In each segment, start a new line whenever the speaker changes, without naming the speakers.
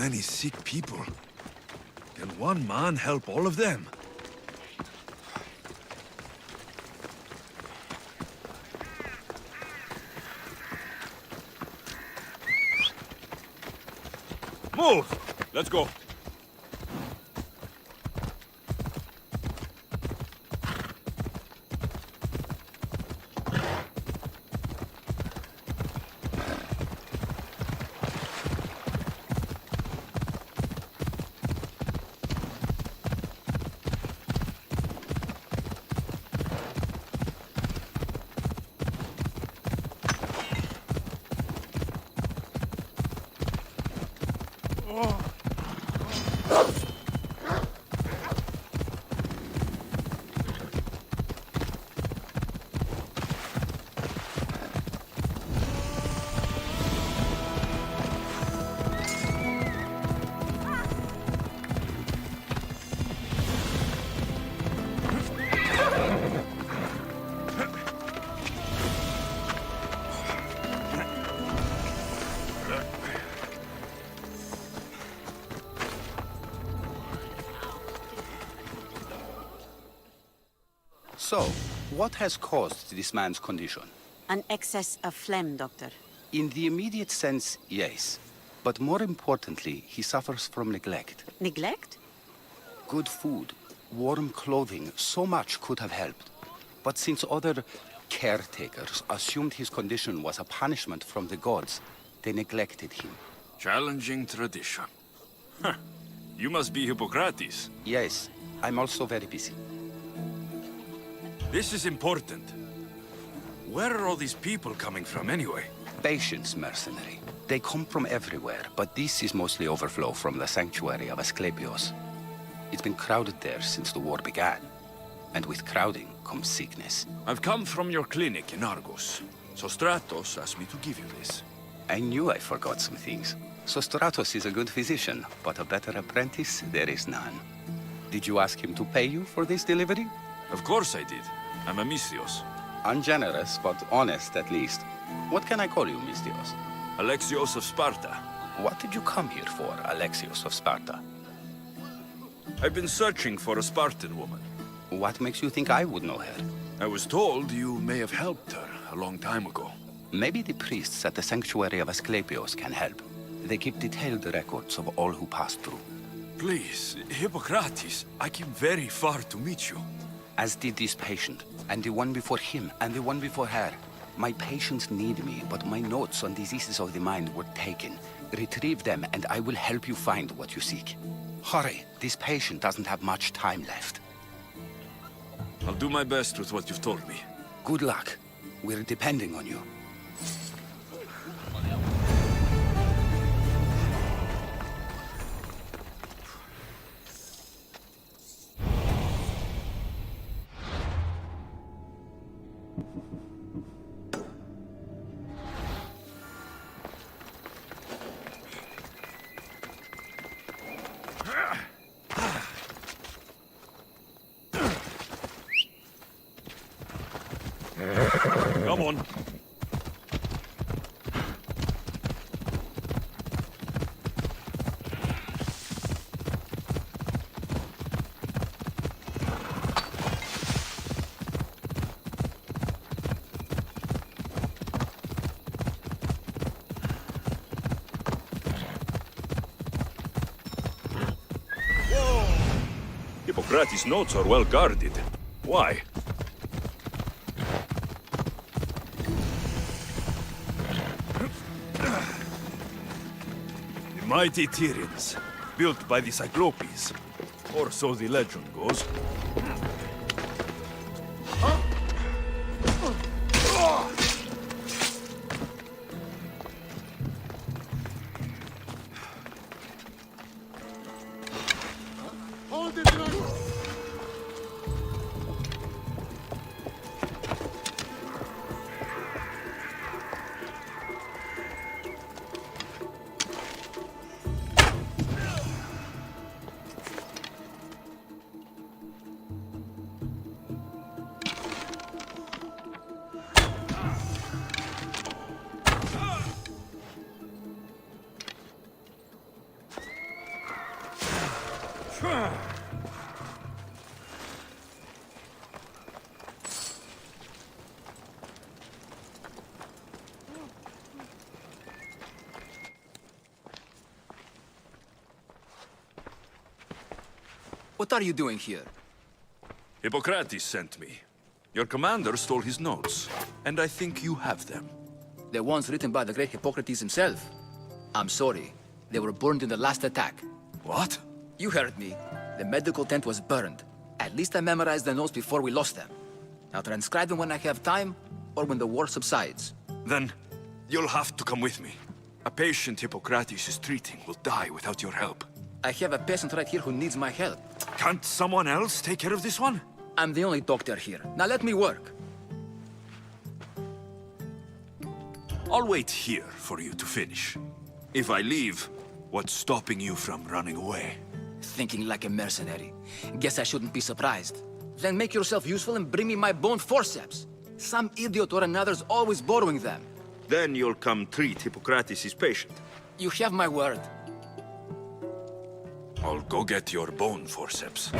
many sick people. Can one man help all of them?
Move! Let's go.
So, what has caused this man's condition?
An excess of phlegm, Doctor.
In the immediate sense, yes. But more importantly, he suffers from neglect.
Neglect?
Good food, warm clothing, so much could have helped. But since other caretakers assumed his condition was a punishment from the gods, they neglected him.
Challenging tradition. Huh. You must be Hippocrates.
Yes, I'm also very busy.
This is important. Where are all these people coming from anyway?
Patience, mercenary. They come from everywhere, but this is mostly overflow from the sanctuary of Asclepios. It's been crowded there since the war began. And with crowding comes sickness.
I've come from your clinic in Argos. So Stratos asked me to give you this.
I knew I forgot some things. Sostratos is a good physician, but a better apprentice there is none. Did you ask him to pay you for this delivery?
Of course I did. I'm a Mystios.
Ungenerous, but honest at least. What can I call you, Mystios?
Alexios of Sparta.
What did you come here for, Alexios of Sparta?
I've been searching for a Spartan woman.
What makes you think I would know her?
I was told you may have helped her a long time ago.
Maybe the priests at the sanctuary of Asclepios can help. They keep detailed records of all who passed through.
Please, Hippocrates, I came very far to meet you.
As did this patient, and the one before him, and the one before her. My patients need me, but my notes on diseases of the mind were taken. Retrieve them, and I will help you find what you seek. Hurry, this patient doesn't have much time left.
I'll do my best with what you've told me.
Good luck. We're depending on you.
Come on. Hippocrates' notes are well guarded. Why? The mighty Tyrians, built by the Cyclopes, or so the legend goes.
What are you doing here?
Hippocrates sent me. Your commander stole his notes, and I think you have them.
The ones written by the great Hippocrates himself. I'm sorry. They were burned in the last attack.
What?
You heard me. The medical tent was burned. At least I memorized the notes before we lost them. I'll transcribe them when I have time, or when the war subsides.
Then, you'll have to come with me. A patient Hippocrates is treating will die without your help.
I have a patient right here who needs my help.
Can't someone else take care of this one?
I'm the only doctor here. Now let me work.
I'll wait here for you to finish. If I leave, what's stopping you from running away?
Thinking like a mercenary. Guess I shouldn't be surprised. Then make yourself useful and bring me my bone forceps. Some idiot or another's always borrowing them.
Then you'll come treat Hippocrates' patient.
You have my word.
I'll go get your bone forceps.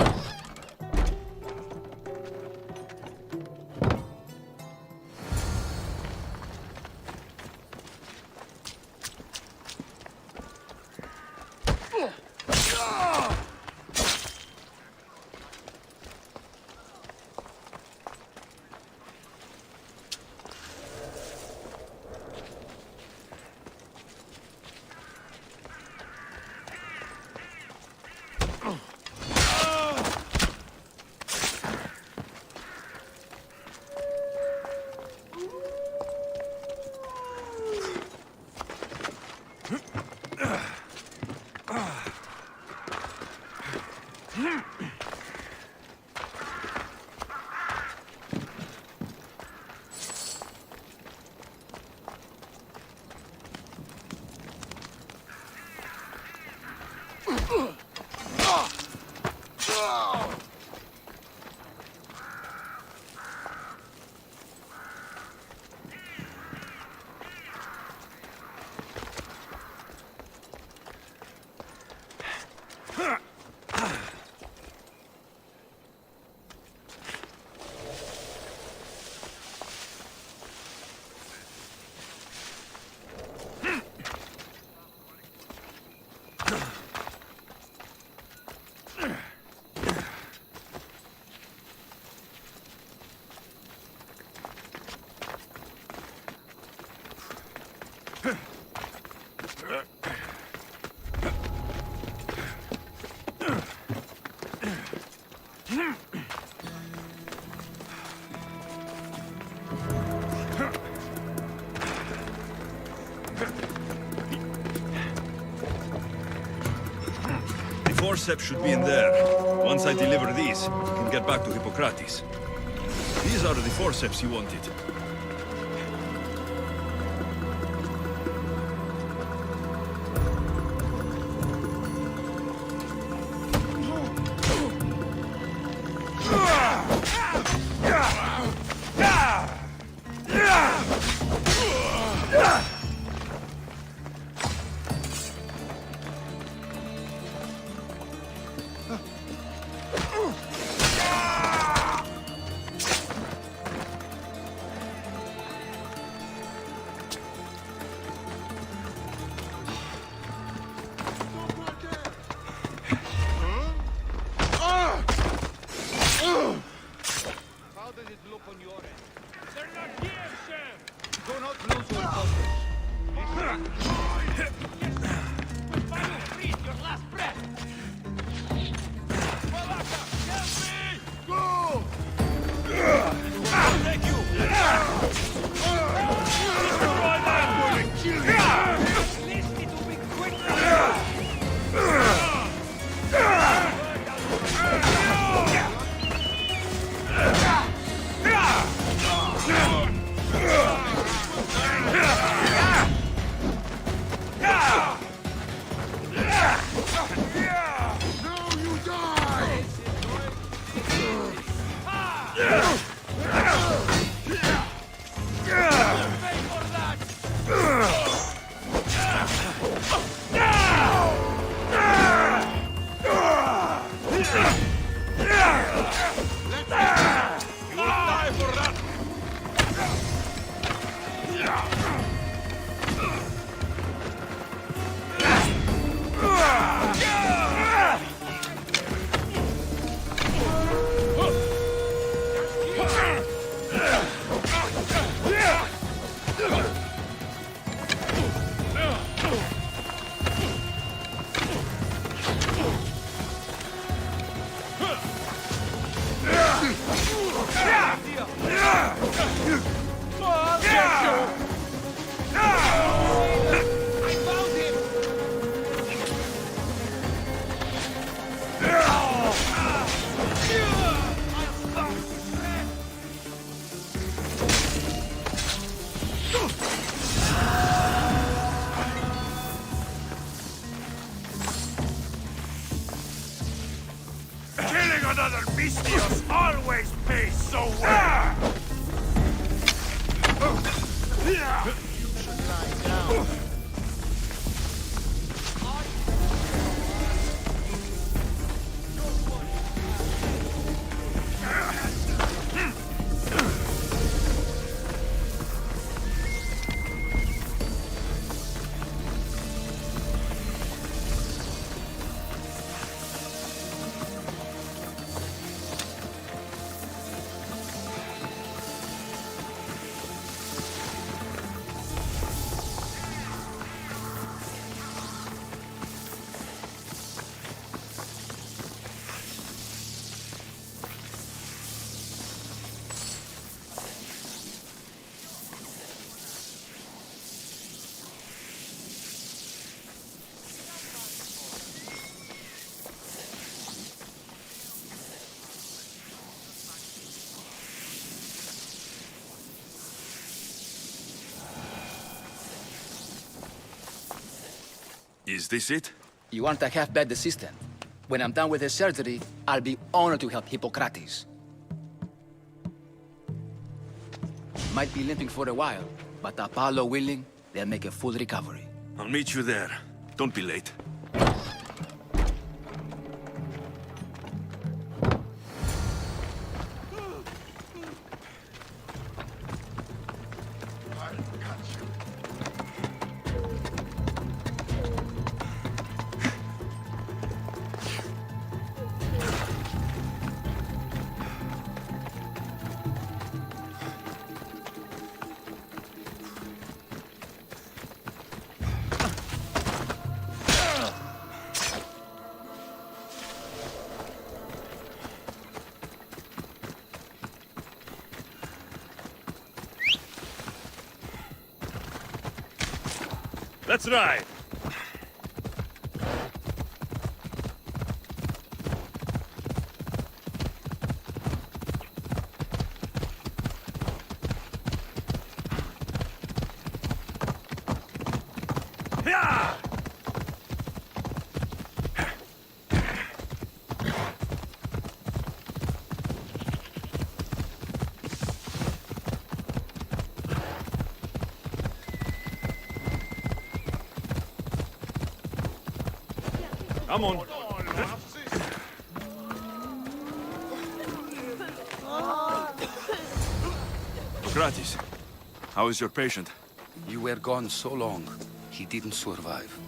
The forceps should be in there. Once I deliver these, you can get back to Hippocrates. These are the forceps you wanted. Pistios always pays so well! Is this it?
You aren't a half-bad assistant. When I'm done with the surgery, I'll be honored to help Hippocrates. Might be limping for a while, but Apollo willing, they'll make a full recovery.
I'll meet you there. Don't be late.
Let's ride! Come on.
Hippocrates, how is your patient?
You were gone so long, he didn't survive.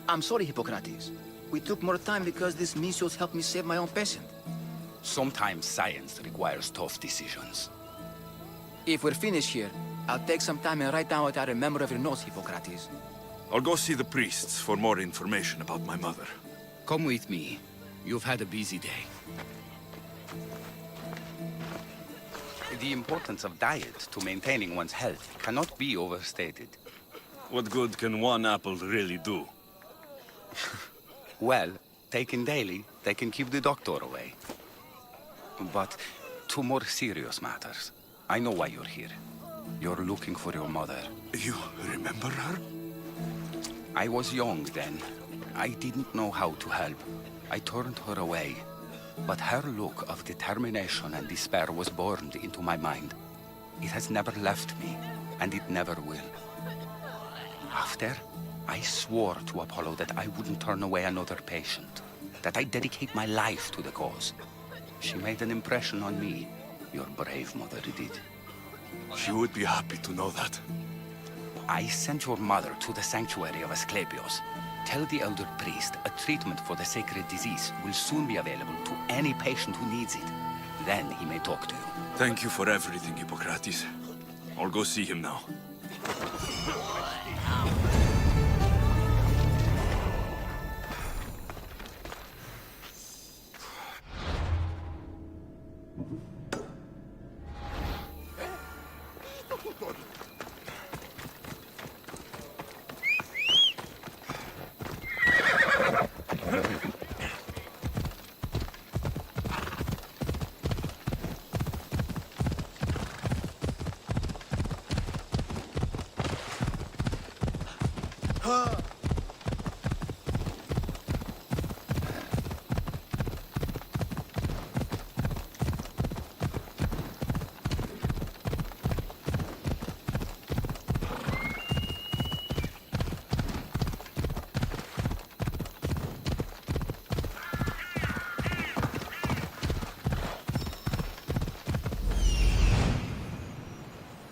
I'm sorry, Hippocrates. We took more time because this measles helped me save my own patient.
Sometimes science requires tough decisions.
If we're finished here, I'll take some time and write down what I remember of your notes, Hippocrates.
I'll go see the priests for more information about my mother.
Come with me. You've had a busy day. The importance of diet to maintaining one's health cannot be overstated.
What good can one apple really do?
Well, taken daily, they can keep the doctor away. But to more serious matters, I know why you're here. You're looking for your mother.
You remember her?
I was young then. I didn't know how to help. I turned her away. But her look of determination and despair was burned into my mind. It has never left me, and it never will. After, I swore to Apollo that I wouldn't turn away another patient, that I'd dedicate my life to the cause. She made an impression on me. Your brave mother did.
She would be happy to know that.
I sent your mother to the sanctuary of Asclepios. Tell the elder priest a treatment for the sacred disease will soon be available to any patient who needs it. Then he may talk to you.
Thank you for everything, Hippocrates. I'll go see him now.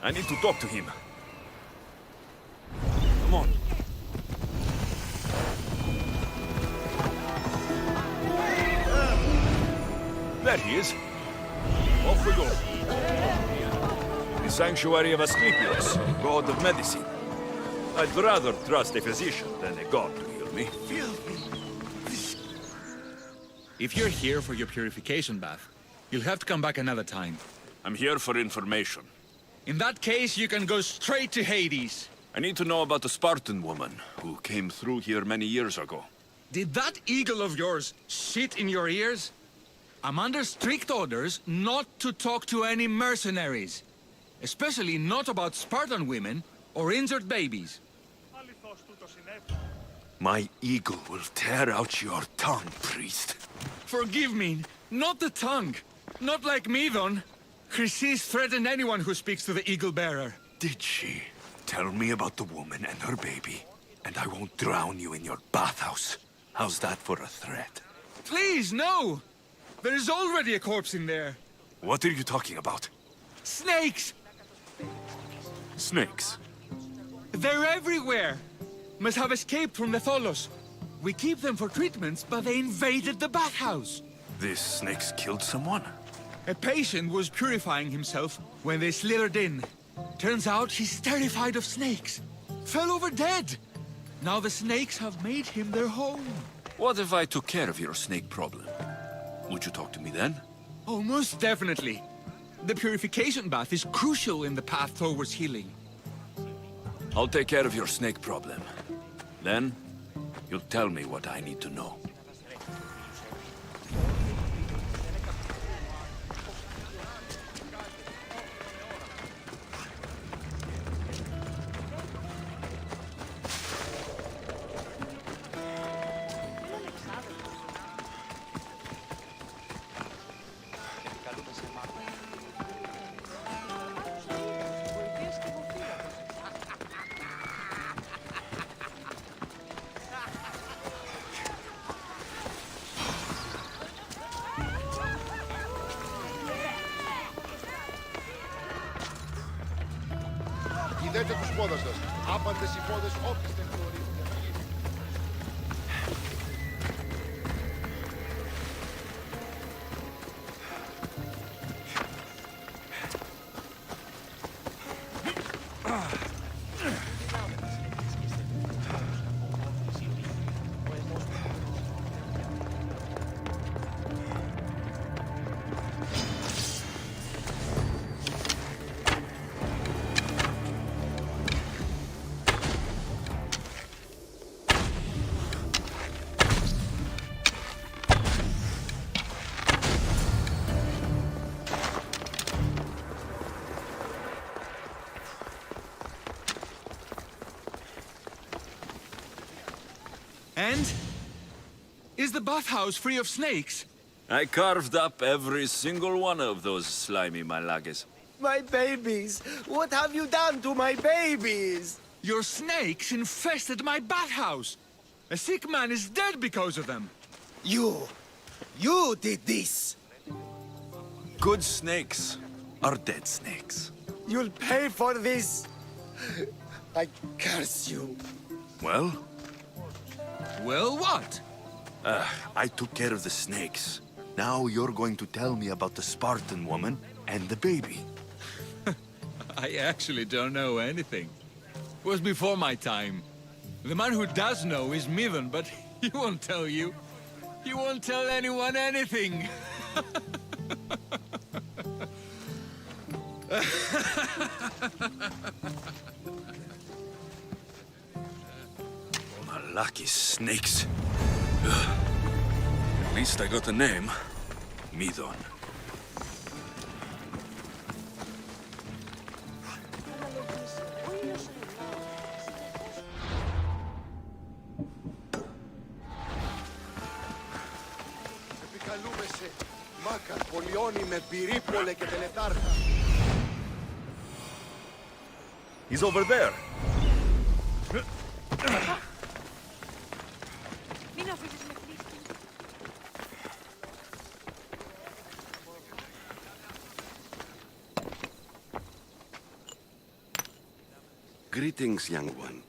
I need to talk to him. Come on. There he is. Off we go. The sanctuary of Asclepius, god of medicine. I'd rather trust a physician than a god to heal me.
If you're here for your purification bath, you'll have to come back another time.
I'm here for information.
In that case, you can go straight to Hades.
I need to know about the Spartan woman who came through here many years ago.
Did that eagle of yours shit in your ears? I'm under strict orders not to talk to any mercenaries. Especially not about Spartan women or injured babies.
My eagle will tear out your tongue, priest.
Forgive me, not the tongue. Not like Medon. Chrysis threatened anyone who speaks to the eagle bearer.
Did she? Tell me about the woman and her baby, and I won't drown you in your bathhouse. How's that for a threat?
Please, no! There is already a corpse in there.
What are you talking about?
Snakes!
Snakes?
They're everywhere! Must have escaped from the Tholos. We keep them for treatments, but they invaded the bathhouse.
These snakes killed someone?
A patient was purifying himself when they slithered in. Turns out he's terrified of snakes. Fell over dead. Now the snakes have made him their home.
What if I took care of your snake problem? Would you talk to me then?
Oh, most definitely. The purification bath is crucial in the path towards healing.
I'll take care of your snake problem. Then, you'll tell me what I need to know.
Δέτε τους πόδες σας. Άπαντες οι πόδες όποιες δεν γνωρίζουν.
And? Is the bathhouse free of snakes?
I carved up every single one of those slimy malagas.
My babies! What have you done to my babies?
Your snakes infested my bathhouse. A sick man is dead because of them.
You did this!
Good snakes are dead snakes.
You'll pay for this! I curse you.
Well,
Well, what?
I took care of the snakes. Now you're going to tell me about the Spartan woman and the baby.
I actually don't know anything. It was before my time. The man who does know is Medon, but he won't tell you. He won't tell anyone anything.
Lucky snakes. Ugh. At least I got a name. Medon.
Επικαλούμε σε Μάκαρ, Πολιόνι με πυρίπολε και τελετάρχα.
He's over there.
Μην αφήσεις με πλήσκη.
Greetings, young one.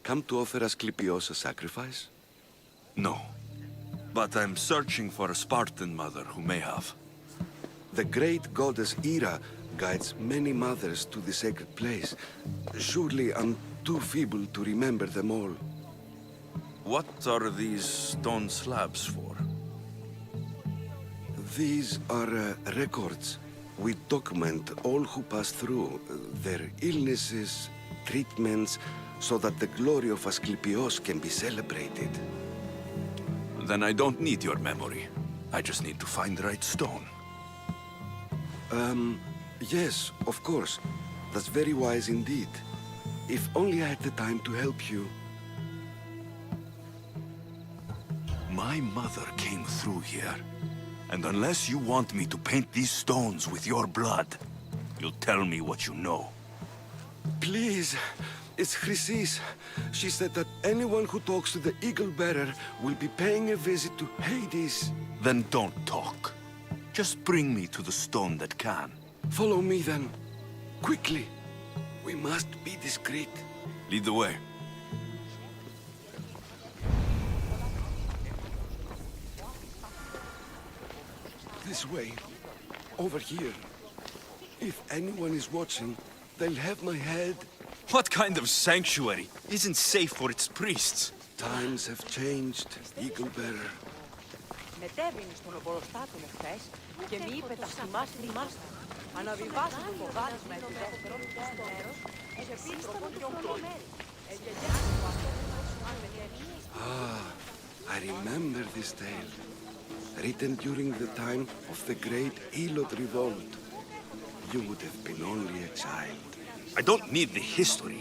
Come to offer Asclepios a sacrifice?
No. But I'm searching for a Spartan mother who may have.
The great goddess Hera guides many mothers to the sacred place. Surely I'm too feeble to remember them all.
What are these stone slabs for?
These are records. We document all who pass through, their illnesses, treatments, so that the glory of Asclepios can be celebrated.
Then I don't need your memory. I just need to find the right stone.
Yes, of course. That's very wise indeed. If only I had the time to help you.
My mother came through here. And unless you want me to paint these stones with your blood, you'll tell me what you know.
Please, it's Chrysis. She said that anyone who talks to the Eagle Bearer will be paying a visit to Hades.
Then don't talk. Just bring me to the stone that can.
Follow me then. Quickly. We must be discreet.
Lead the way.
This way. Over here. If anyone is watching, they'll have my head.
What kind of sanctuary isn't safe for its priests?
Times have changed, Eagle Bearer.
Μετέβηνε στον ομπολοστάτων εχθές και μη είπε τα θυμάσαι. Αναβιβάσου το κοβάλι με το δεύτερο μέρος σε επίτροπο και ομπλώνει.
I remember this tale. Written during the time of the great Elot revolt. You would have been only a child.
I don't need the history,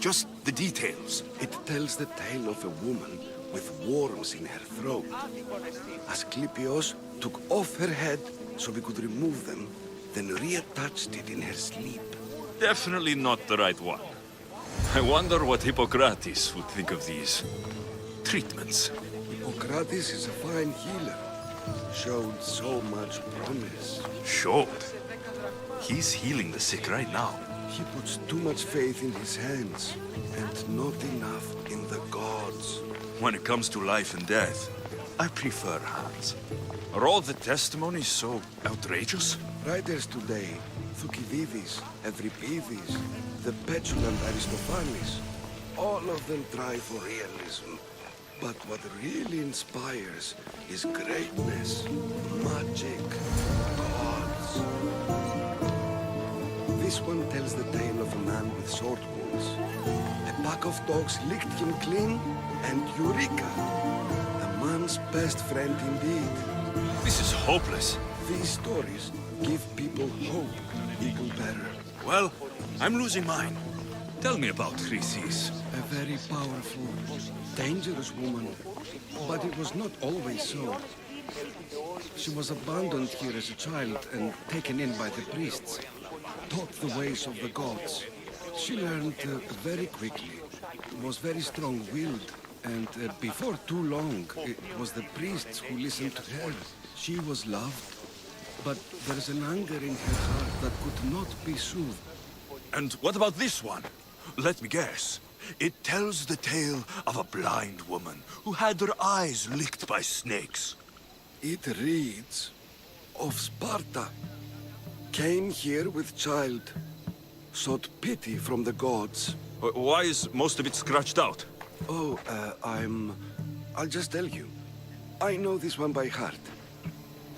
just the details.
It tells the tale of a woman with worms in her throat. Asclepios took off her head so we could remove them, then reattached it in her sleep.
Definitely not the right one. I wonder what Hippocrates would think of these treatments.
Hippocrates is a fine healer. Showed so much promise.
Showed? He's healing the sick right now.
He puts too much faith in his hands, and not enough in the gods.
When it comes to life and death, I prefer hands. Are all the testimonies so outrageous?
Writers today, Thucydides, Euripides, the petulant Aristophanes, all of them try for realism. But what really inspires is greatness, magic, gods. This one tells the tale of a man with sword wounds. A pack of dogs licked him clean, and Eureka! A man's best friend indeed.
This is hopeless.
These stories give people hope, Eagle Bearer.
Well, I'm losing mine. Tell me about Chrysis.
A very powerful, dangerous woman. But it was not always so. She was abandoned here as a child and taken in by the priests. Taught the ways of the gods. She learned very quickly. Was very strong-willed. And before too long, it was the priests who listened to her. She was loved. But there is an anger in her heart that could not be soothed.
And what about this one? Let me guess. It tells the tale of a blind woman who had her eyes licked by snakes.
It reads of Sparta. Came here with child. Sought pity from the gods.
Why is most of it scratched out?
Oh, I'll just tell you. I know this one by heart.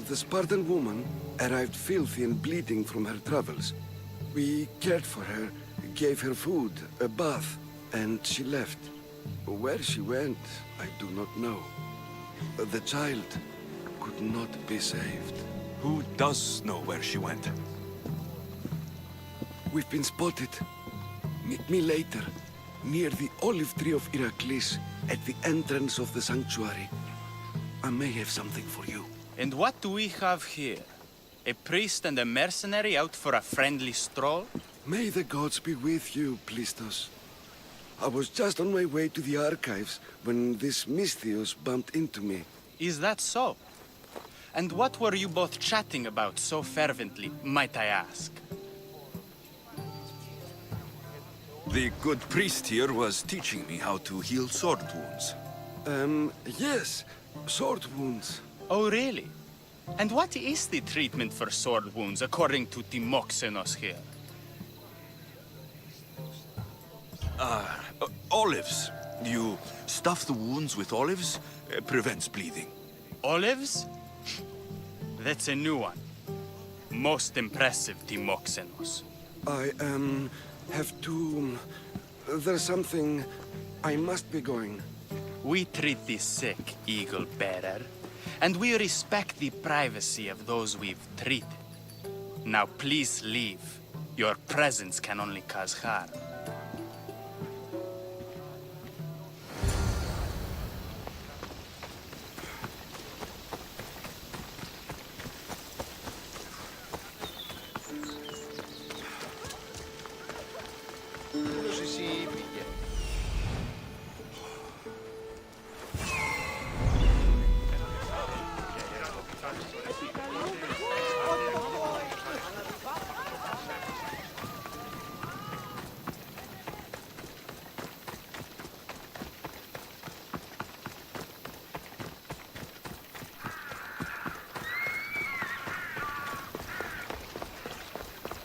The Spartan woman arrived filthy and bleeding from her travels. We cared for her, gave her food, a bath, and she left. Where she went, I do not know. The child could not be saved.
Who does know where she went?
We've been spotted. Meet me later, near the olive tree of Heracles, at the entrance of the sanctuary. I may have something for you.
And what do we have here? A priest and a mercenary out for a friendly stroll?
May the gods be with you, Plistos. I was just on my way to the archives when this Misthios bumped into me.
Is that so? And what were you both chatting about so fervently, might I ask?
The good priest here was teaching me how to heal sword wounds.
Yes. Sword wounds.
Oh, really? And what is the treatment for sword wounds, according to Timoxenos here?
Olives. You stuff the wounds with olives, prevents bleeding.
Olives? That's a new one. Most impressive, Timoxenos.
I, have to... There's something... I must be going.
We treat the sick, Eagle Bearer, and we respect the privacy of those we've treated. Now please leave. Your presence can only cause harm.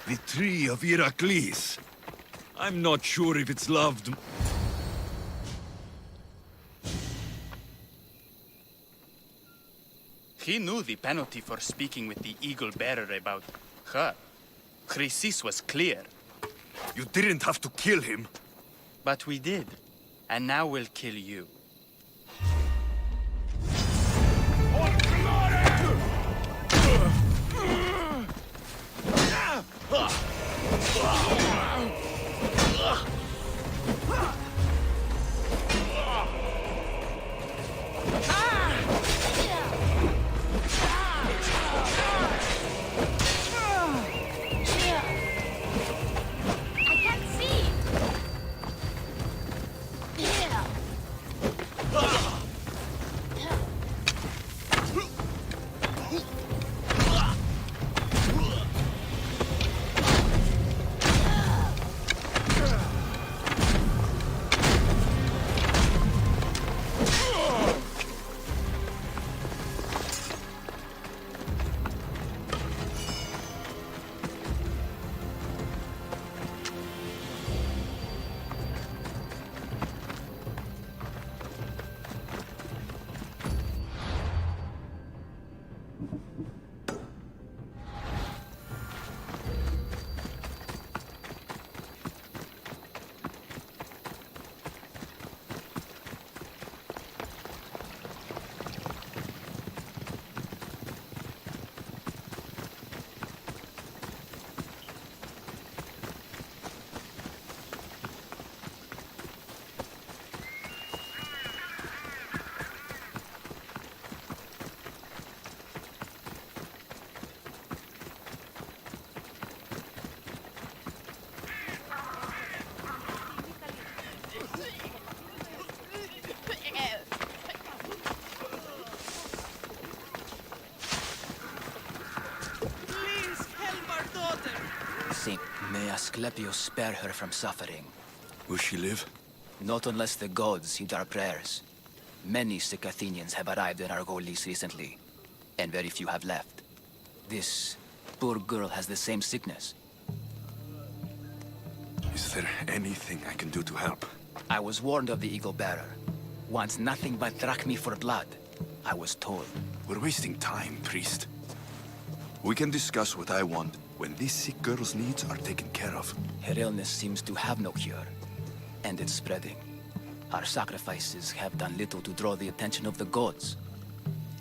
The tree of Heracles. I'm not sure if it's loved.
He knew the penalty for speaking with the Eagle Bearer about her. Chrysis was clear.
You didn't have to kill him.
But we did. And now we'll kill you.
May Asclepius spare her from suffering.
Will she live?
Not unless the gods heed our prayers. Many sick Athenians have arrived in Argolis recently, and very few have left. This poor girl has the same sickness.
Is there anything I can do to help?
I was warned of the Eagle Bearer. Wants nothing but drachmi for blood. I was told.
We're wasting time, priest. We can discuss what I want when this sick girl's needs are taken care of.
Her illness seems to have no cure, and it's spreading. Our sacrifices have done little to draw the attention of the gods.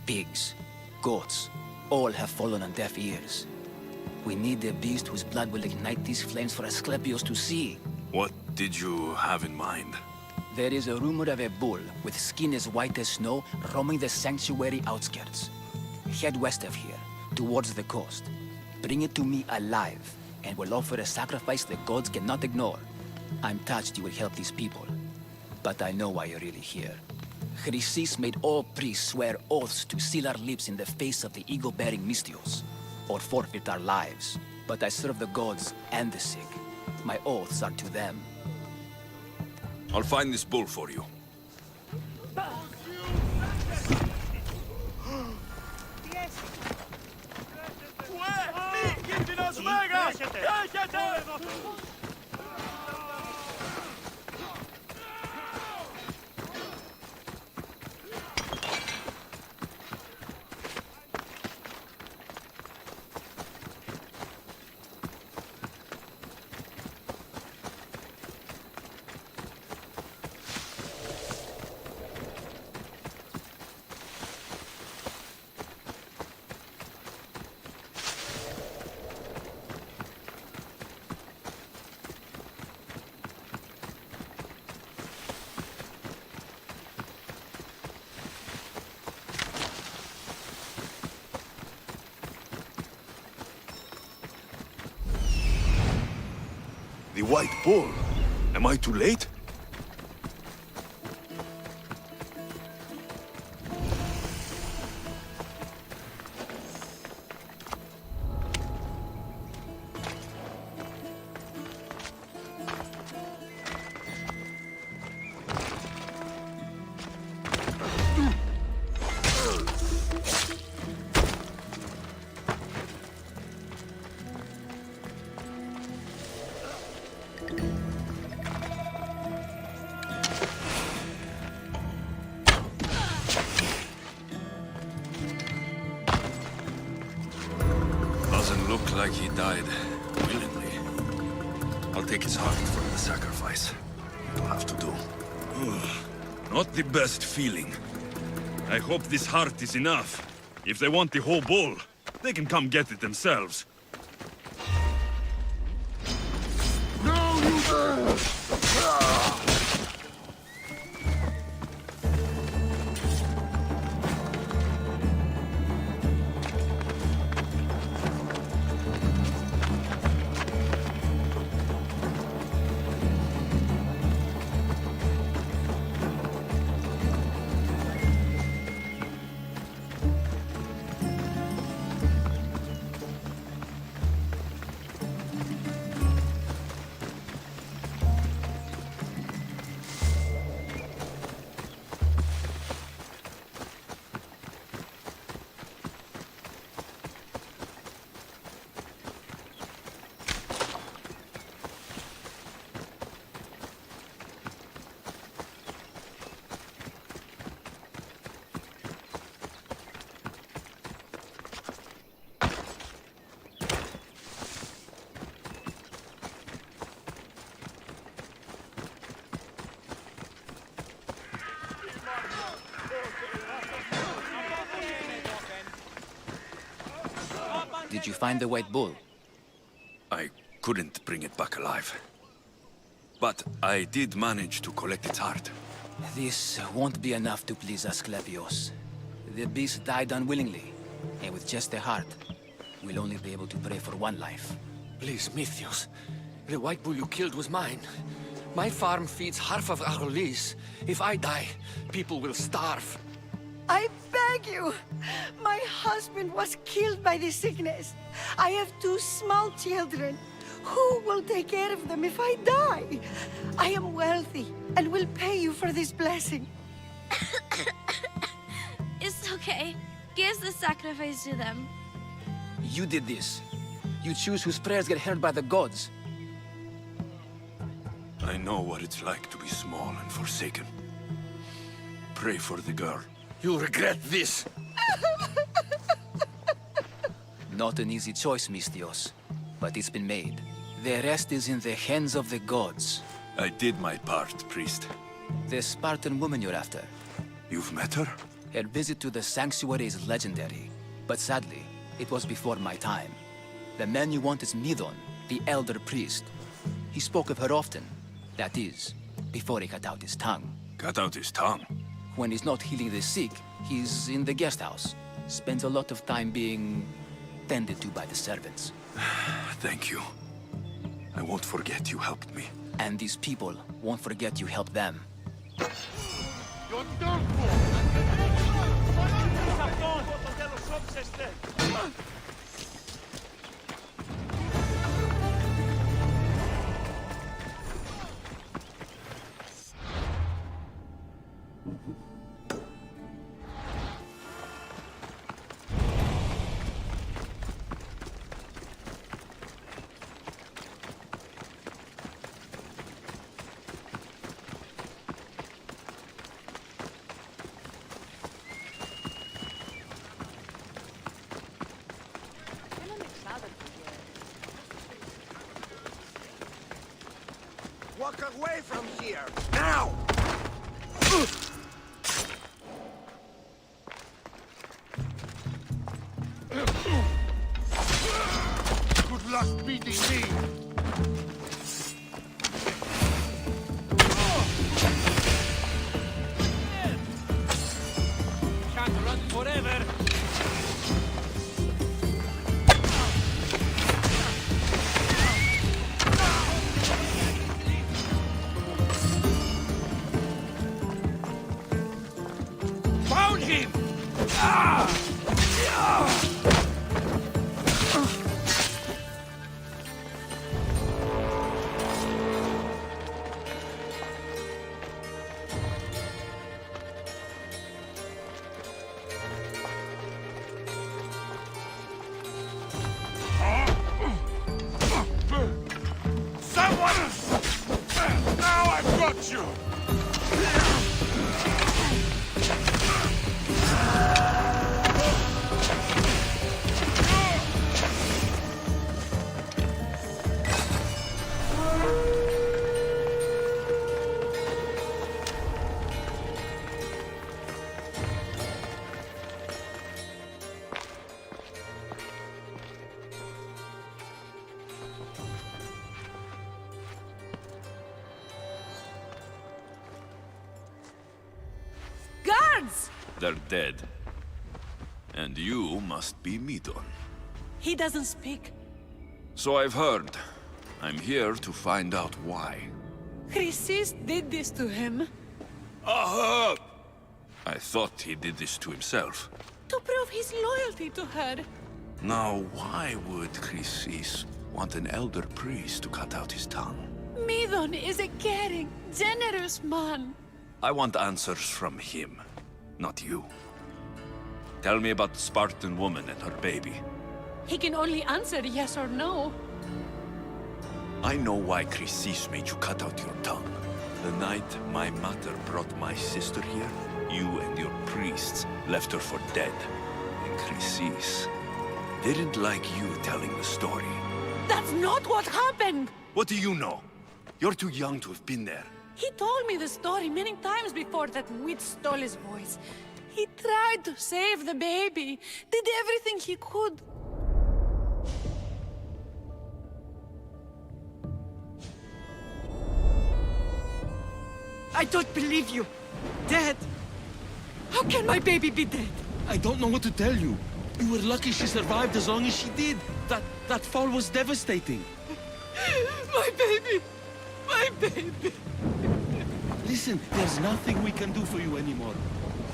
Pigs, goats, all have fallen on deaf ears. We need a beast whose blood will ignite these flames for Asclepius to see.
What did you have in mind?
There is a rumor of a bull with skin as white as snow roaming the sanctuary outskirts. Head west of here, towards the coast. Bring it to me alive, and we'll offer a sacrifice the gods cannot ignore. I'm touched you will help these people, but I know why you're really here. Chrysis made all priests swear oaths to seal our lips in the face of the eagle-bearing Mystios, or forfeit our lives. But I serve the gods and the sick. My oaths are to them.
I'll find this bull for you. The white bull. Am I too late? Doesn't look like he died willingly. I'll take his heart for the sacrifice. It'll have to do. Not the best feeling. I hope this heart is enough. If they want the whole bull, they can come get it themselves.
Did you find the white bull?
I couldn't bring it back alive. But I did manage to collect its heart.
This won't be enough to please Asclepios. The beast died unwillingly, and with just the heart, we'll only be able to pray for one life.
Please, Mythios. The white bull you killed was mine. My farm feeds half of Argolis. If I die, people will starve.
I beg you! My husband was killed by this sickness. I have 2 small children. Who will take care of them if I die? I am wealthy and will pay you for this blessing.
It's okay. Give the sacrifice to them.
You did this. You choose whose prayers get heard by the gods.
I know what it's like to be small and forsaken. Pray for the girl.
You'll regret this.
Not an easy choice, Mystios, but it's been made. The rest is in the hands of the gods.
I did my part, priest.
The Spartan woman you're after.
You've met her?
Her visit to the sanctuary is legendary, but sadly, it was before my time. The man you want is Midon, the elder priest. He spoke of her often. That is, before he cut out his tongue.
Cut out his tongue?
When he's not healing the sick, he's in the guest house. Spends a lot of time being tended to by the servants.
Thank you. I won't forget you helped me.
And these people won't forget you helped them.
You're done for!
Walk away from here! Now! Good luck beating me!
Can't run forever.
Found him! Someone! Now I've got you!
Guards!
They're dead. And you must be Midon.
He doesn't speak.
So I've heard. I'm here to find out why.
Chrysis did this to him.
Aha! I thought he did this to himself.
To prove his loyalty to her.
Now, why would Chrysis want an elder priest to cut out his tongue?
Midon is a caring, generous man.
I want answers from him, not you. Tell me about the Spartan woman and her baby.
He can only answer yes or no.
I know why Chrysis made you cut out your tongue. The night my mother brought my sister here, you and your priests left her for dead. And Chrysis didn't like you telling the story.
That's not what happened!
What do you know? You're too young to have been there.
He told me the story many times before that witch stole his voice. He tried to save the baby, did everything he could.
I don't believe you. Dead? How can my baby be dead?
I don't know what to tell you. You were lucky she survived as long as she did. That fall was devastating.
My baby! My baby!
Listen, there's nothing we can do for you anymore.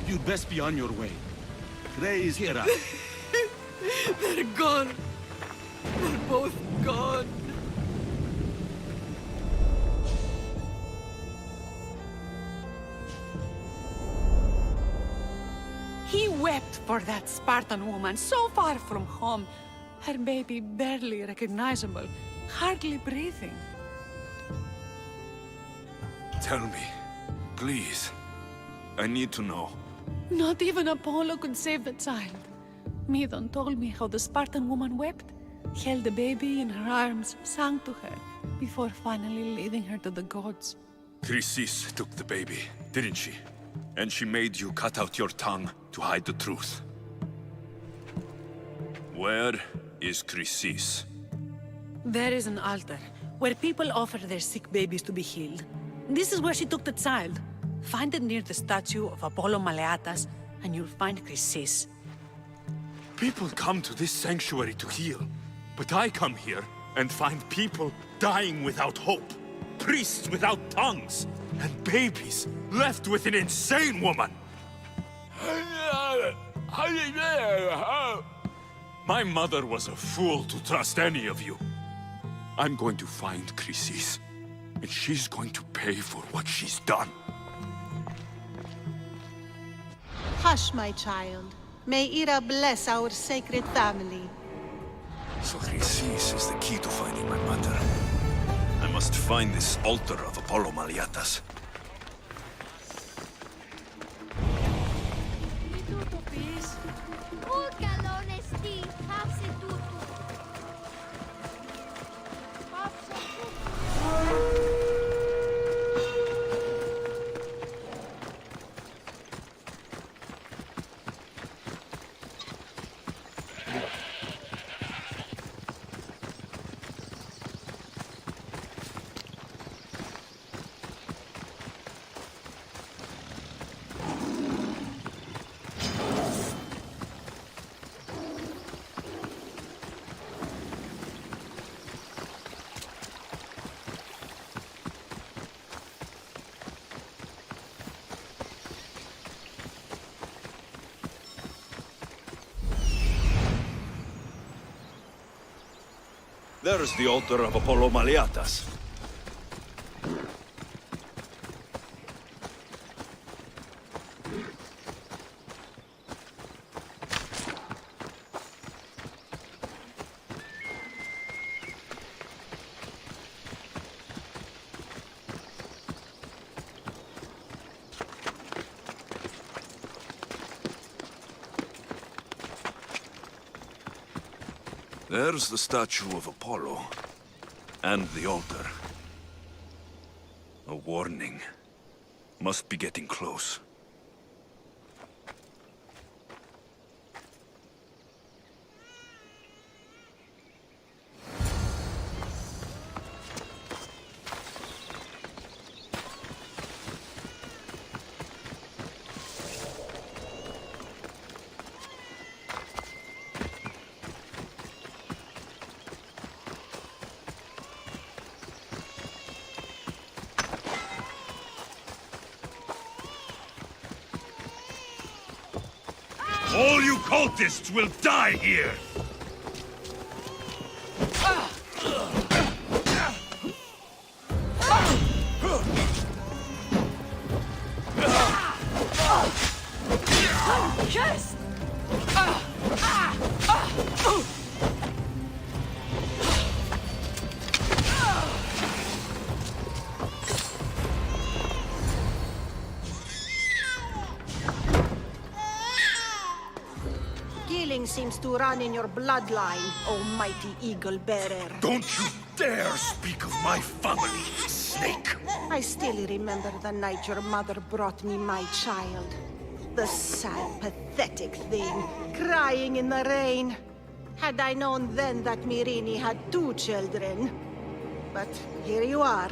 You'd best be on your way. Ray is here.
They're gone. They're both gone.
He wept for that Spartan woman so far from home. Her baby barely recognizable, hardly breathing.
Tell me, please. I need to know.
Not even Apollo could save the child. Midon told me how the Spartan woman wept, held the baby in her arms, sang to her, before finally leading her to the gods.
Chrysis took the baby, didn't she? And she made you cut out your tongue to hide the truth. Where is Chrysis?
There is an altar, where people offer their sick babies to be healed. This is where she took the child. Find it near the statue of Apollo Maleatas, and you'll find Chrysis.
People come to this sanctuary to heal. But I come here and find people dying without hope. Priests without tongues. And babies left with an insane woman. My mother was a fool to trust any of you. I'm going to find Chrysis, and she's going to pay for what she's done.
Hush, my child. May Ira bless our sacred family.
So Chrysis is the key to finding my mother. I must find this altar of Apollo Maleatas.
There's the altar of Apollo Maliatas.
There's the statue of Apollo. And the altar. A warning. Must be getting close.
All you cultists will die here!
Yes! Killing seems to run in your bloodline, almighty eagle bearer.
Don't you dare speak of my family, snake!
I still remember the night your mother brought me my child. The sad, pathetic thing, crying in the rain. Had I known then that Mirini had 2 children. But here you are.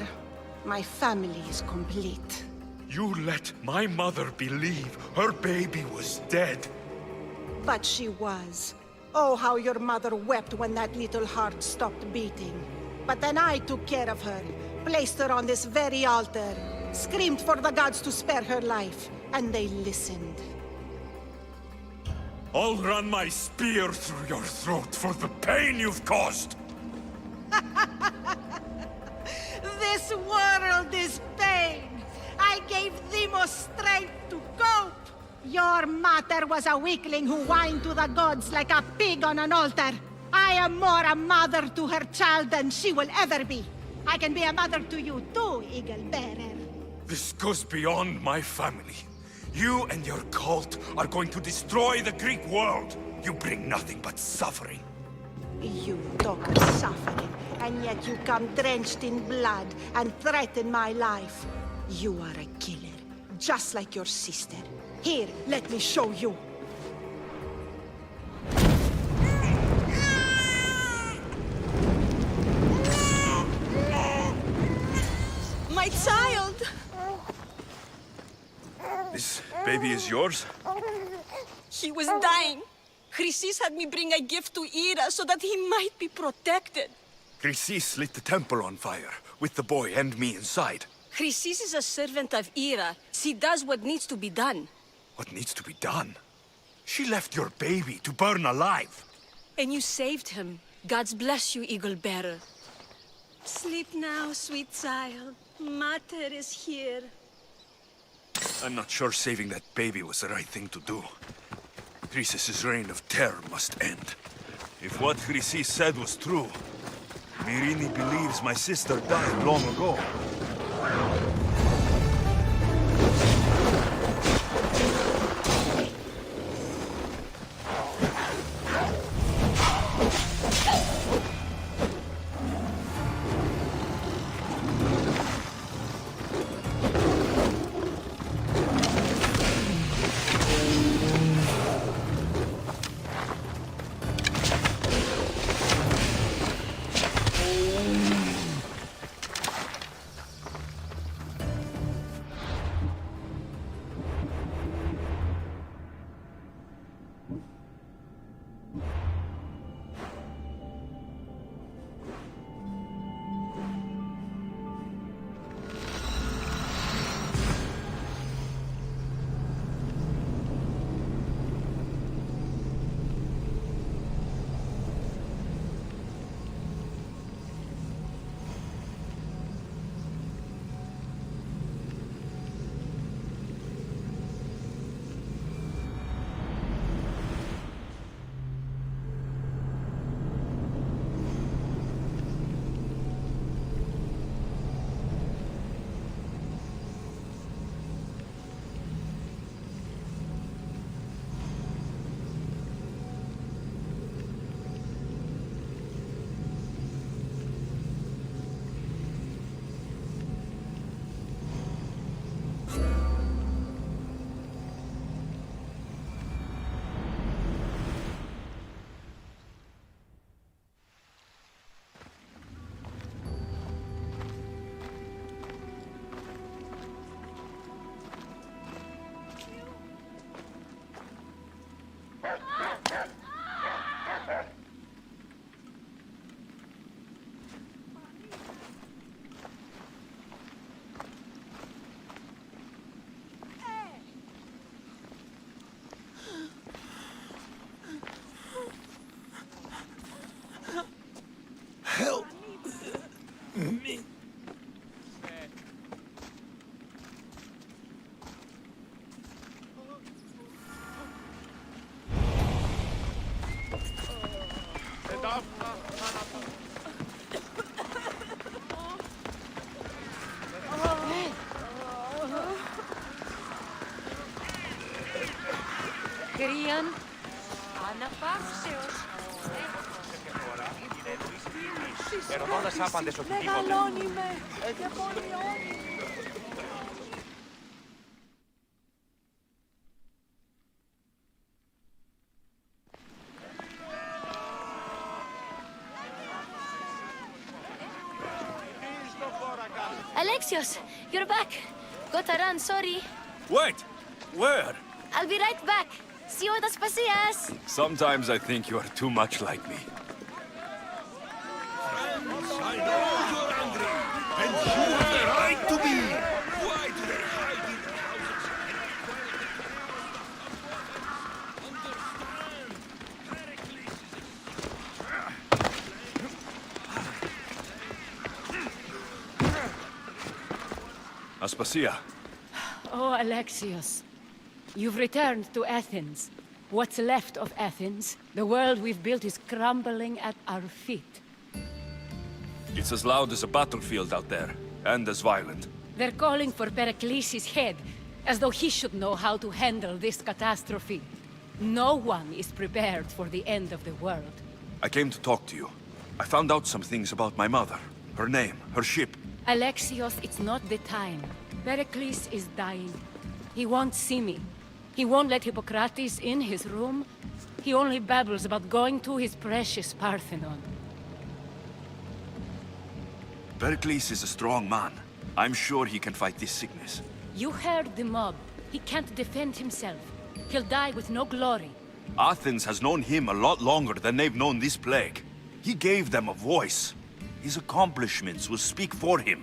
My family is complete.
You let my mother believe her baby was dead.
But she was. Oh, how your mother wept when that little heart stopped beating. But then I took care of her, placed her on this very altar, screamed for the gods to spare her life, and they listened.
I'll run my spear through your throat for the pain you've caused!
This world is pain! I gave Demos strength to cope! Your mater was a weakling who whined to the gods like a pig on an altar. I am more a mother to her child than she will ever be. I can be a mother to you too, Eagle Bearer.
This goes beyond my family. You and your cult are going to destroy the Greek world. You bring nothing but suffering.
You talk of suffering, and yet you come drenched in blood and threaten my life. You are a killer, just like your sister. Here, let me show you. My child!
This baby is yours?
He was dying. Chrysis had me bring a gift to Ira so that he might be protected.
Chrysis lit the temple on fire, with the boy and me inside.
Chrysis is a servant of Ira. She does what needs to be done.
What needs to be done? She left your baby to burn alive.
And you saved him. God's bless you, Eagle Bearer. Sleep now, sweet child. Mater is here.
I'm not sure saving that baby was the right thing to do. Chrysis' reign of terror must end. If what Chrysis said was true, Mirini believes my sister died long ago.
Krian, αναπαύσεως.
Ερωτώντας άπαντες οτιδήποτε.
Μεγαλώνει με και πολιώνει.
Alexios, you're back. Got to run, sorry.
Wait! Where?
I'll be right back. See you at Aspasias.
Sometimes I think you are too much like me.
I know you're angry, and you have the right to be. Why do they hide in their houses? Understand, Pericles is
Aspasia.
Oh, Alexios. You've returned to Athens. What's left of Athens? The world we've built is crumbling at our feet.
It's as loud as a battlefield out there, and as violent.
They're calling for Pericles' head, as though he should know how to handle this catastrophe. No one is prepared for the end of the world.
I came to talk to you. I found out some things about my mother. Her name, her ship.
Alexios, it's not the time. Pericles is dying. He won't see me. He won't let Hippocrates in his room. He only babbles about going to his precious Parthenon.
Pericles is a strong man. I'm sure he can fight this sickness.
You heard the mob. He can't defend himself. He'll die with no glory.
Athens has known him a lot longer than they've known this plague. He gave them a voice. His accomplishments will speak for him.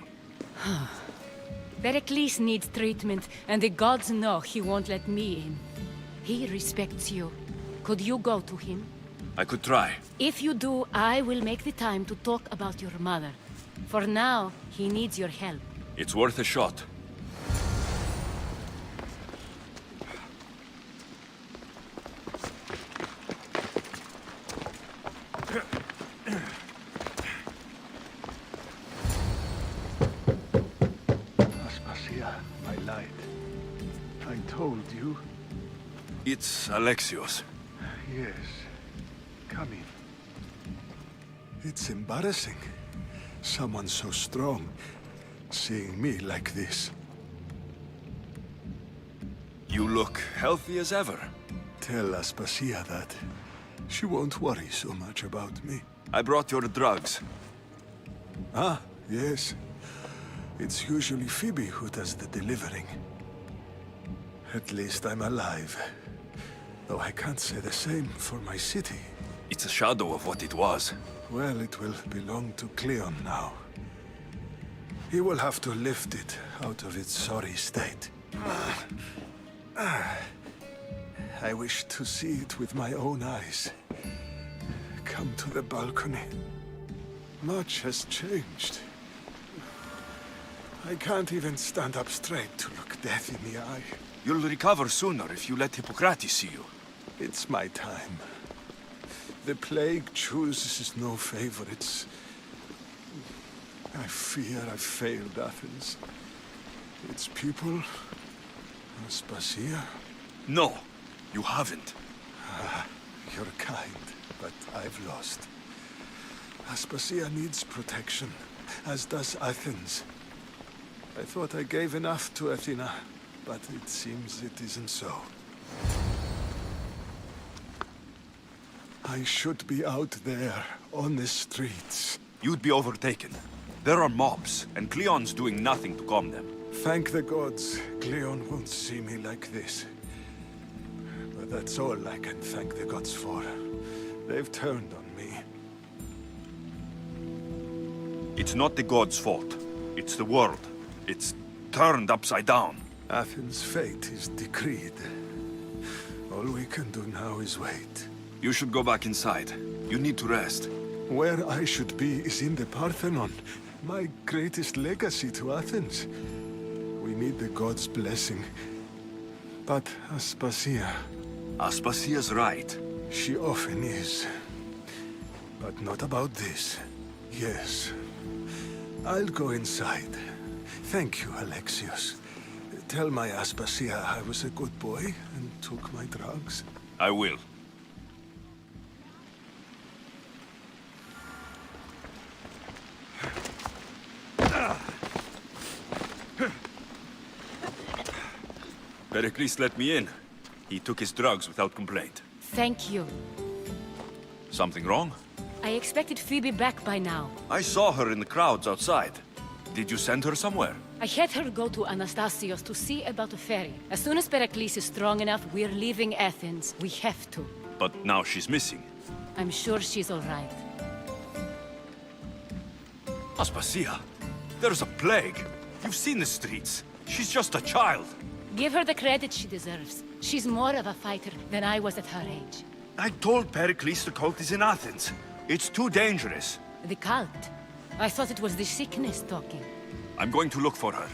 Pericles needs treatment, and the gods know he won't let me in. He respects you. Could you go to him?
I could try.
If you do, I will make the time to talk about your mother. For now, he needs your help.
It's worth a shot.
Aspasia, my light. I told you.
It's Alexios.
Yes. Come in. It's embarrassing. Someone so strong, seeing me like this.
You look healthy as ever.
Tell Aspasia that. She won't worry so much about me.
I brought your drugs.
Ah, yes. It's usually Phoebe who does the delivering. At least I'm alive. Though I can't say the same for my city.
It's a shadow of what it was.
Well, it will belong to Cleon now. He will have to lift it out of its sorry state. I wish to see it with my own eyes. Come to the balcony. Much has changed. I can't even stand up straight to look death in the eye.
You'll recover sooner if you let Hippocrates see you.
It's my time. The plague chooses no favorites. I fear I've failed Athens. Its people? Aspasia?
No, you haven't.
You're kind, but I've lost. Aspasia needs protection, as does Athens. I thought I gave enough to Athena, but it seems it isn't so. I should be out there, on the streets.
You'd be overtaken. There are mobs, and Cleon's doing nothing to calm them.
Thank the gods, Cleon won't see me like this. But that's all I can thank the gods for. They've turned on me.
It's not the gods' fault. It's the world. It's turned upside down.
Athens' fate is decreed. All we can do now is wait.
You should go back inside. You need to rest.
Where I should be is in the Parthenon, My greatest legacy to Athens. We need the gods' blessing. But Aspasia...
Aspasia's right.
She often is. But not about this. Yes. I'll go inside. Thank you, Alexios. Tell my Aspasia I was a good boy and took my drugs.
I will. Pericles let me in. He took his drugs without complaint.
Thank you.
Something wrong?
I expected Phoebe back by now.
I saw her in the crowds outside. Did you send her somewhere?
I had her go to Anastasios to see about a ferry. As soon as Pericles is strong enough, we're leaving Athens. We have to.
But now she's missing.
I'm sure she's all right.
Aspasia, there's a plague. You've seen the streets. She's just a child.
Give her the credit she deserves. She's more of a fighter than I was at her age.
I told Pericles the cult is in Athens. It's too dangerous.
The cult? I thought it was the sickness talking.
I'm going to look for her.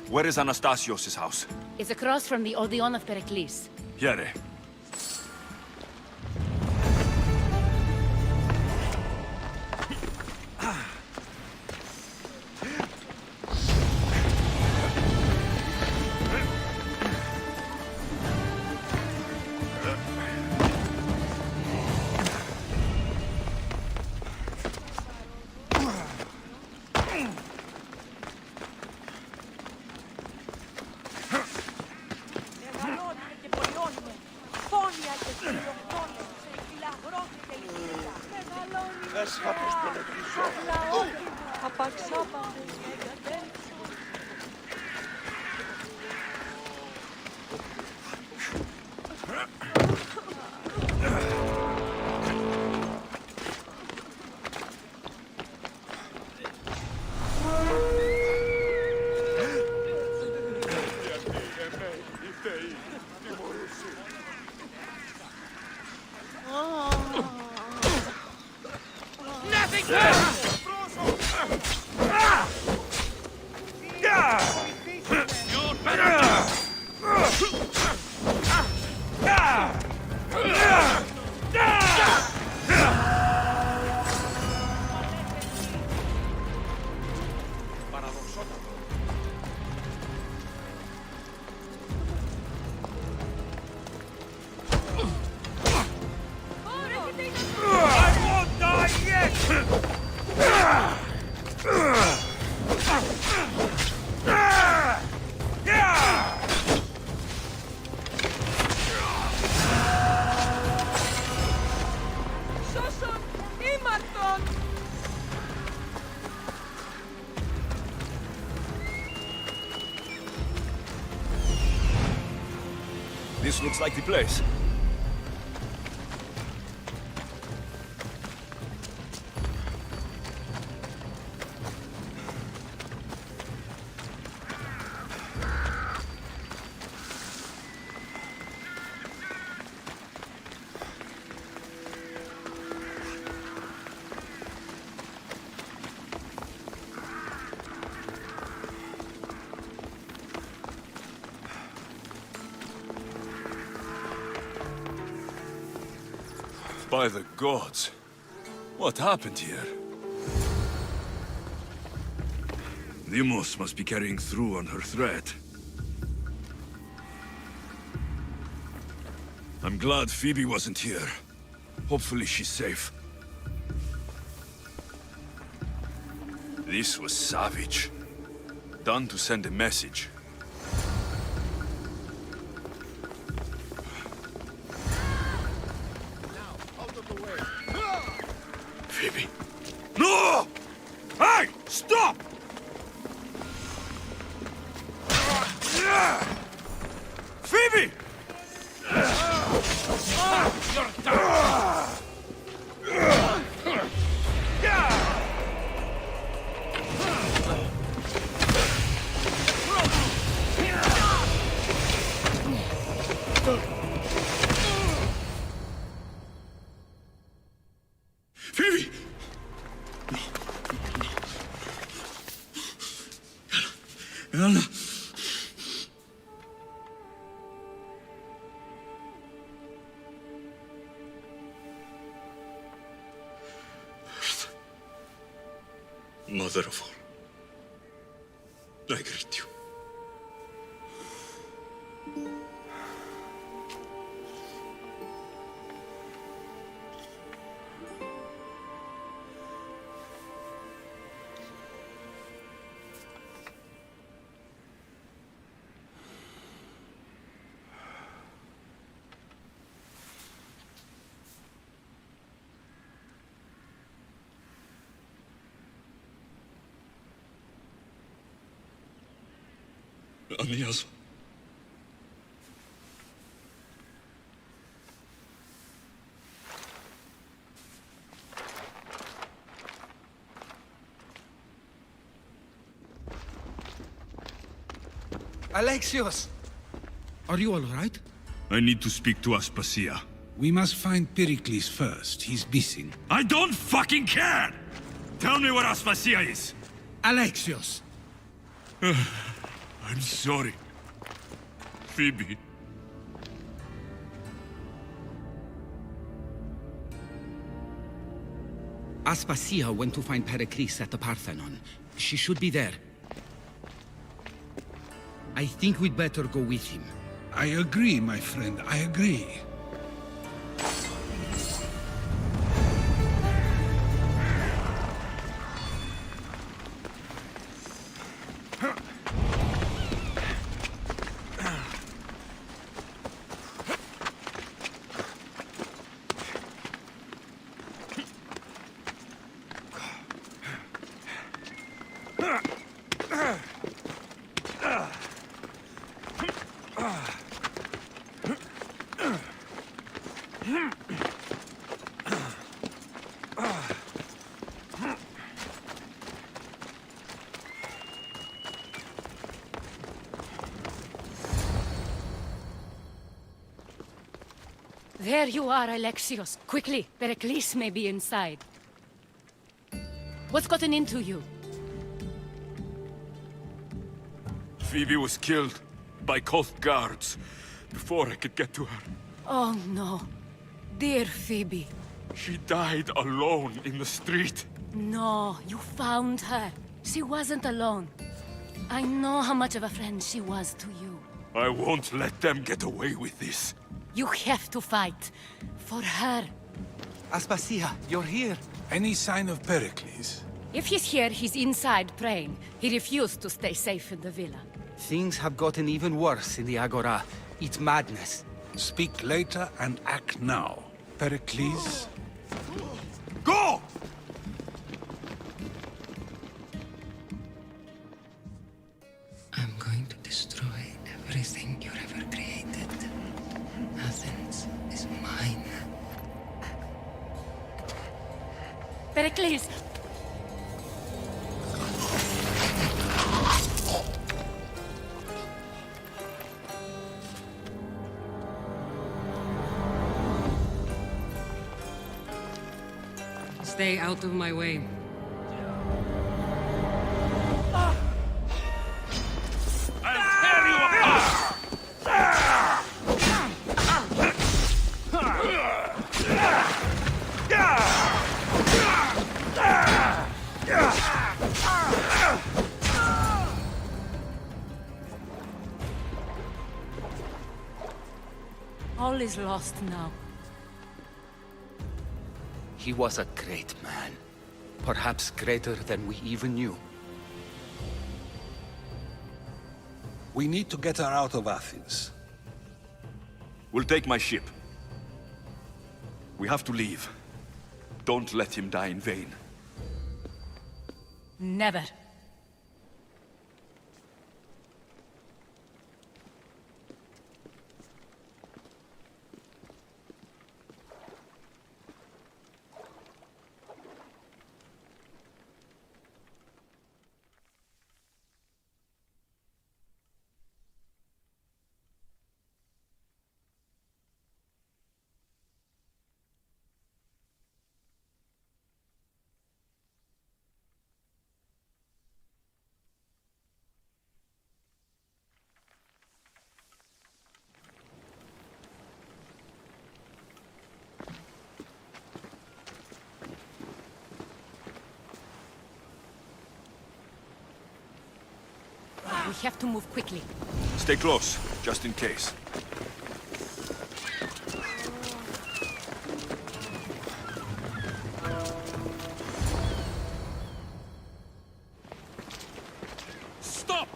Where is Anastasios' house?
It's across from the Odeon of Pericles.
Here. This looks like the place. By the gods. What happened here? Animus must be carrying through on her threat. I'm glad Phoebe wasn't here. Hopefully she's safe. This was savage. Done to send a message. Phoebe. No! Hey! Stop! Phoebe! You're done! Phoebe! Layla. Mother of all, I greet you. Anias.
Alexios!
Are you all right?
I need to speak to Aspasia.
We must find Pericles first. He's missing.
I don't fucking care! Tell me where Aspasia is!
Alexios!
I'm sorry. Phoebe.
Aspasia went to find Pericles at the Parthenon. She should be there. I think we'd better go with him.
I agree, my friend. I agree.
There you are, Alexios. Quickly, Pericles may be inside. What's gotten into you?
Phoebe was killed by cult guards before I could get to her.
Oh no. Dear Phoebe.
She died alone in the street.
No, you found her. She wasn't alone. I know how much of a friend she was to you.
I won't let them get away with this.
You have to fight. For her.
Aspasia, you're here.
Any sign of Pericles?
If he's here, he's inside praying. He refused to stay safe in the villa.
Things have gotten even worse in the Agora. It's madness.
Speak later and act now. Pericles?
Go!
I'm going to destroy everything you've ever created. Athens is mine.
Pericles!
Stay out of my way.
All is lost now.
He was a great man. Perhaps greater than we even knew.
We need to get her out of Athens.
We'll take my ship. We have to leave. Don't let him die in vain.
Never. have to move quickly.
Stay close, just in case.
Stop!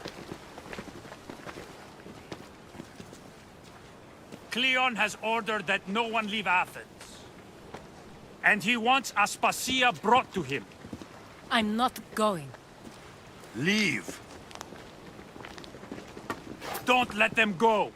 Cleon has ordered that no one leave Athens. And he wants Aspasia brought to him.
I'm not going.
Leave. Don't let them go.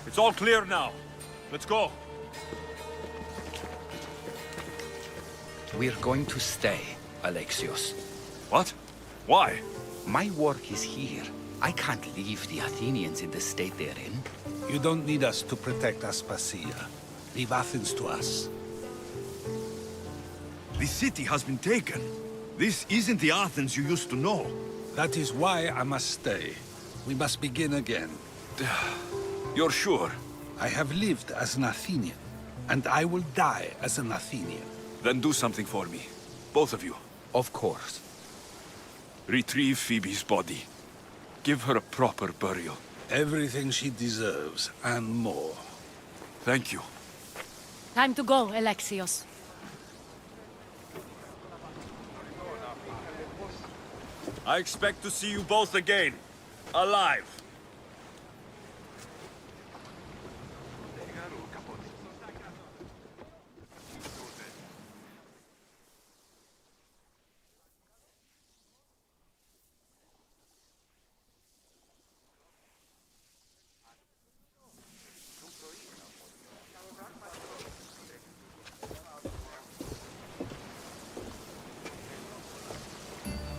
It's all clear now. Let's go.
We're going to stay, Alexios.
What? Why?
My work is here. I can't leave the Athenians in the state they're in.
You don't need us to protect Aspasia. Leave Athens to us.
The city has been taken. This isn't the Athens you used to know.
That is why I must stay. We must begin again.
You're sure?
I have lived as an Athenian, and I will die as an Athenian.
Then do something for me. Both of you.
Of course.
Retrieve Phoebe's body. Give her a proper burial.
Everything she deserves, and more.
Thank you.
Time to go, Alexios.
I expect to see you both again. Alive.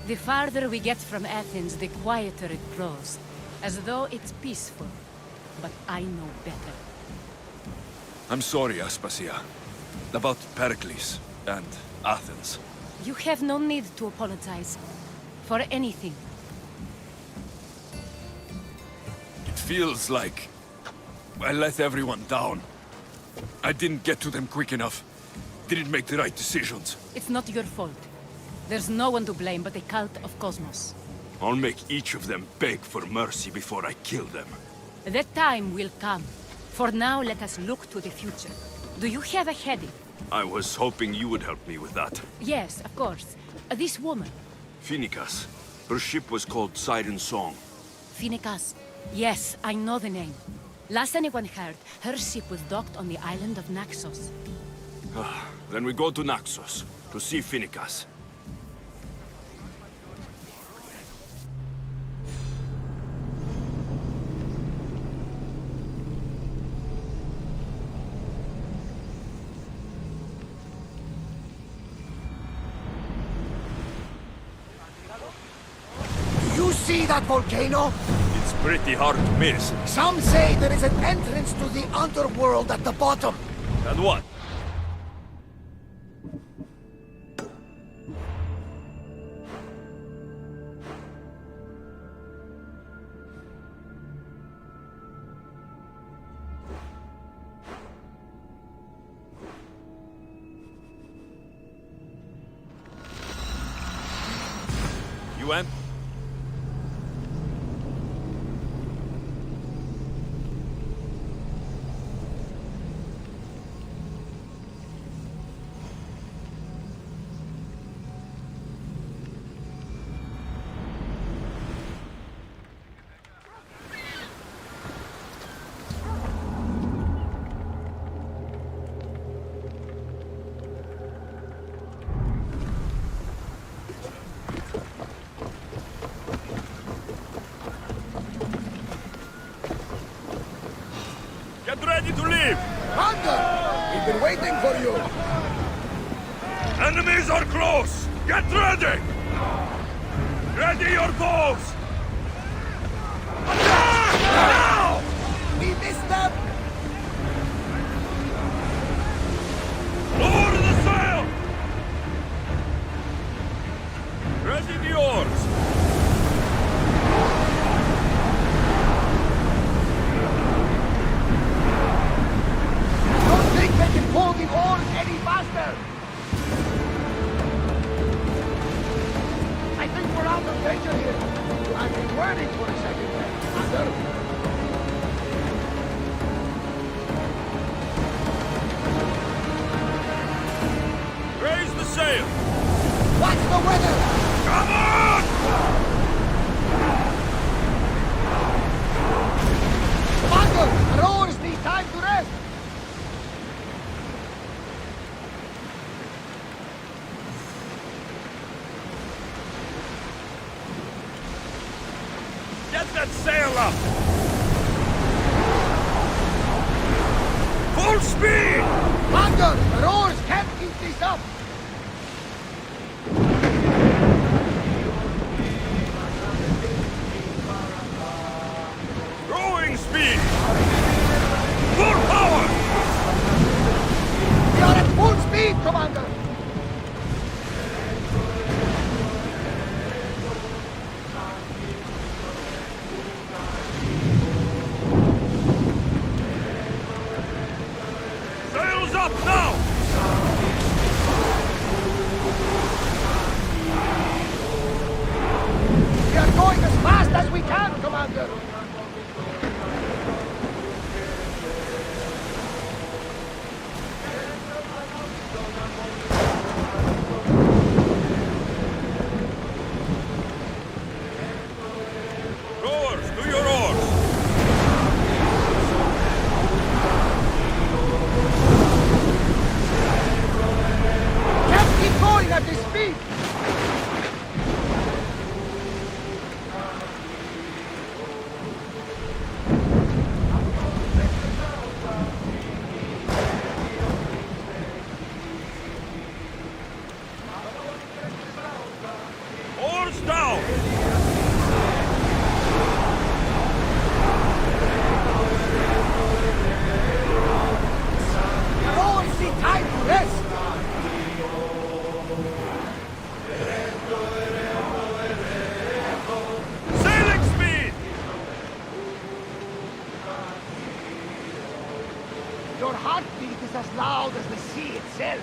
The farther we get from Athens, the quieter it grows. As though it's peaceful. But I know better.
I'm sorry, Aspasia. About Pericles and Athens.
You have no need to apologize. For anything.
It feels like I let everyone down. I didn't get to them quick enough. Didn't make the right decisions.
It's not your fault. There's no one to blame but the Cult of Kosmos.
I'll make each of them beg for mercy before I kill them.
That time will come. For now, let us look to the future. Do you have a heading?
I was hoping you would help me with that.
Yes, of course. This woman.
Phoenicas. Her ship was called Siren Song.
Phoenicas. Yes, I know the name. Last anyone heard, her ship was docked on the island of Naxos.
Then we go to Naxos to see Phoenicas.
See that volcano?
It's pretty hard to miss.
Some say there is an entrance to the underworld at the bottom.
And what? You went? ready to leave!
Hunter! We've been waiting for you!
Enemies are close! Get ready! Ready your bows! Attack! Now!
We missed them!
Lower the sail! Ready the oars!
Don't think they can pull the oars any faster! I think we're out of danger here. I've been waiting for a second there. Hunter.
Raise the sail!
What's the weather?
Come on!
Commander, rowers need time to rest.
Get that sail up! Full speed!
Commander, rowers can't keep this up.
Rowing speed! Full power!
We are at full speed, Commander.
Sails up now!
We are going as fast as we can, Commander.
Rowers, to your oars!
Can't keep going at this speed.
Oars down!
Rowers need time to rest.
Sailing speed!
Your heartbeat is as loud as the sea itself.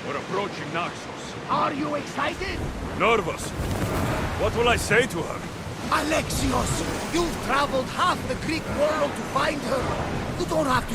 We're approaching Naxos.
Are you excited?
Nervous. What will I say to her?
Alexios, you've traveled half the Greek world to find her. You don't have to...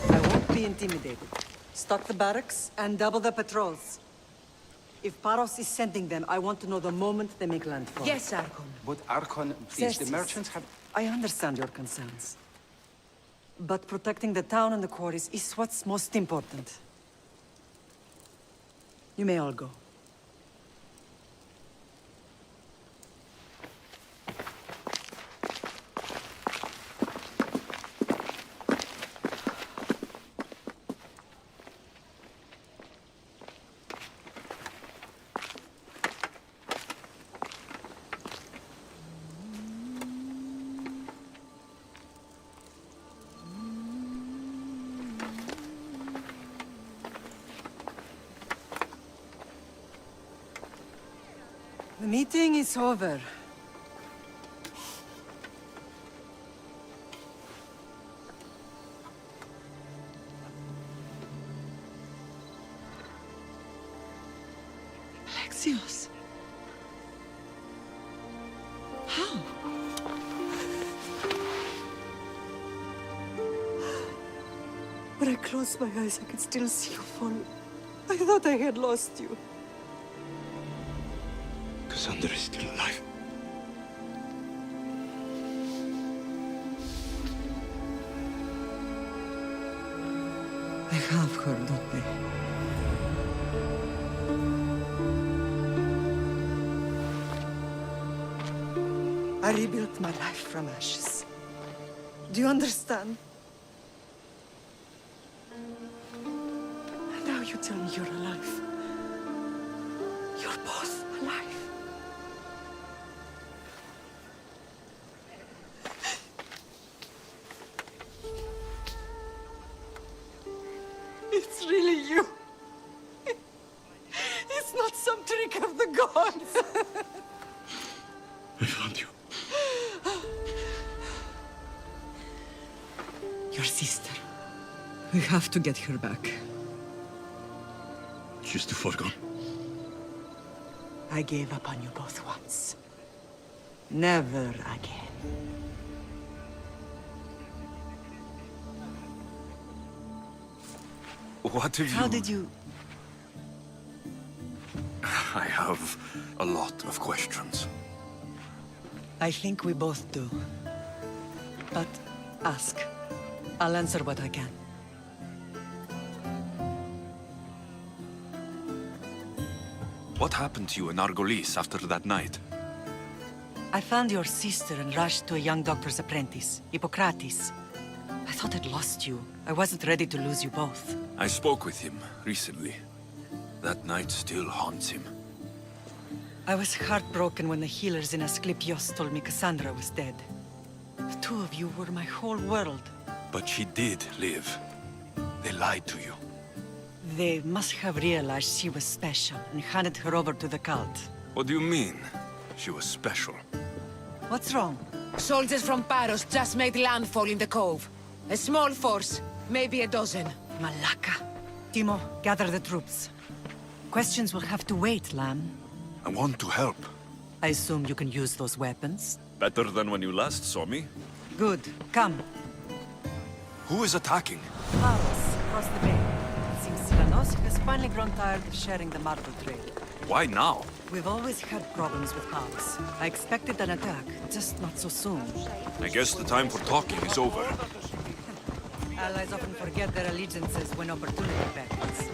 I won't be intimidated. Stock the barracks and double the patrols. If Paros is sending them, I want to know the moment they make landfall.
Yes, Archon. But Archon, please, the
Xerxes,
merchants have...
I understand your concerns. But protecting the town and the quarries is what's most important. You may all go. The meeting is over.
Alexios. How?
When I closed my eyes, I could still see you fall. I thought I had lost you.
Cassandra is still alive.
I have her, don't they? I rebuilt my life from ashes. Do you understand? And now you tell me you're alive. You're both alive. It's really you. It's not some trick of the gods.
I found you.
Your sister. We have to get her back.
She's too far gone.
I gave up on you both once. Never again.
What have you...
How did you...
I have a lot of questions.
I think we both do. But ask. I'll answer what I can.
What happened to you in Argolis after that night?
I found your sister and rushed to a young doctor's apprentice, Hippocrates. I thought I'd lost you. I wasn't ready to lose you both.
I spoke with him recently. That night still haunts him.
I was heartbroken when the healers in Asclepios told me Cassandra was dead. The two of you were my whole world.
But she did live. They lied to you.
They must have realized she was special and handed her over to the cult.
What do you mean? She was special.
What's wrong?
Soldiers from Paros just made landfall in the cove. A small force, maybe a dozen.
Malaka. Timo, gather the troops. Questions will have to wait, Lamb.
I want to help.
I assume you can use those weapons?
Better than when you last saw me.
Good. Come.
Who is attacking?
Paros, across the bay. It seems Silanos has finally grown tired of sharing the marble trade.
Why now?
We've always had problems with Paros. I expected an attack, just not so soon.
I guess the time for talking is over.
Allies often forget their allegiances when opportunity beckons.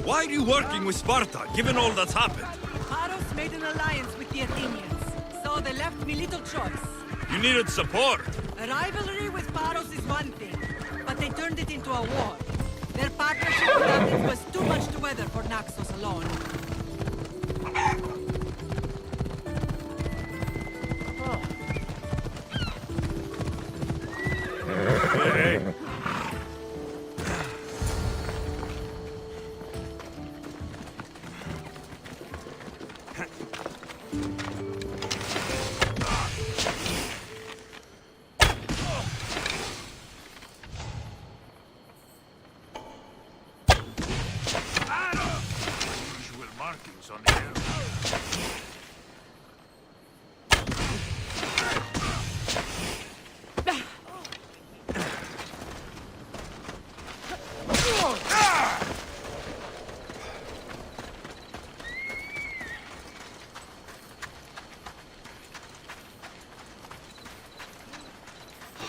Why are you working with Sparta, given all that's happened?
Paros made an alliance with the Athenians, so they left me little choice.
You needed support.
A rivalry with Paros is one thing, but they turned it into a war. Their partnership with Athens was too much to weather for Naxos alone.
Hey.
Usual markings on the air.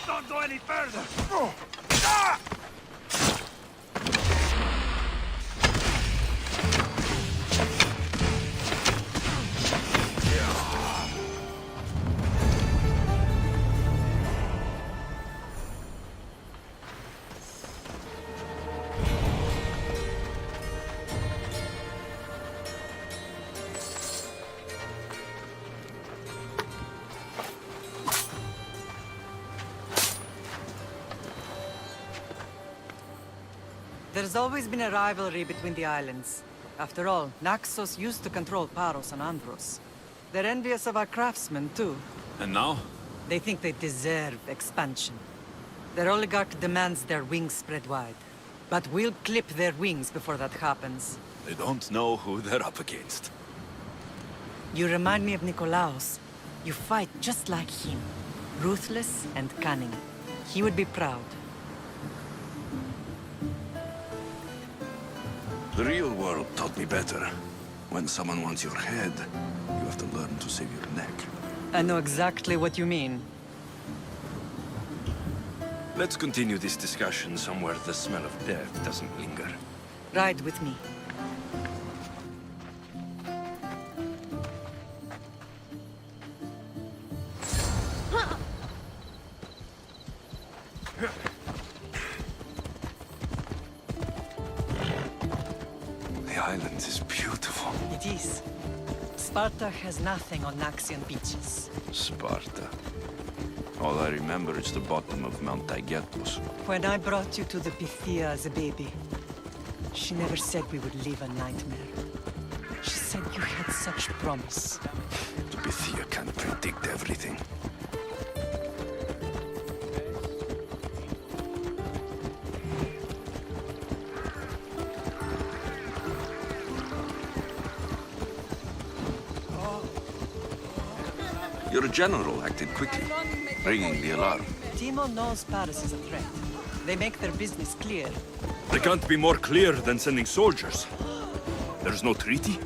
Don't go any further!
There's always been a rivalry between the islands. After all, Naxos used to control Paros and Andros. They're envious of our craftsmen, too.
And now?
They think they deserve expansion. Their oligarch demands their wings spread wide. But we'll clip their wings before that happens.
They don't know who they're up against.
You remind me of Nikolaos. You fight just like him. Ruthless and cunning. He would be proud.
The real world taught me better. When someone wants your head, you have to learn to save your neck.
I know exactly what you mean.
Let's continue this discussion somewhere the smell of death doesn't linger.
Ride with me.
The island is beautiful.
It is. Sparta has nothing on Naxian beaches.
Sparta. All I remember is the bottom of Mount Taygetus.
When I brought you to the Pythia as a baby, she never said we would live a nightmare. She said you had such promise.
The Pythia can't predict everything. Your general acted quickly, ringing the alarm.
Timo knows Paris is a threat. They make their business clear.
They can't be more clear than sending soldiers. There's no treaty?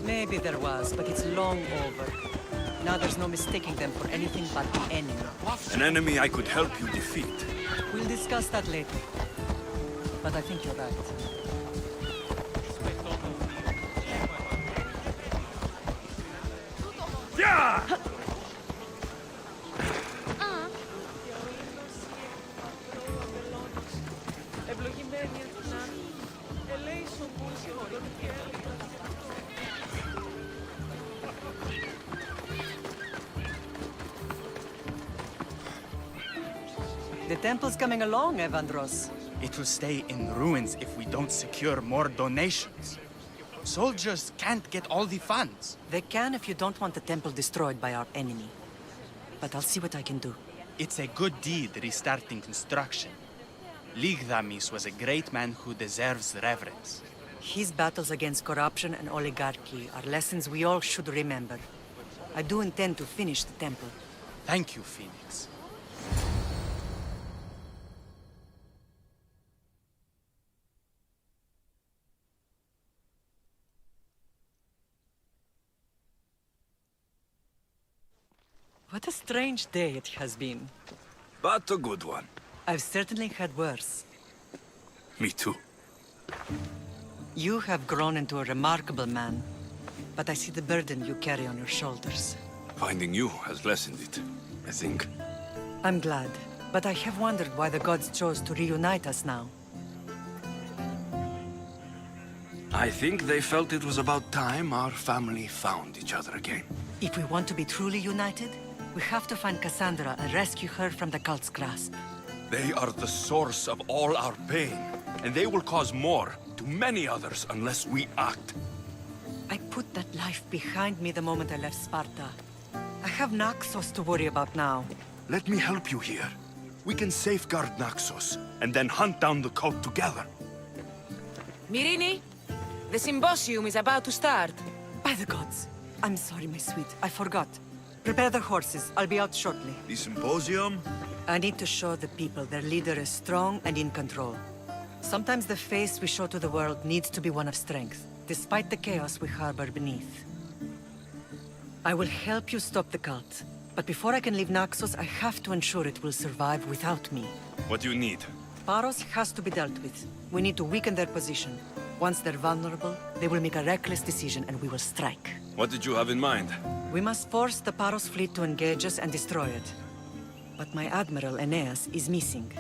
Maybe there was, but it's long over. Now there's no mistaking them for anything but the enemy.
An enemy I could help you defeat.
We'll discuss that later. But I think you're right.
Yeah!
The temple's coming along, Evandros.
It will stay in ruins if we don't secure more donations. Soldiers can't get all the funds.
They can if you don't want the temple destroyed by our enemy. But I'll see what I can do.
It's a good deed restarting construction. Ligdamis was a great man who deserves reverence.
His battles against corruption and oligarchy are lessons we all should remember. I do intend to finish the temple.
Thank you, Phoenix.
What a strange day it has been.
But a good one.
I've certainly had worse.
Me too.
You have grown into a remarkable man, but I see the burden you carry on your shoulders.
Finding you has lessened it, I think.
I'm glad, but I have wondered why the gods chose to reunite us now.
I think they felt it was about time our family found each other again.
If we want to be truly united, we have to find Cassandra and rescue her from the cult's grasp.
They are the source of all our pain, and they will cause more to many others unless we act.
I put that life behind me the moment I left Sparta. I have Naxos to worry about now.
Let me help you here. We can safeguard Naxos, and then hunt down the cult together.
Myrrine, the symposium is about to start.
By the gods. I'm sorry, my sweet. I forgot. Prepare the horses. I'll be out shortly.
The symposium?
I need to show the people their leader is strong and in control. Sometimes the face we show to the world needs to be one of strength, despite the chaos we harbor beneath. I will help you stop the cult. But before I can leave Naxos, I have to ensure it will survive without me.
What do you need?
Paros has to be dealt with. We need to weaken their position. Once they're vulnerable, they will make a reckless decision and we will strike.
What did you have in mind?
We must force the Paros fleet to engage us and destroy it. But my admiral, Aeneas, is missing.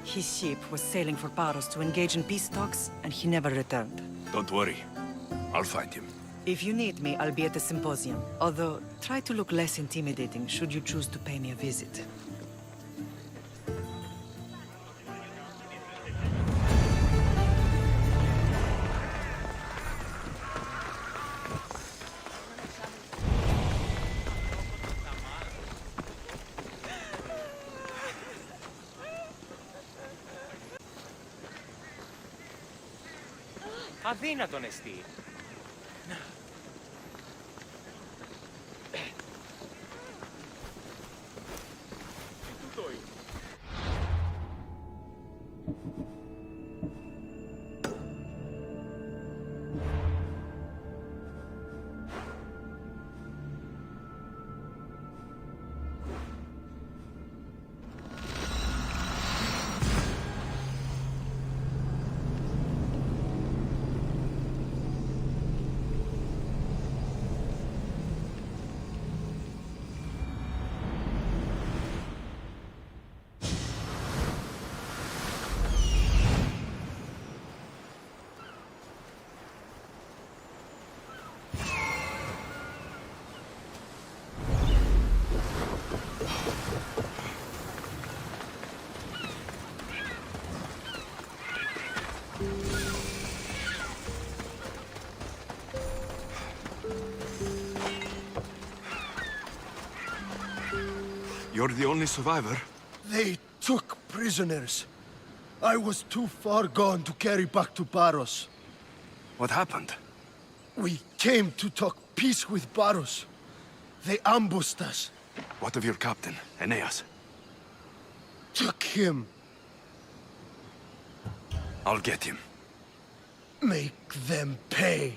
His ship was sailing for Paros to engage in peace talks, and he never returned.
Don't worry. I'll find him.
If you need me, I'll be at the symposium. Although, try to look less intimidating should you choose to pay me a visit.
Αδύνατον εστί.
You're the only survivor?
They took prisoners. I was too far gone to carry back to Paros.
What happened?
We came to talk peace with Paros. They ambushed us.
What of your captain, Aeneas?
Took him.
I'll get him.
Make them pay.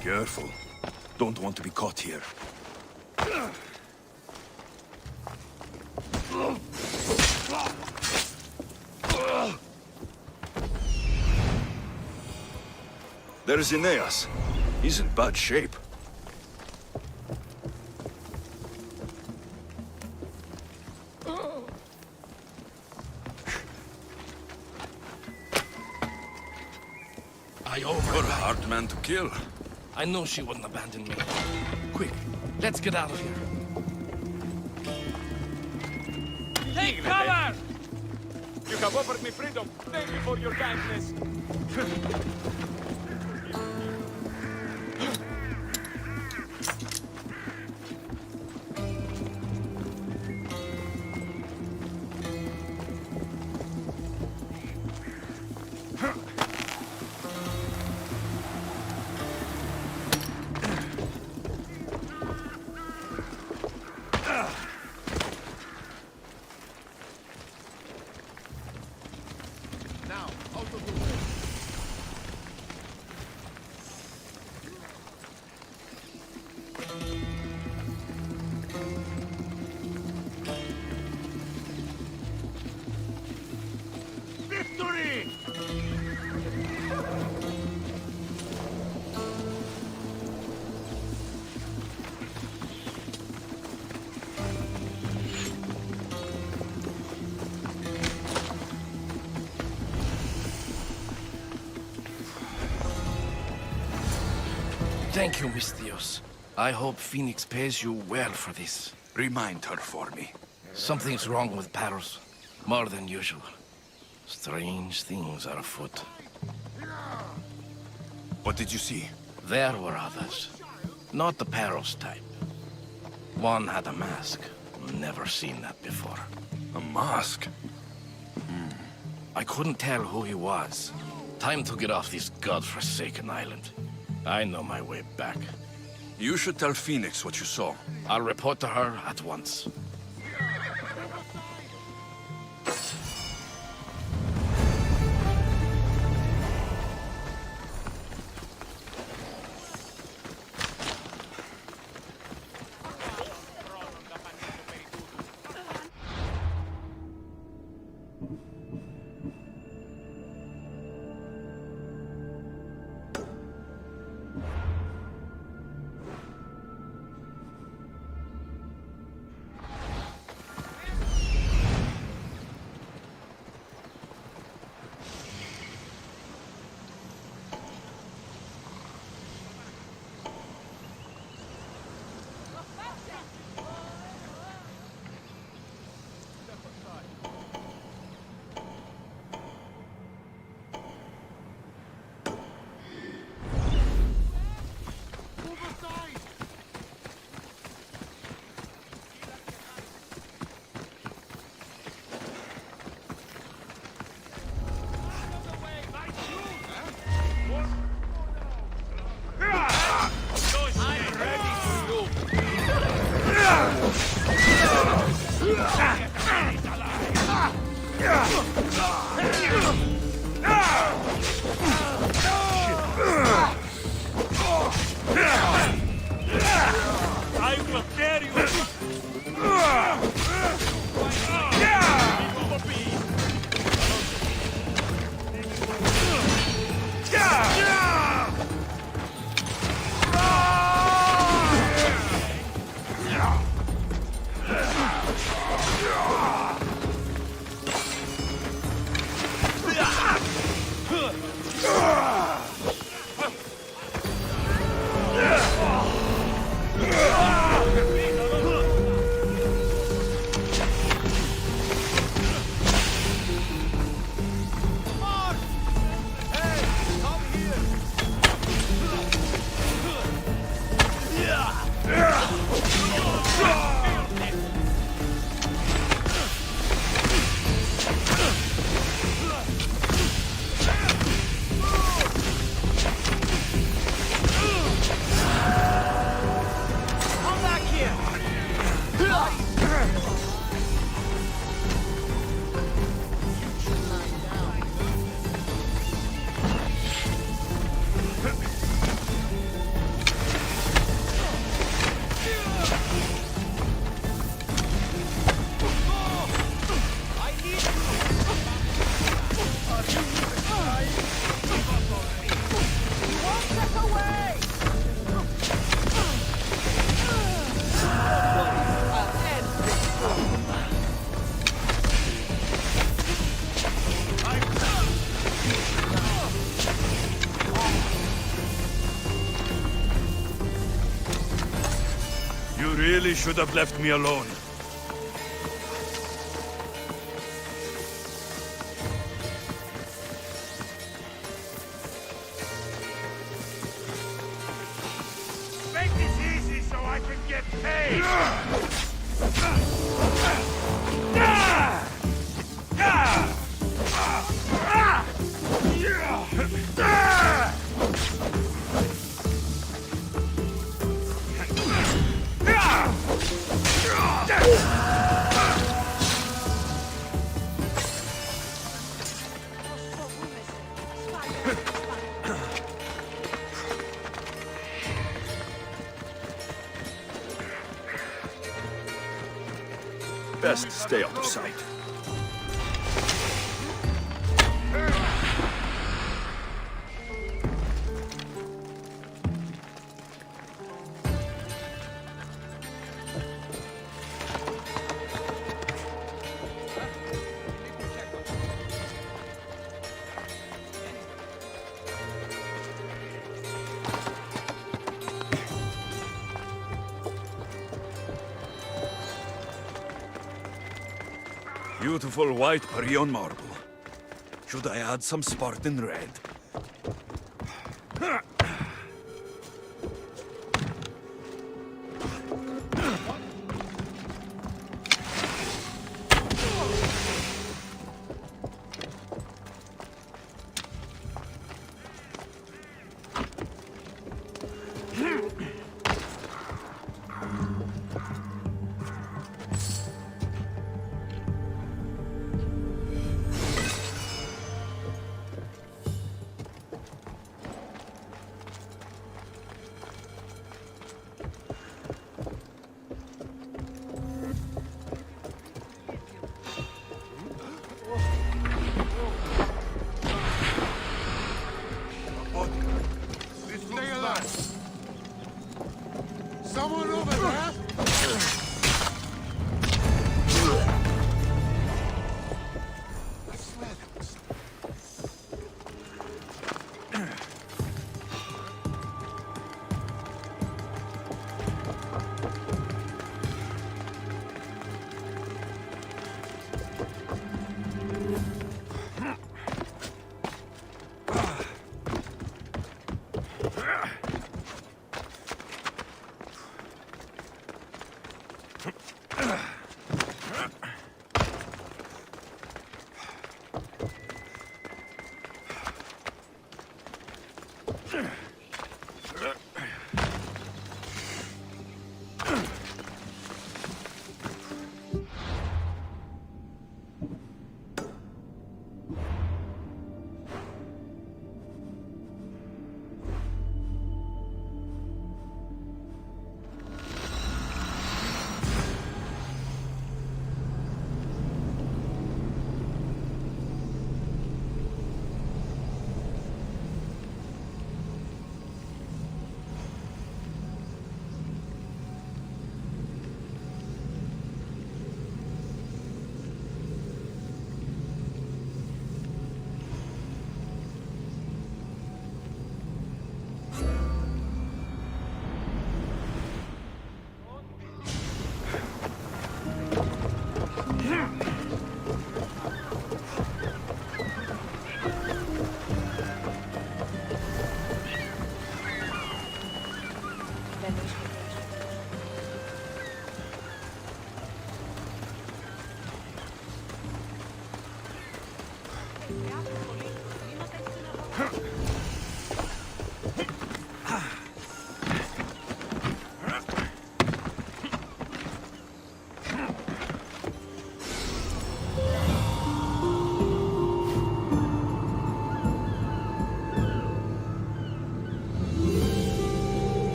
Careful. Don't want to be caught here. There's Aeneas. He's in bad shape.
I
You're a hard man to kill.
I know she wouldn't abandon me. Quick, let's get out of here.
Take cover! You have offered me freedom. Thank you for your kindness.
Thank you, Mistios. I hope Phoenix pays you well for this.
Remind her for me.
Something's wrong with Paros. More than usual. Strange things are afoot.
What did you see?
There were others. Not the Paros type.
One had a mask. Never seen that before.
A mask?
I couldn't tell who he was. Time to get off this godforsaken island. I know my way back.
You should tell Phoenix what you saw.
I'll report to her at once.
Really should have left me alone.
Make this easy so I can get paid!
Best stay out of sight.
Beautiful white Parion marble. Should I add some Spartan red?
Someone over there?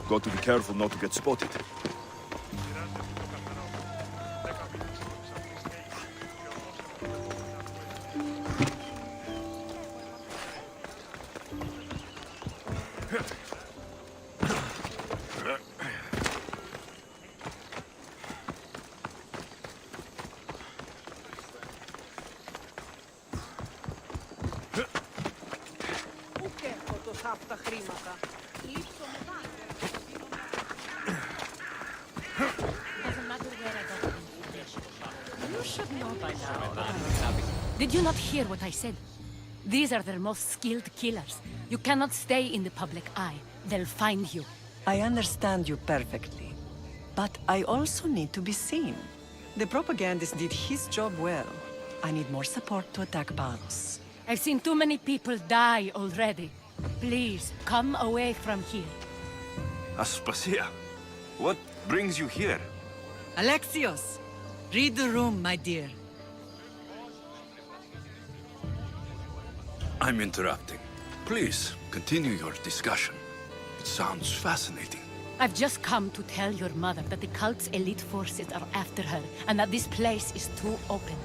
Got to be careful not to get spotted.
Did you not hear what I said? These are their most skilled killers. You cannot stay in the public eye. They'll find you.
I understand you perfectly. But I also need to be seen. The propagandist did his job well. I need more support to attack Paros.
I've seen too many people die already. Please, come away from here.
Aspasia, what brings you here?
Alexios! Read the room, my dear.
I'm interrupting. Please, continue your discussion. It sounds fascinating.
I've just come to tell your mother that the cult's elite forces are after her, and that this place is too open.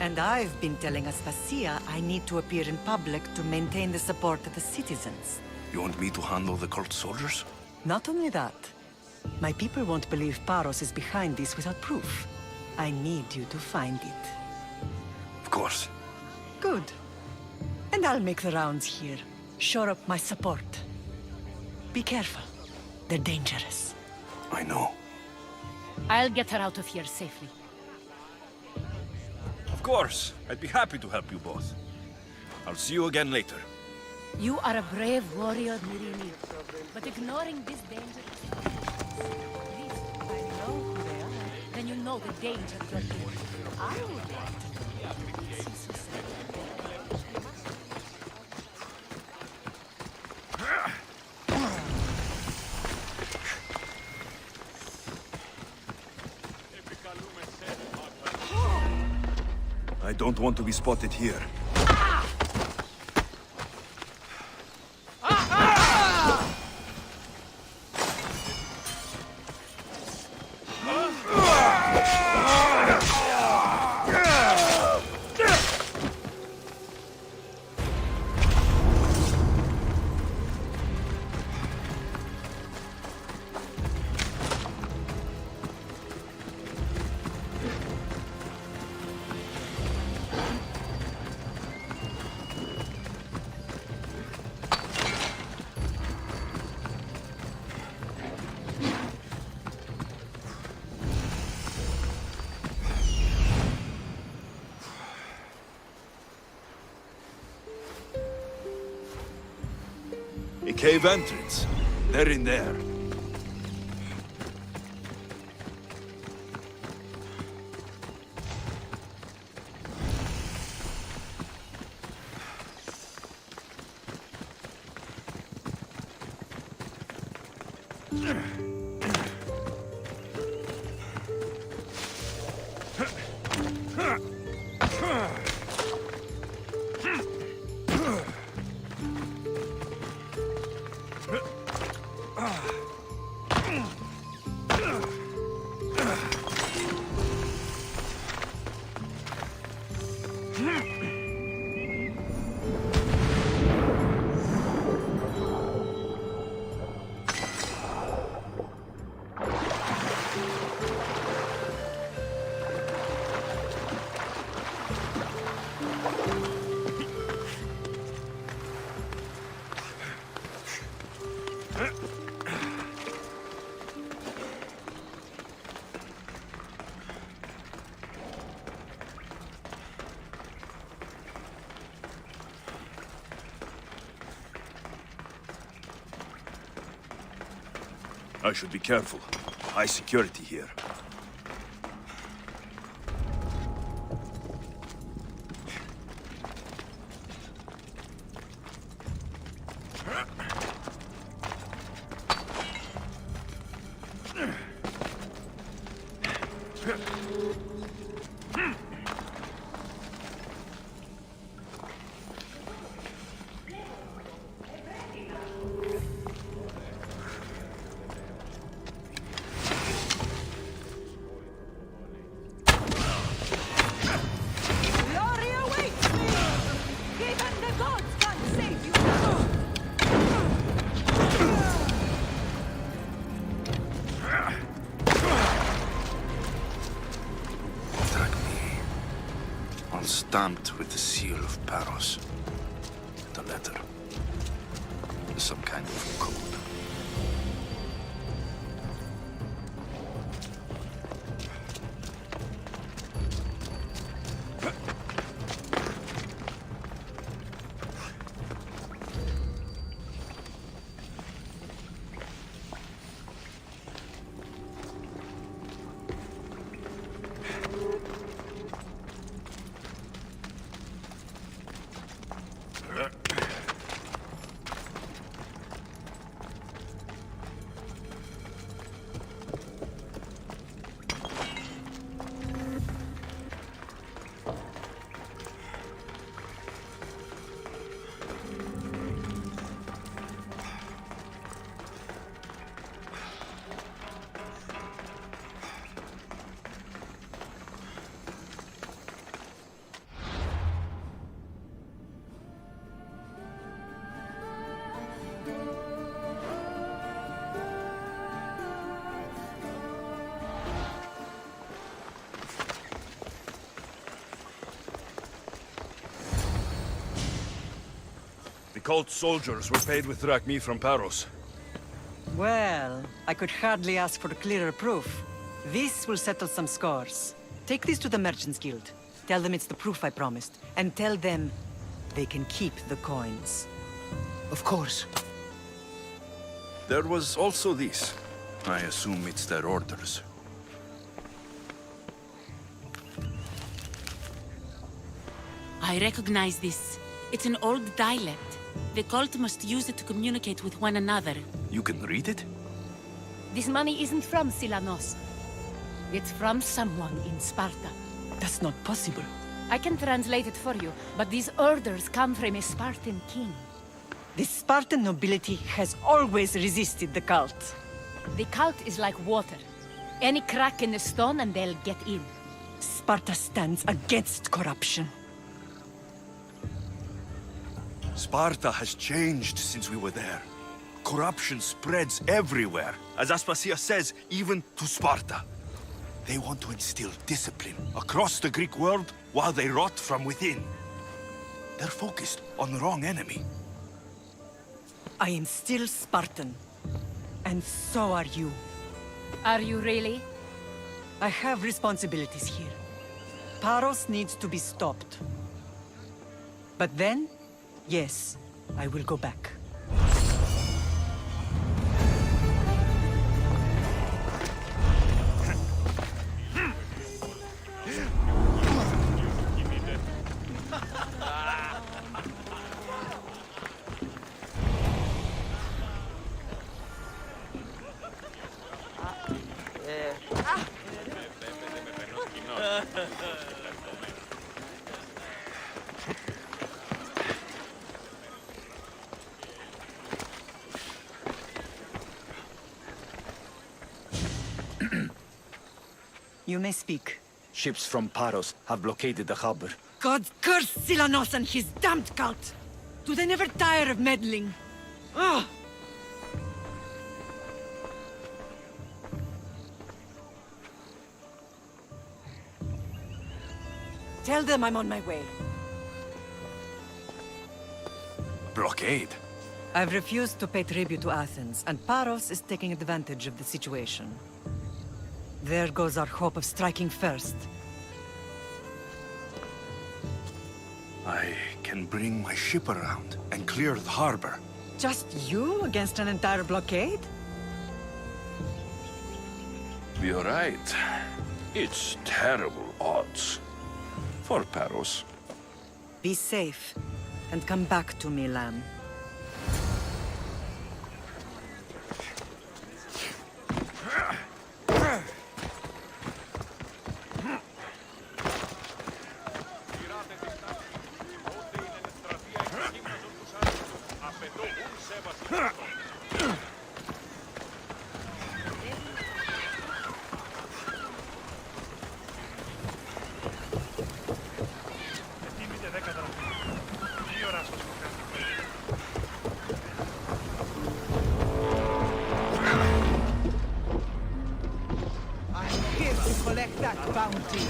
And I've been telling Aspasia I need to appear in public to maintain the support of the citizens.
You want me to handle the cult soldiers?
Not only that, my people won't believe Paros is behind this without proof. I need you to find it.
Of course.
Good. And I'll make the rounds here. Shore up my support. Be careful. They're dangerous.
I know.
I'll get her out of here safely.
Of course. I'd be happy to help you both. I'll see you again later.
You are a brave warrior, Mirini. But ignoring this danger... Please, if I know who they are, then you know the danger you're in. I would like to know.
I don't want to be spotted here. A cave entrance. They're in there. I should be careful. High security here.
Stamped with the seal of Paros. The letter. Some kind of code.
The cult soldiers were paid with drachmi from Paros.
Well, I could hardly ask for clearer proof. This will settle some scores. Take this to the Merchants Guild. Tell them it's the proof I promised. And tell them they can keep the coins.
Of course.
There was also this. I assume it's their orders.
I recognize this. It's an old dialect. The cult must use it to communicate with one another.
You can read it?
This money isn't from Silanos. It's from someone in Sparta.
That's not possible.
I can translate it for you, but these orders come from a Spartan king.
The Spartan nobility has always resisted the cult.
The cult is like water. Any crack in the stone and they'll get in.
Sparta stands against corruption.
Sparta has changed since we were there. Corruption spreads everywhere. As Aspasia says, even to Sparta. They want to instill discipline across the Greek world while they rot from within. They're focused on the wrong enemy.
I am still Spartan. And so are you.
Are you really?
I have responsibilities here. Paros needs to be stopped. But then, yes, I will go back. You may speak.
Ships from Paros have blockaded the harbor.
God curse Silanos and his damned cult! Do they never tire of meddling? Ah! Tell them I'm on my way.
Blockade?
I've refused to pay tribute to Athens, and Paros is taking advantage of the situation. There goes our hope of striking first.
I can bring my ship around and clear the harbor.
Just you against an entire blockade?
You're right. It's terrible odds. For Paros.
Be safe, and come back to me, lamb.
Collect that bounty.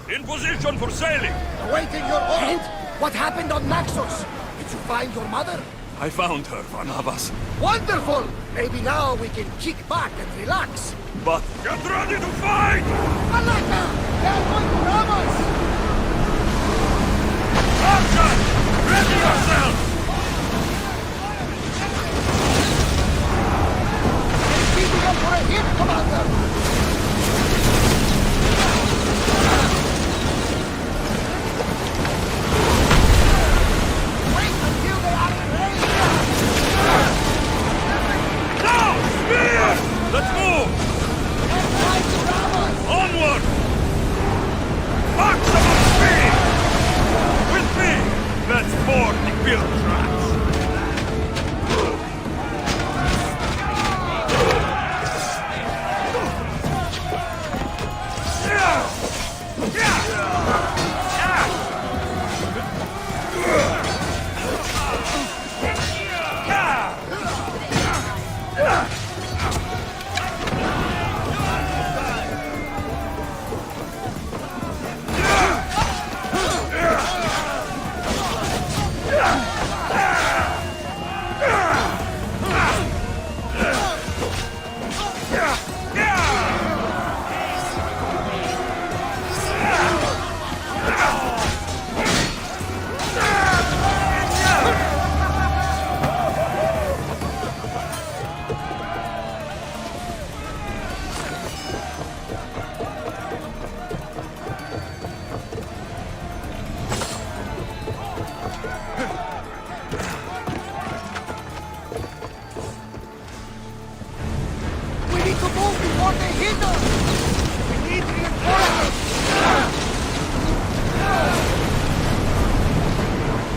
In position for sailing!
Awaiting your order. What happened on Naxos? Did you find your mother?
I found her, Barnabas.
Wonderful! Maybe now we can kick back and relax.
But get ready to fight!
Alaka! They're going to rob us!
Action! Ready yourself!
Beating up for a hit, Commander!
Let's move! Onward! Maximum speed! With me! Let's board the build tracks!
Or they hit us! We need reinforcements!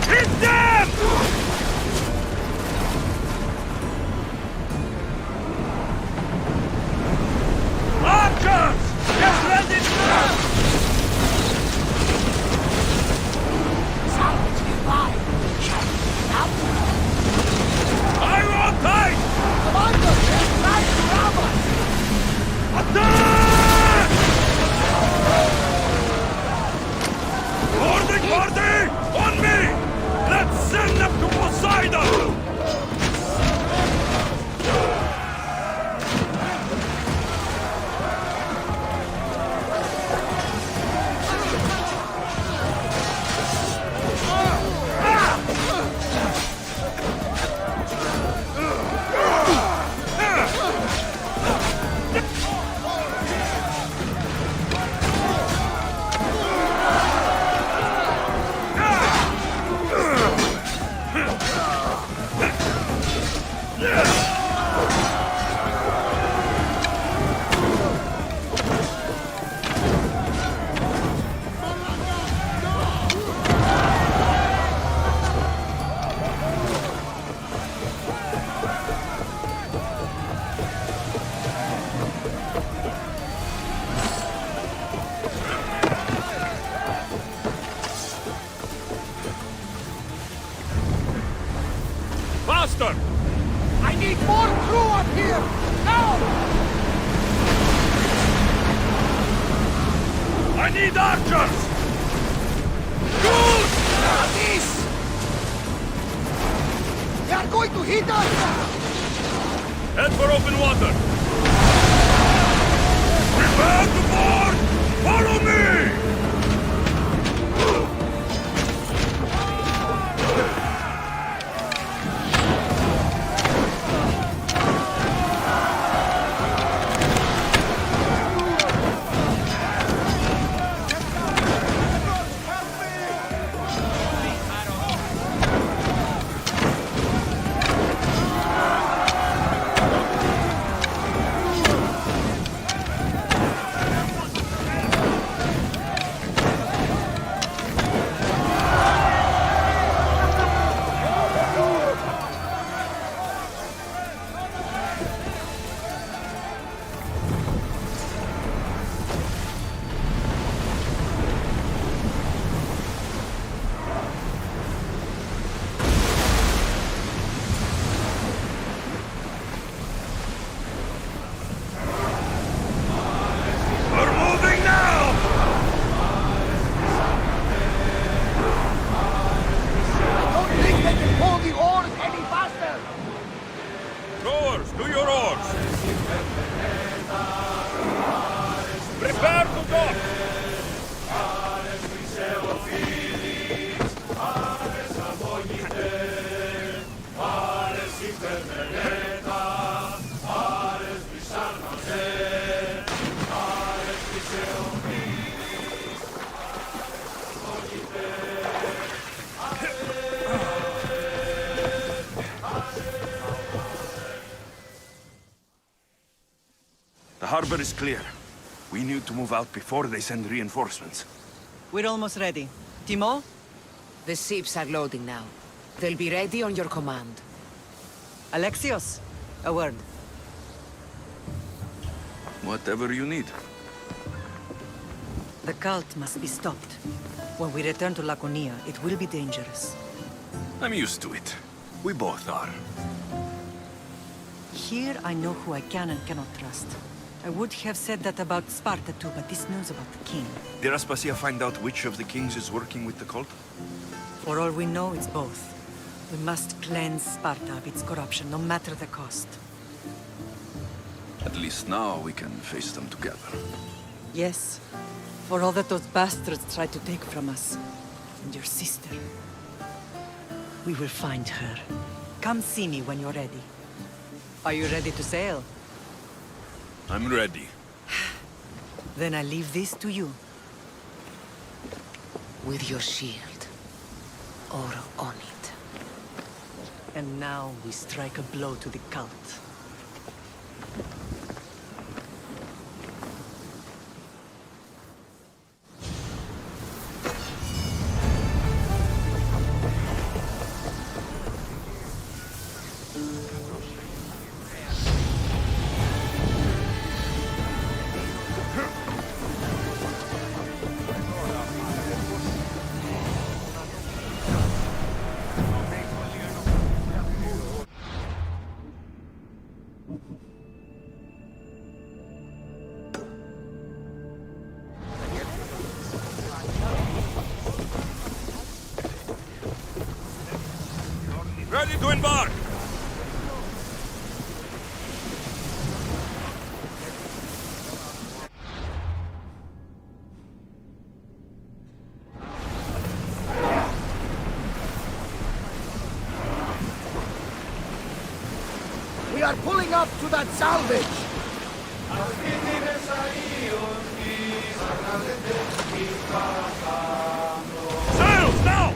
Hit them! Archers! Get ready now!
Salvage nearby! Now!
I want tight!
Commander, they're trying to rob us!
Attack! Boarding party! On me! Let's send them to Poseidon! Faster!
I need more crew up here! Now!
I need archers! Shoot!
This! They are going to hit us!
Head for open water! Prepare to board! Follow me!
The harbor is clear. We need to move out before they send reinforcements.
We're almost ready. Timo?
The ships are loading now. They'll be ready on your command.
Alexios, a word.
Whatever you need.
The cult must be stopped. When we return to Laconia, it will be dangerous.
I'm used to it. We both are.
Here I know who I can and cannot trust. I would have said that about Sparta too, but this news about the king.
Did Aspasia find out which of the kings is working with the cult?
For all we know, it's both. We must cleanse Sparta of its corruption, no matter the cost.
At least now we can face them together.
Yes. For all that those bastards tried to take from us. And your sister. We will find her. Come see me when you're ready. Are you ready to sail?
I'm ready.
Then I leave this to you.
With your shield. Or on it.
And now we strike a blow to the cult.
Ready to embark!
We are pulling up to that salvage!
Sails now!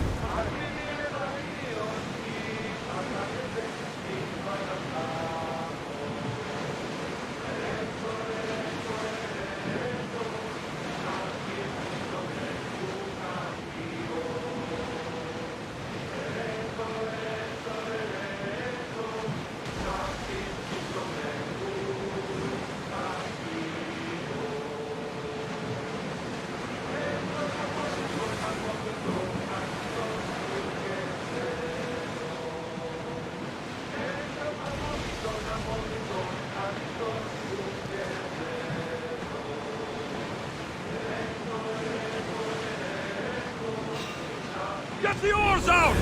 Get the oars out!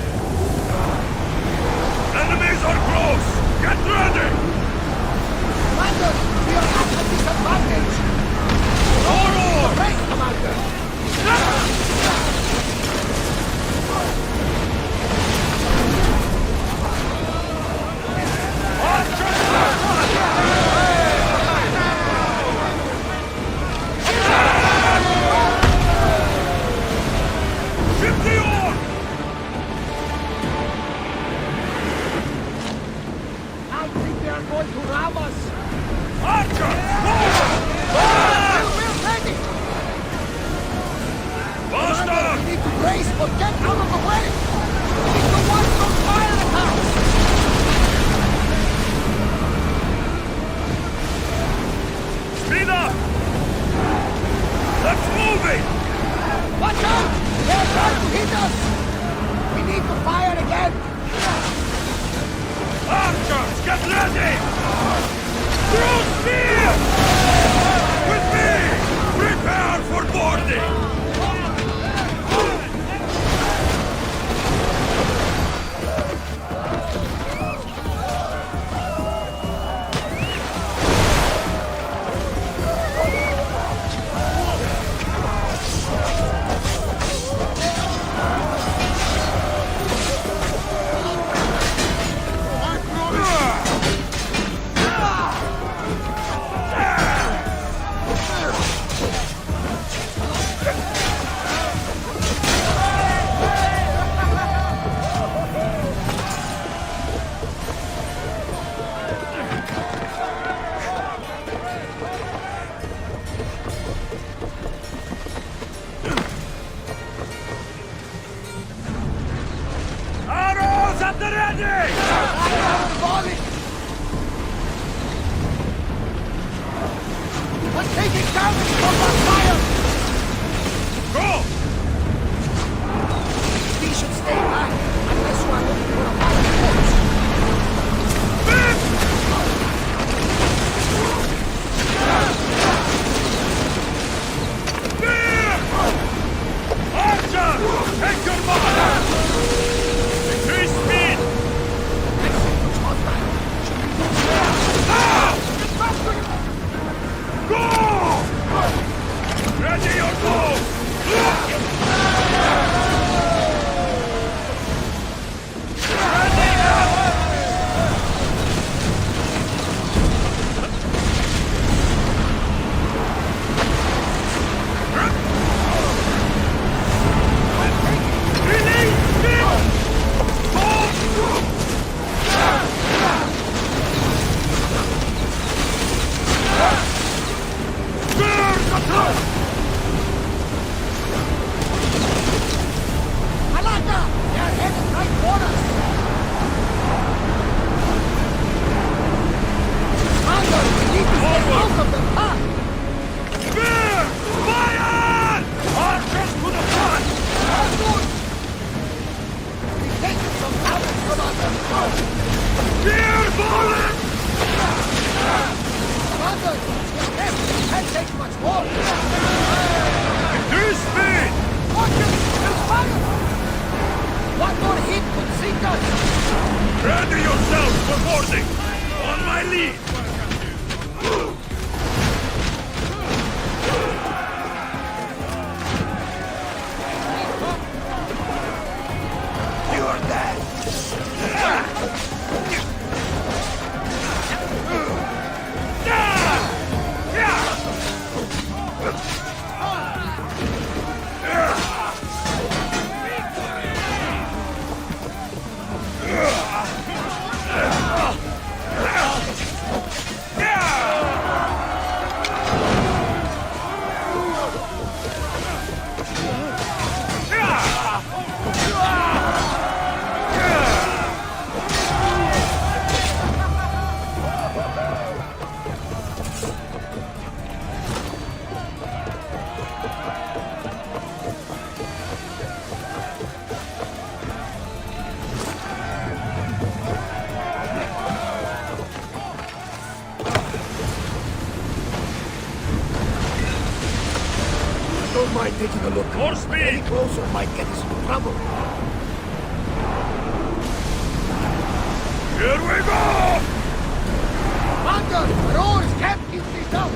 Enemies are close! Get ready!
Commander, we are at a disadvantage!
More oars!
Race, Commander!
Ship the oar!
I think they are going to ram us!
Archer!
We're ready!
Faster!
We need to brace, but get out of the way! We need to watch those fire attacks!
Speed up! Let's move it!
Watch out! They're trying to hit us! We need to fire again!
Archers, get ready! Throw spear! With me! Prepare for boarding! Arrows at the ready!
We're taking damage from that fire!
Go!
We should stay back, unless you are looking for a fire force.
Archer! Take your mark! Increase speed! Now! Go! Ready your bow! Ready now! Release!
Alaka! They're headed right for us! Commander, we need to stay out of the path!
Spear! Fire! Archers to the front!
We've taken some damage, Commander!
Spear bullet!
Commander, your left can't take much more!
Increase speed!
Watch it! There's fire! One more hit could sink us!
lead!
You're dead! Don't mind taking a look.
More speed!
Any closer might get us into trouble.
Here we go!
Commander, our oars can't keep this up!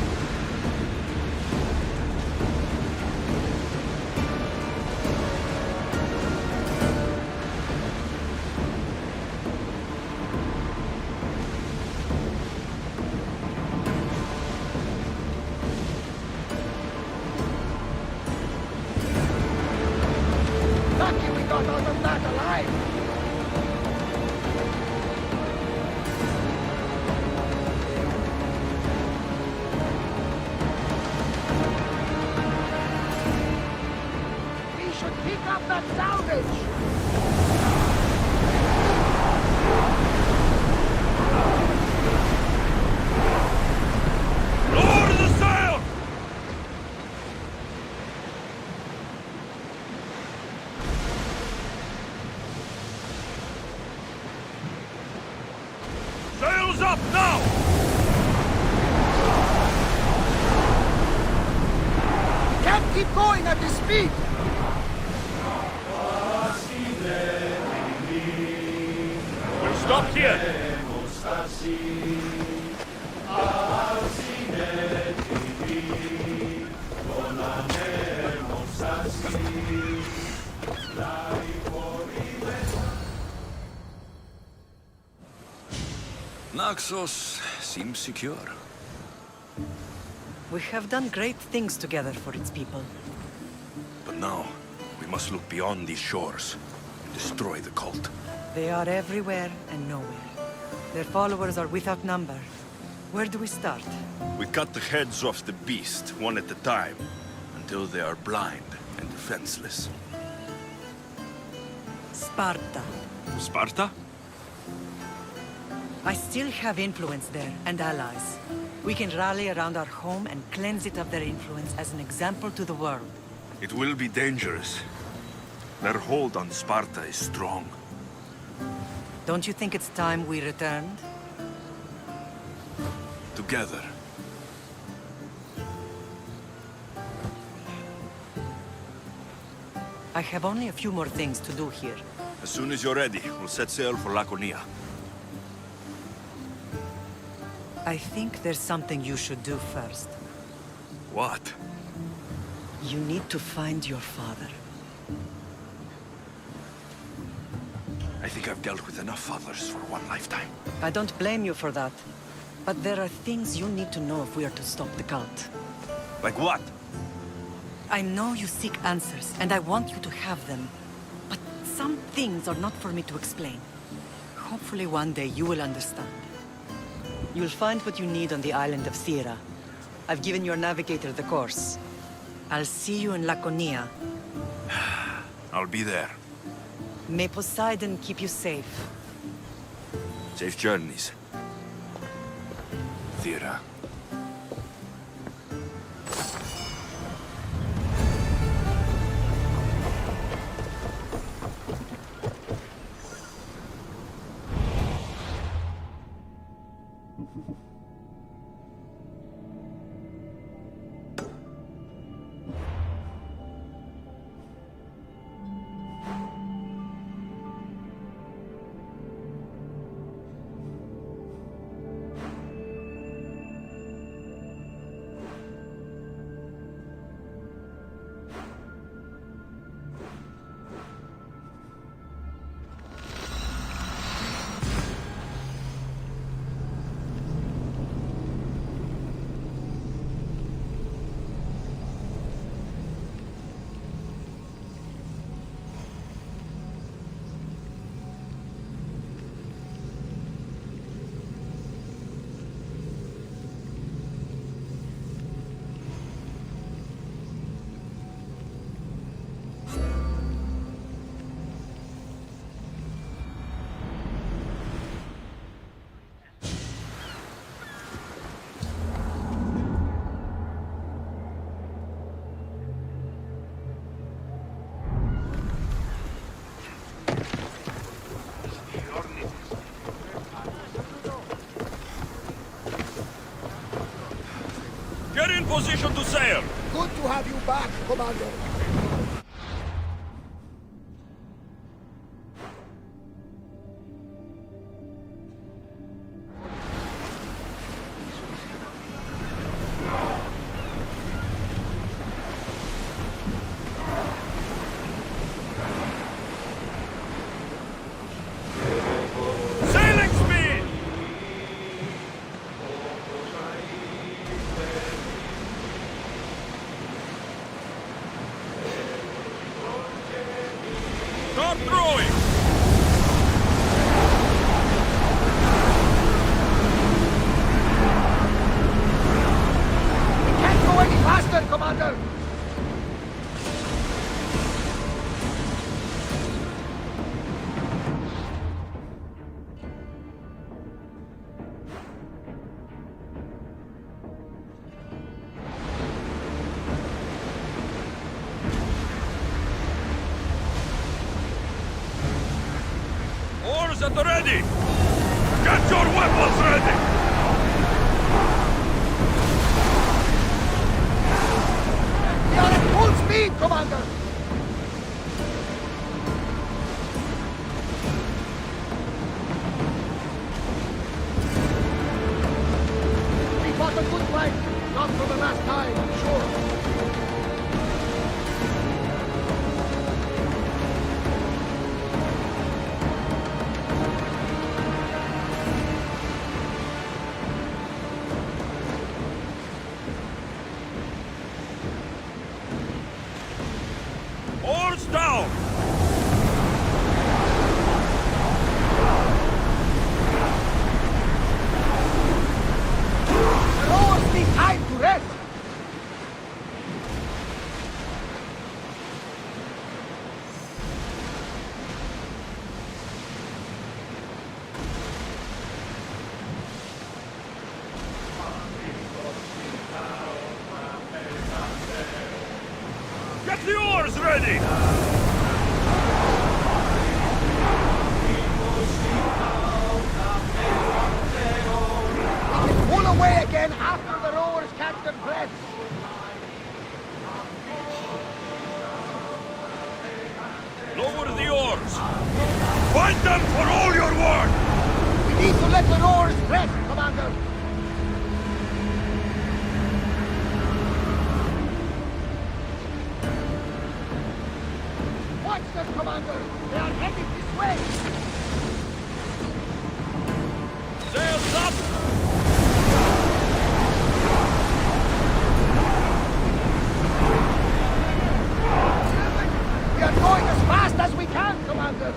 Lucky we got out of that alive! We should pick up that salvage!
Lower the sail! Sails up now!
Can't keep going at this speed!
We'll stop here!
Naxos seems secure.
We have done great things together for its people.
But now, we must look beyond these shores and destroy the cult.
They are everywhere and nowhere. Their followers are without number. Where do we start?
We cut the heads off the beast, one at a time, until they are blind and defenseless.
Sparta.
Sparta?
I still have influence there, and allies. We can rally around our home and cleanse it of their influence as an example to the world.
It will be dangerous. Their hold on Sparta is strong.
Don't you think it's time we returned?
Together.
I have only a few more things to do here.
As soon as you're ready, we'll set sail for Laconia.
I think there's something you should do first.
What?
You need to find your father.
I think I've dealt with enough fathers for one lifetime.
I don't blame you for that. But there are things you need to know if we are to stop the cult.
Like what?
I know you seek answers, and I want you to have them. But some things are not for me to explain. Hopefully one day you will understand. You'll find what you need on the island of Thera. I've given your navigator the course. I'll see you in Laconia.
I'll be there.
May Poseidon keep you safe.
Safe journeys. Thera.
in position to sail!
Good to have you back, Commander.
Sailing speed! Start throwing!
Can't go any faster, Commander.
Oars at the ready! Get your weapons ready!
We are at full speed, Commander. We fought a good fight. Not for the last time, I'm sure.
Oars down!
The rowers need time to rest.
Get the oars ready!
We can pull away again after the rowers catch their breath.
Lower the oars! Fight them for all you're worth!
We need to let the rowers rest, Commander. Watch them, Commander. They are heading this way.
Sails up!
We are going as fast as we can, Commander.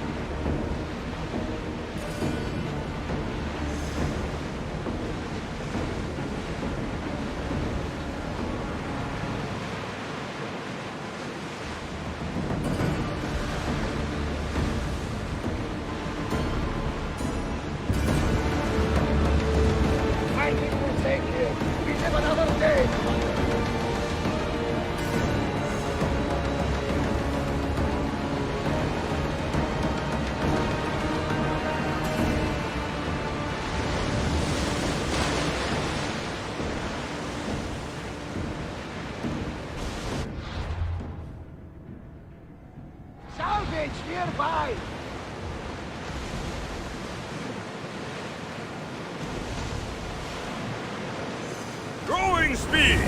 Fighting will take here. We live another day, Commander. Salvage nearby!
Rowing speed!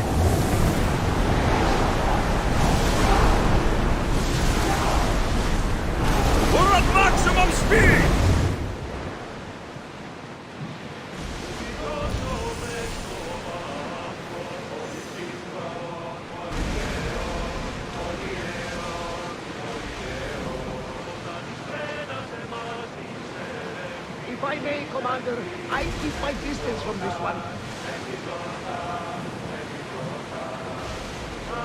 We're at maximum speed!
If I may, Commander, I keep my distance from this one.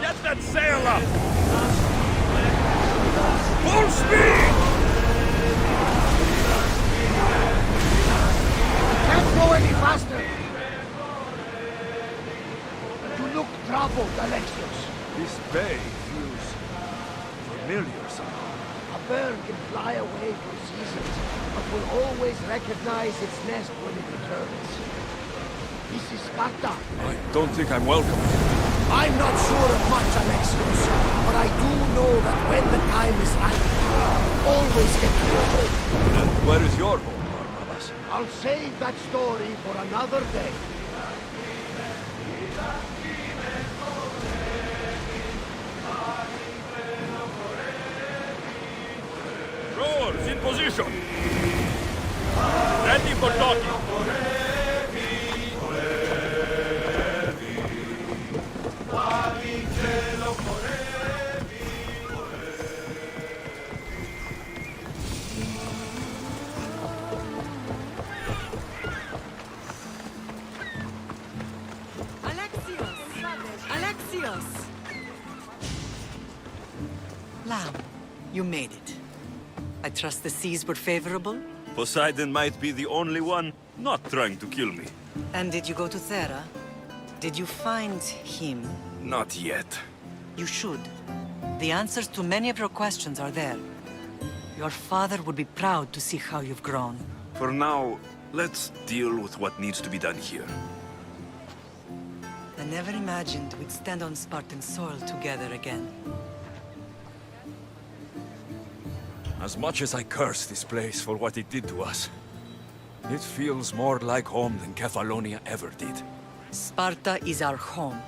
Get that sail up! Full speed!
Can't go any faster! You look troubled, Alexios.
This bay feels familiar somehow.
A bird can fly away for seasons, but will always recognize its nest when it returns. This is Sparta.
I don't think I'm welcome.
I'm not sure of much, Alexios, but I do know that when the time is right, always get to your home.
And where is your home, Barnabas?
I'll save that story for another day.
Rowers in position. Ready for docking.
Alexios! Lamb, you made it. I trust the seas were favorable?
Poseidon might be the only one not trying to kill me.
And did you go to Thera? Did you find him?
Not yet.
You should. The answers to many of your questions are there. Your father would be proud to see how you've grown.
For now, let's deal with what needs to be done here.
I never imagined we'd stand on Spartan soil together again.
As much as I curse this place for what it did to us, it feels more like home than Kefalonia ever did.
Sparta is our home.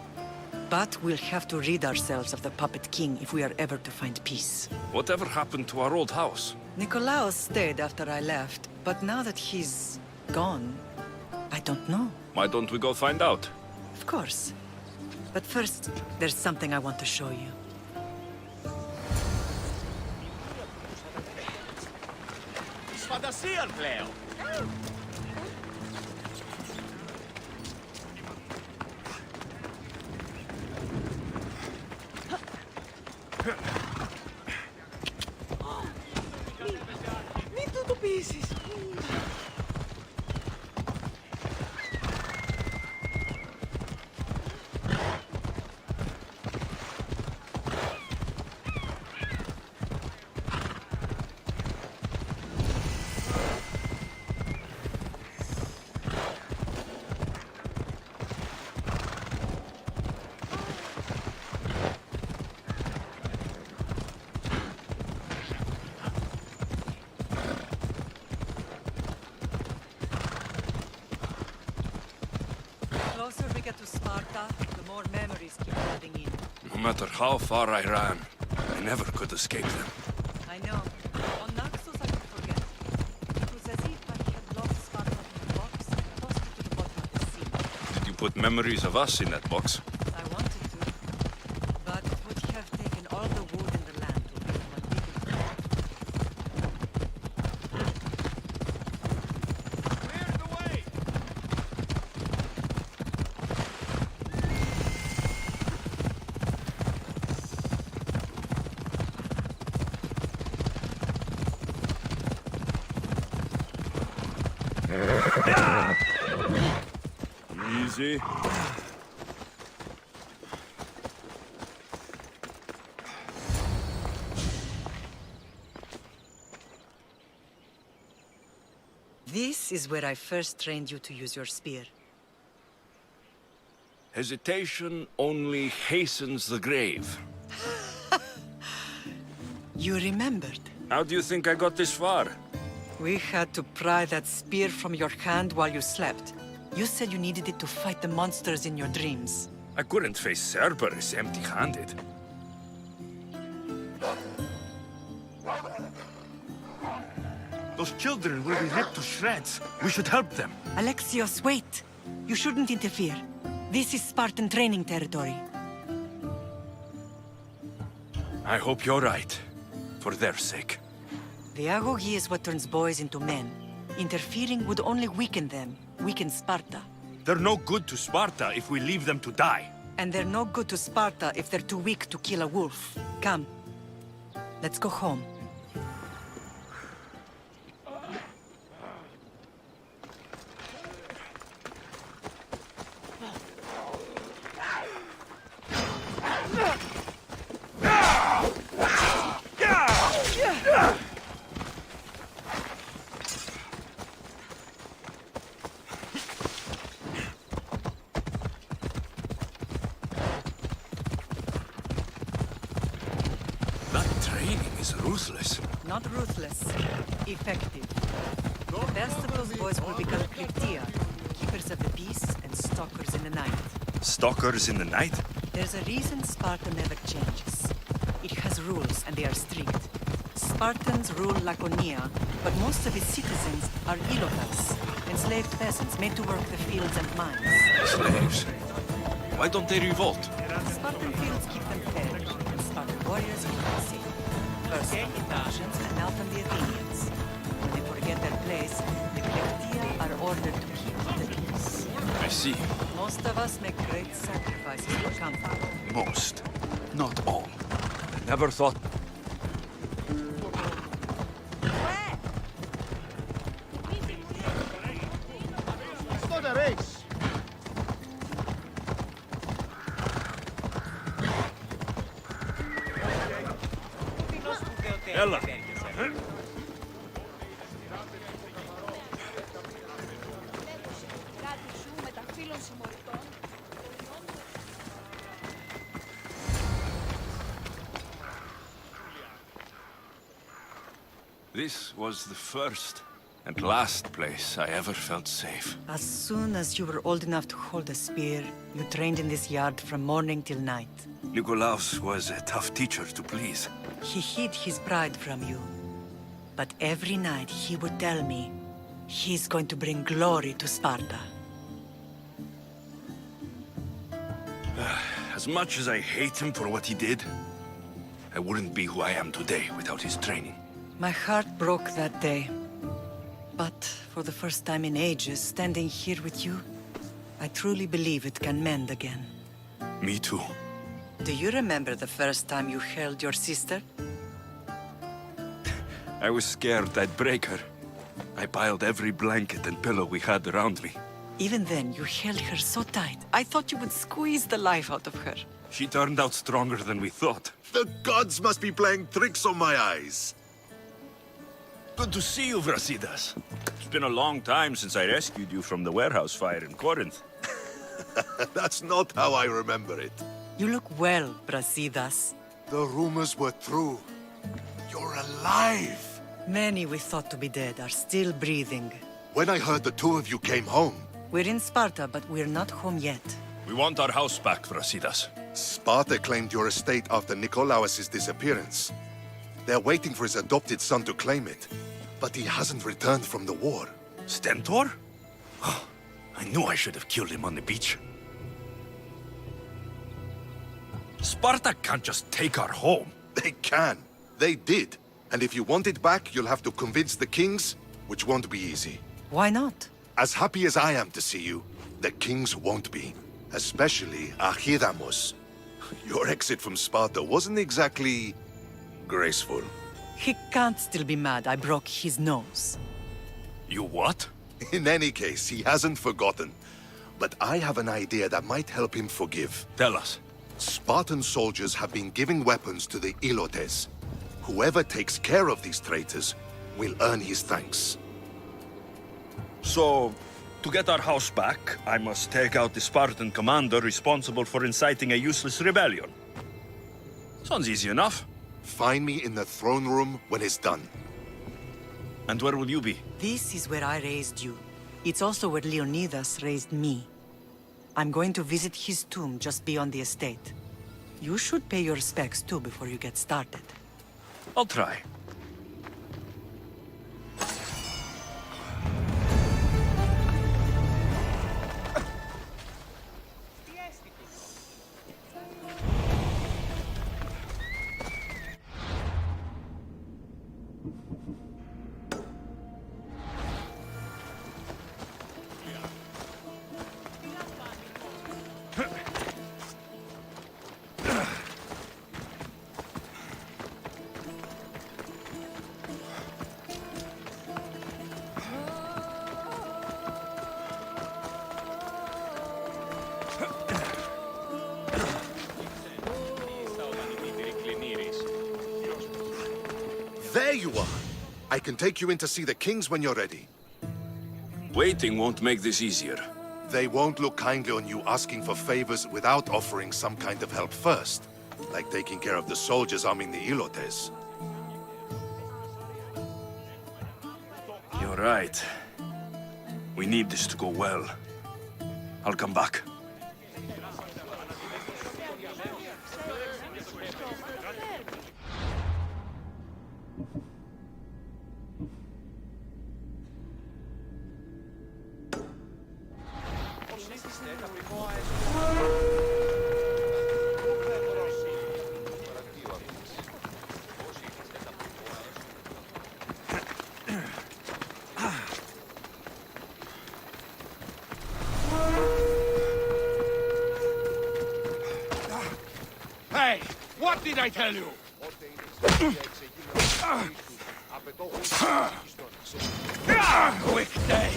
But we'll have to rid ourselves of the puppet king if we are ever to find peace.
Whatever happened to our old house?
Nikolaos stayed after I left, but now that he's gone, I don't know.
Why don't we go find out?
Of course. But first, there's something I want to show you.
Σφαντασία, πλέον!
Μην του το πείσεις.
The closer we get to Sparta, the more memories keep flooding in.
No matter how far I ran, I never could escape them.
I know. On Naxos I could forget. It was as if I had lost Sparta in a box and tossed it to the bottom of the sea.
Did you put memories of us in that box?
I wanted to, but it would have taken all the wood in the land to build one big enough.
Clear the way!
Easy.
This is where I first trained you to use your spear.
Hesitation only hastens the grave.
You remembered.
How do you think I got this far?
We had to pry that spear from your hand while you slept. You said you needed it to fight the monsters in your dreams.
I couldn't face Cerberus empty-handed.
Those children will be ripped to shreds. We should help them.
Alexios, wait! You shouldn't interfere. This is Spartan training territory.
I hope you're right. For their sake.
The agogi is what turns boys into men. Interfering would only weaken them, weaken Sparta.
They're no good to Sparta if we leave them to die.
And they're no good to Sparta if they're too weak to kill a wolf. Come. Let's go home.
is ruthless.
Not ruthless. Effective. The best of those boys will become Kryptia, keepers of the peace and stalkers in the night.
Stalkers in the night?
There's a reason Sparta never changes. It has rules, and they are strict. Spartans rule Laconia, but most of its citizens are Ilotas, enslaved peasants made to work the fields and mines.
Slaves? Why don't they revolt?
Spartan fields keep them fed, and Spartan warriors keep them safe. First from the Persians, and now from the Athenians. When they forget their place, the Kryptia are ordered to keep the peace.
I see.
Most of us make great sacrifices for comfort.
Most. Not all. I never thought...
It's not a race.
Ella.
This was the first and last place I ever felt safe.
As soon as you were old enough to hold a spear, you trained in this yard from morning till night.
Nikolaos was a tough teacher to please.
He hid his pride from you. But every night he would tell me, he's going to bring glory to Sparta.
As much as I hate him for what he did, I wouldn't be who I am today without his training.
My heart broke that day. But for the first time in ages, standing here with you, I truly believe it can mend again.
Me too.
Do you remember the first time you held your sister?
I was scared I'd break her. I piled every blanket and pillow we had around me.
Even then, you held her so tight. I thought you would squeeze the life out of her.
She turned out stronger than we thought.
The gods must be playing tricks on my eyes.
Good to see you, Brasidas.
It's been a long time since I rescued you from the warehouse fire in Corinth.
That's not how I remember it.
You look well, Brasidas.
The rumors were true. You're alive!
Many we thought to be dead are still breathing.
When I heard the two of you came home...
We're in Sparta, but we're not home yet.
We want our house back, Brasidas.
Sparta claimed your estate after Nikolaos' disappearance. They're waiting for his adopted son to claim it. But he hasn't returned from the war.
Stentor? Oh, I knew I should have killed him on the beach. Sparta can't just take our home.
They can. They did. And if you want it back, you'll have to convince the kings, which won't be easy.
Why not?
As happy as I am to see you, the kings won't be. Especially Archidamos. Your exit from Sparta wasn't exactly... graceful.
He can't still be mad I broke his nose.
You what?
In any case, he hasn't forgotten. But I have an idea that might help him forgive.
Tell us.
Spartan soldiers have been giving weapons to the Ilotes. Whoever takes care of these traitors will earn his thanks.
So, to get our house back, I must take out the Spartan commander responsible for inciting a useless rebellion. Sounds easy enough.
Find me in the throne room when it's done.
And where will you be?
This is where I raised you. It's also where Leonidas raised me. I'm going to visit his tomb just beyond the estate. You should pay your respects too before you get started.
I'll try.
There you are! I can take you in to see the kings when you're ready.
Waiting won't make this easier.
They won't look kindly on you asking for favors without offering some kind of help first. Like taking care of the soldiers arming the Ilotes.
All right. We need this to go well. I'll come back.
Hey, what did I tell you? Quick day.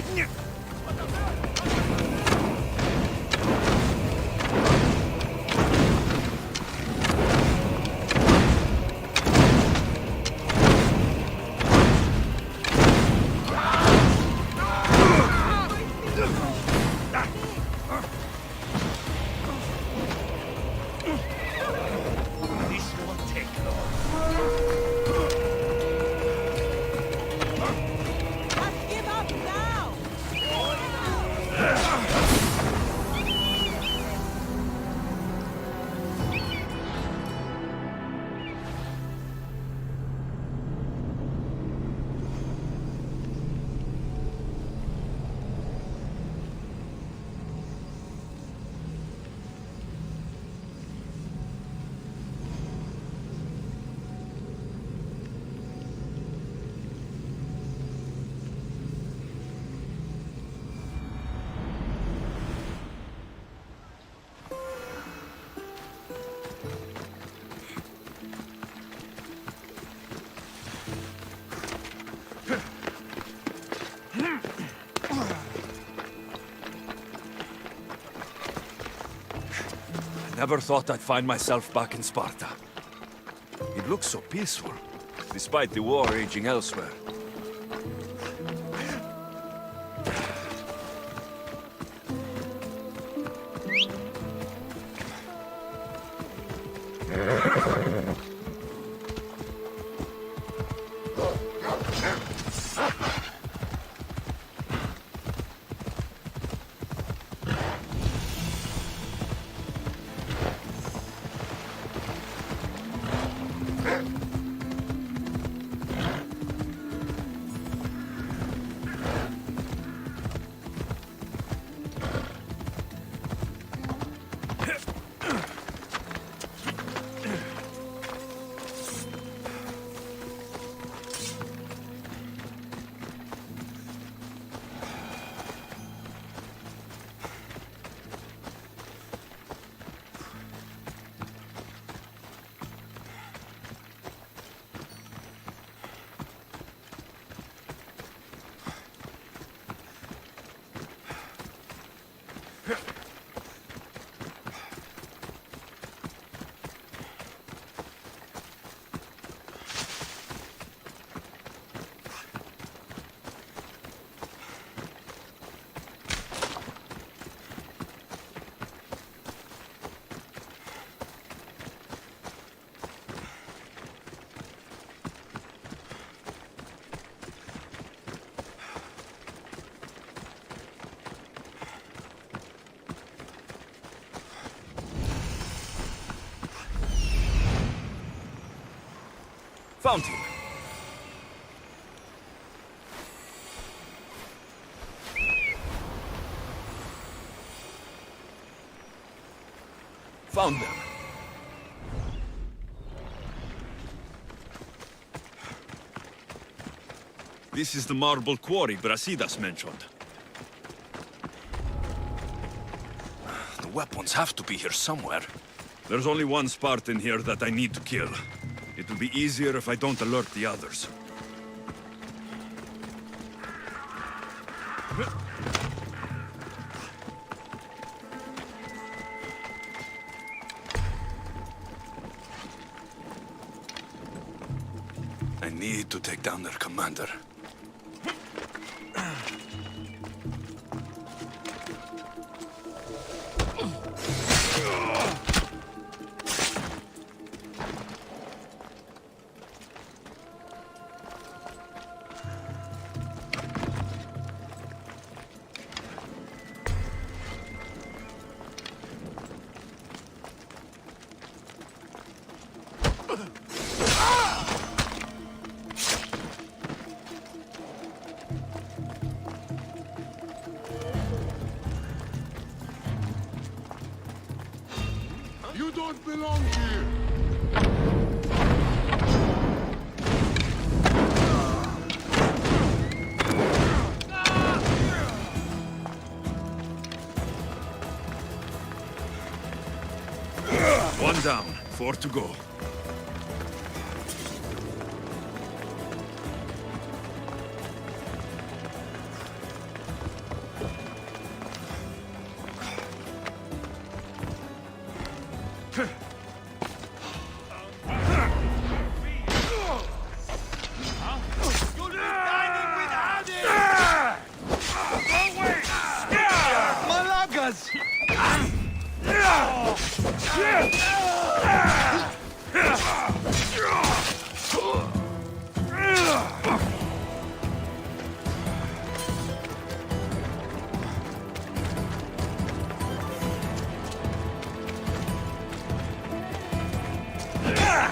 Never thought I'd find myself back in Sparta. It looks so peaceful, despite the war raging elsewhere. Found him. Found them. This is the marble quarry Brasidas mentioned. The weapons have to be here somewhere. There's only one Spartan here that I need to kill. It will be easier if I don't alert the others. I need to take down their commander.
You don't belong here!
One down, 4 to go.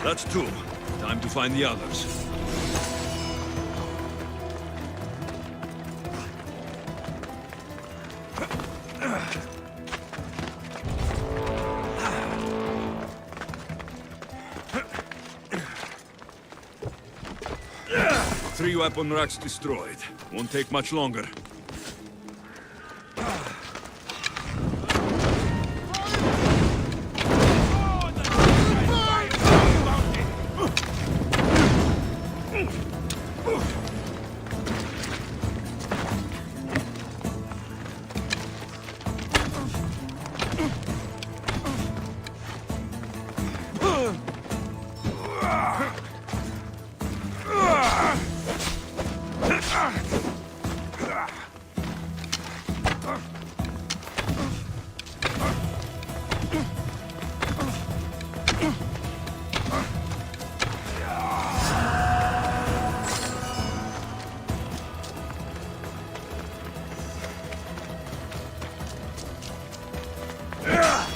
That's 2. Time to find the others. Three weapon racks destroyed. Won't take much longer.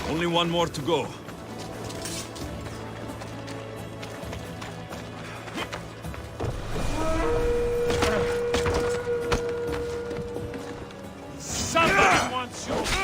Only one more to go.
Somebody wants you!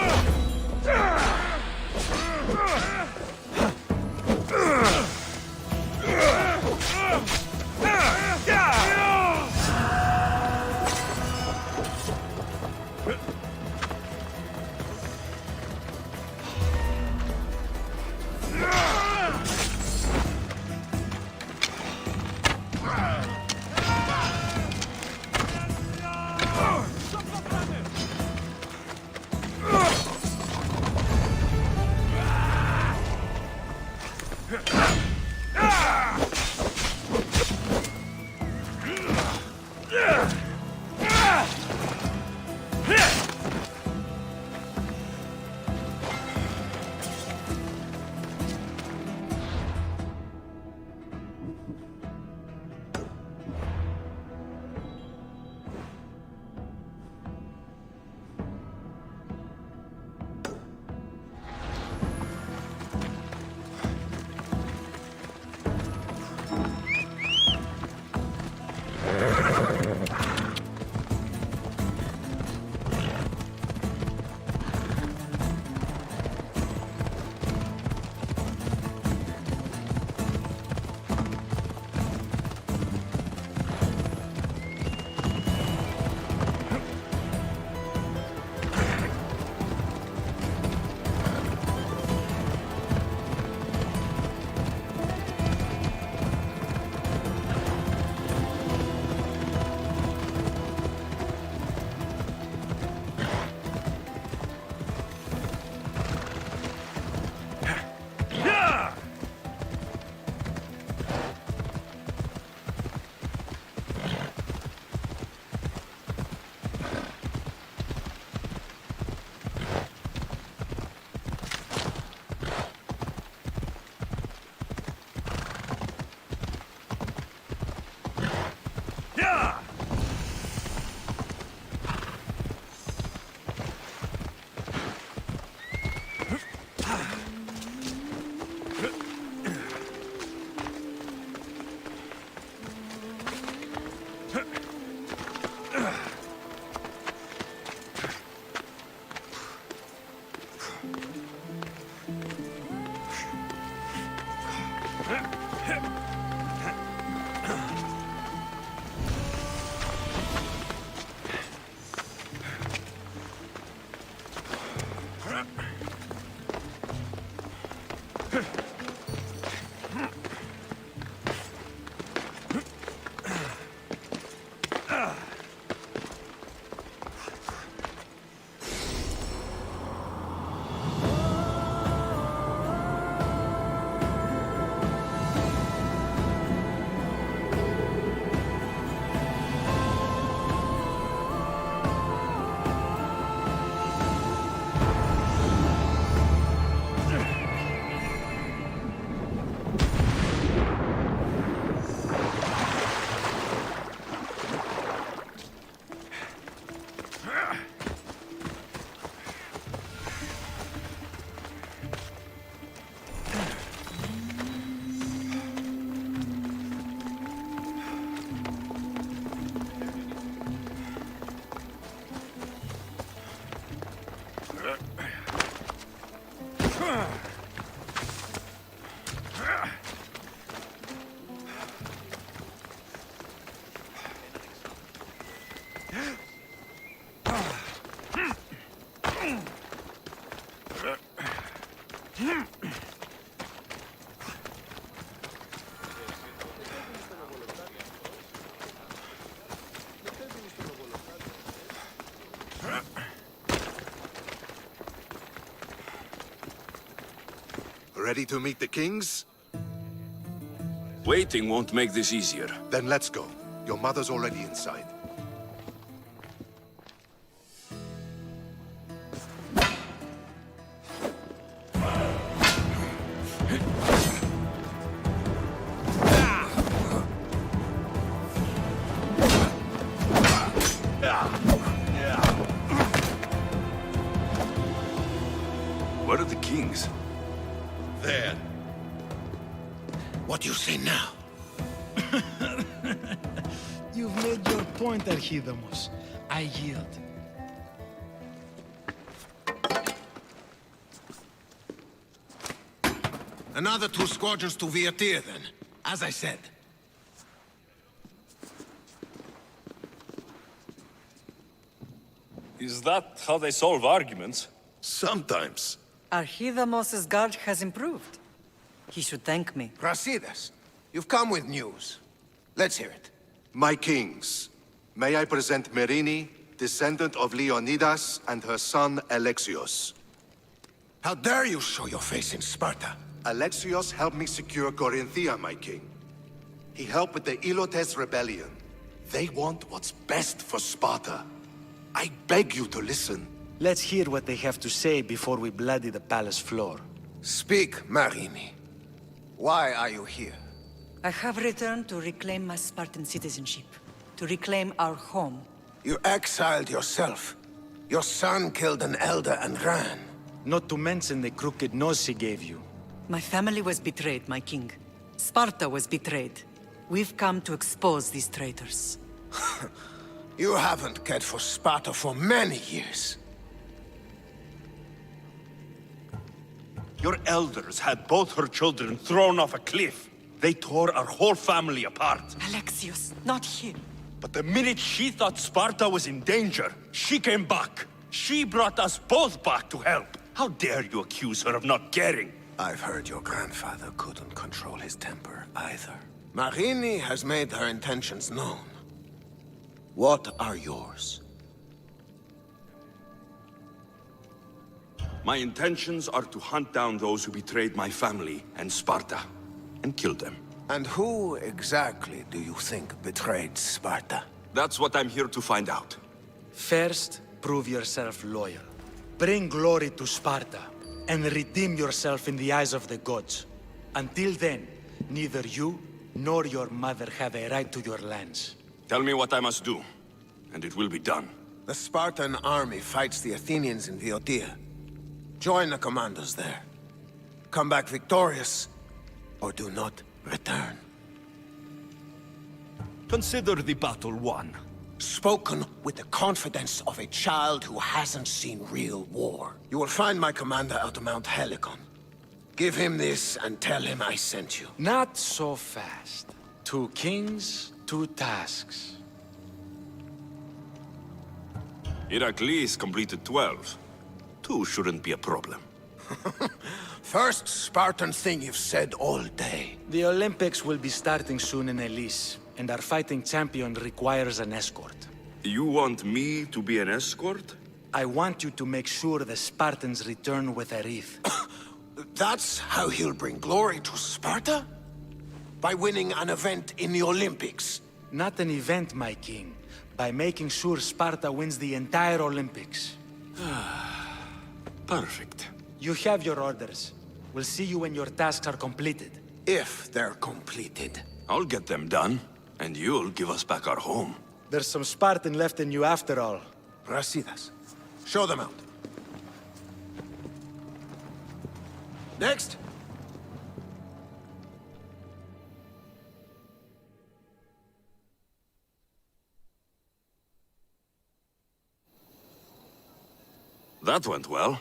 Ready to meet the kings?
Waiting won't make this easier.
Then let's go. Your mother's already inside.
Where are the kings?
There.
What do you say now?
You've made your point, Archidamos. I yield.
Another 2 squadrons to Viatir, then. As I said.
Is that how they solve arguments?
Sometimes.
Archidamos's guard has improved. He should thank me.
Brasidas, you've come with news. Let's hear it.
My kings, may I present Merini, descendant of Leonidas, and her son Alexios.
How dare you show your face in Sparta?
Alexios helped me secure Corinthia, my king. He helped with the Ilotes rebellion. They want what's best for Sparta. I beg you to listen.
Let's hear what they have to say before we bloody the palace floor.
Speak, Marini. Why are you here?
I have returned to reclaim my Spartan citizenship. To reclaim our home.
You exiled yourself. Your son killed an elder and ran.
Not to mention the crooked nose he gave you.
My family was betrayed, my king. Sparta was betrayed. We've come to expose these traitors.
You haven't cared for Sparta for many years.
Your elders had both her children thrown off a cliff. They tore our whole family apart.
Alexios, not him.
But the minute she thought Sparta was in danger, she came back. She brought us both back to help. How dare you accuse her of not caring?
I've heard your grandfather couldn't control his temper either. Marini has made her intentions known. What are yours?
My intentions are to hunt down those who betrayed my family and Sparta, and kill them.
And who exactly do you think betrayed Sparta?
That's what I'm here to find out.
First, prove yourself loyal. Bring glory to Sparta, and redeem yourself in the eyes of the gods. Until then, neither you nor your mother have a right to your lands.
Tell me what I must do, and it will be done.
The Spartan army fights the Athenians in Viotia. Join the commandos there. Come back victorious, or do not return.
Consider the battle won.
Spoken with the confidence of a child who hasn't seen real war. You will find my commander at Mount Helicon. Give him this and tell him I sent you.
Not so fast. 2 kings, 2 tasks.
Heracles completed 12. 2 shouldn't be a problem.
First Spartan thing you've said all day.
The Olympics will be starting soon in Elise, and our fighting champion requires an escort.
You want me to be an escort?
I want you to make sure the Spartans return with a wreath.
That's how he'll bring glory to Sparta? By winning an event in the Olympics?
Not an event, my king. By making sure Sparta wins the entire Olympics.
Perfect.
You have your orders. We'll see you when your tasks are completed.
If they're completed.
I'll get them done, and you'll give us back our home.
There's some Spartan left in you after all.
Brasidas, show them out. Next.
That went well.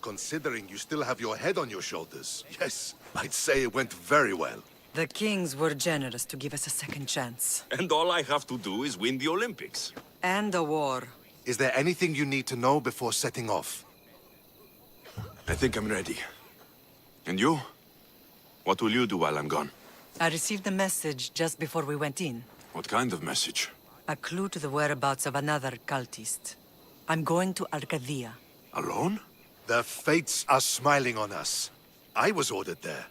Considering you still have your head on your shoulders, yes, I'd say it went very well.
The kings were generous to give us a second chance.
And all I have to do is win the Olympics.
And a war.
Is there anything you need to know before setting off?
I think I'm ready. And you? What will you do while I'm gone?
I received a message just before we went in.
What kind of message?
A clue to the whereabouts of another cultist. I'm going to Arcadia.
Alone?
The fates are smiling on us. I was ordered there.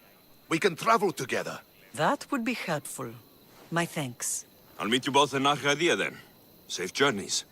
We can travel together.
That would be helpful. My thanks.
I'll meet you both in Arcadia then. Safe journeys.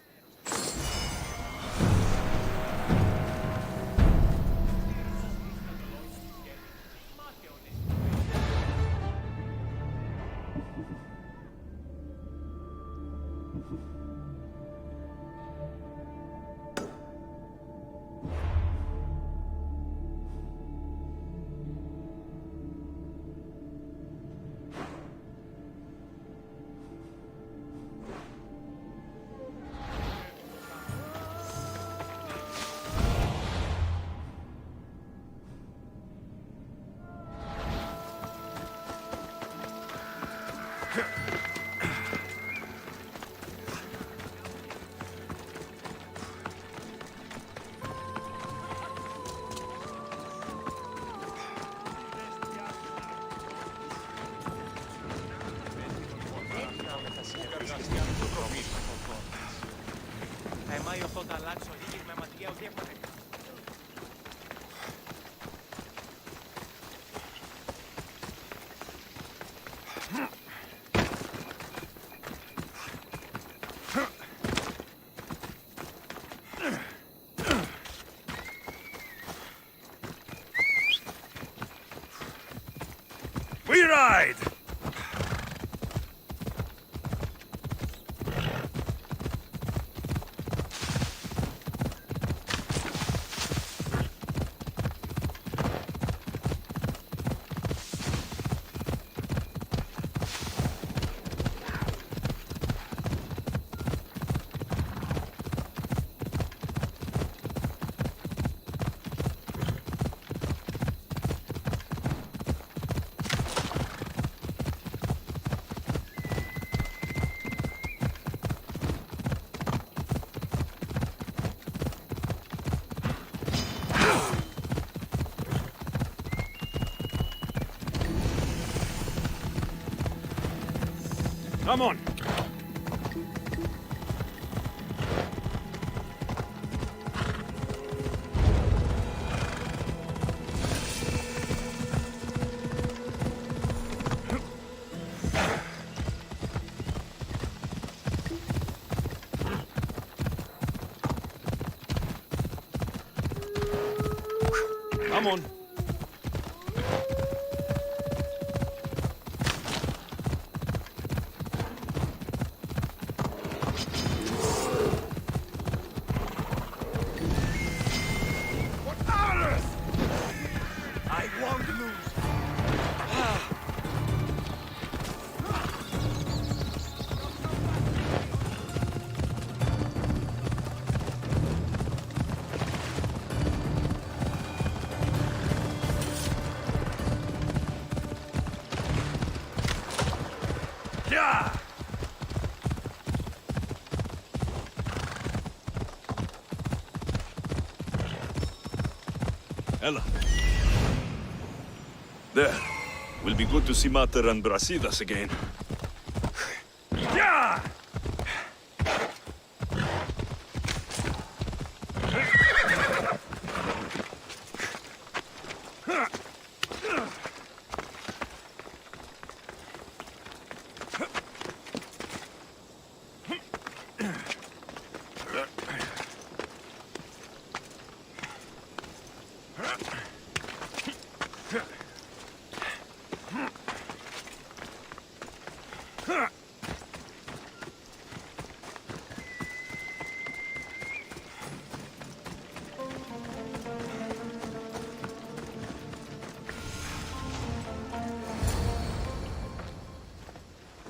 We ride!
Come on. Come on. Ella. There. Will be good to see Mater and Brasidas again.
Yeah!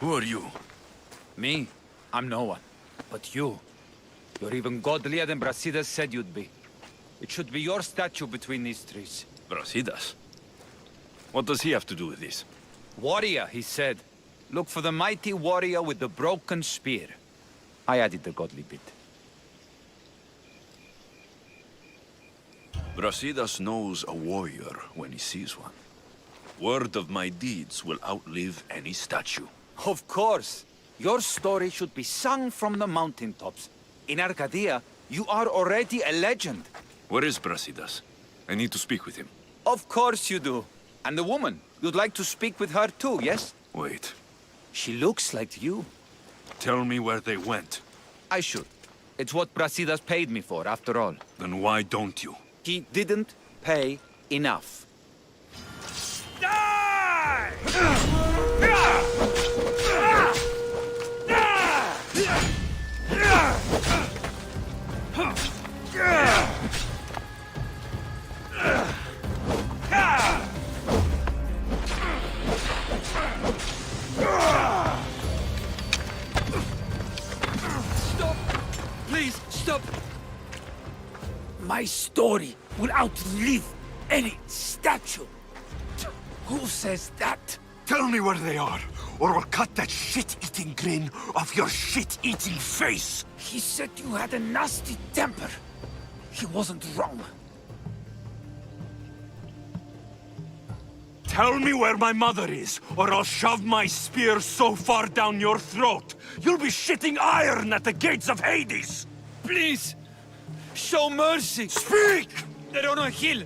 Who are you?
Me? I'm no one. But you. You're even godlier than Brasidas said you'd be. It should be your statue between these trees.
Brasidas? What does he have to do with this?
Warrior, he said. Look for the mighty warrior with the broken spear. I added the godly bit.
Brasidas knows a warrior when he sees one. Word of my deeds will outlive any statue.
Of course. Your story should be sung from the mountaintops. In Arcadia, you are already a legend.
Where is Brasidas? I need to speak with him.
Of course you do. And the woman, you'd like to speak with her too, yes?
Wait.
She looks like you.
Tell me where they went.
I should. It's what Brasidas paid me for, after all.
Then why don't you?
He didn't pay enough.
Die!
Stop! Please, stop! My story will outlive any statue. Who says that?
Tell me where they are, or we'll cut that shit-eating grin off your shit-eating face!
He said you had a nasty temper. He wasn't wrong.
Tell me where my mother is, or I'll shove my spear so far down your throat, you'll be shitting iron at the gates of Hades!
Please! Show mercy!
Speak!
They're on a hill,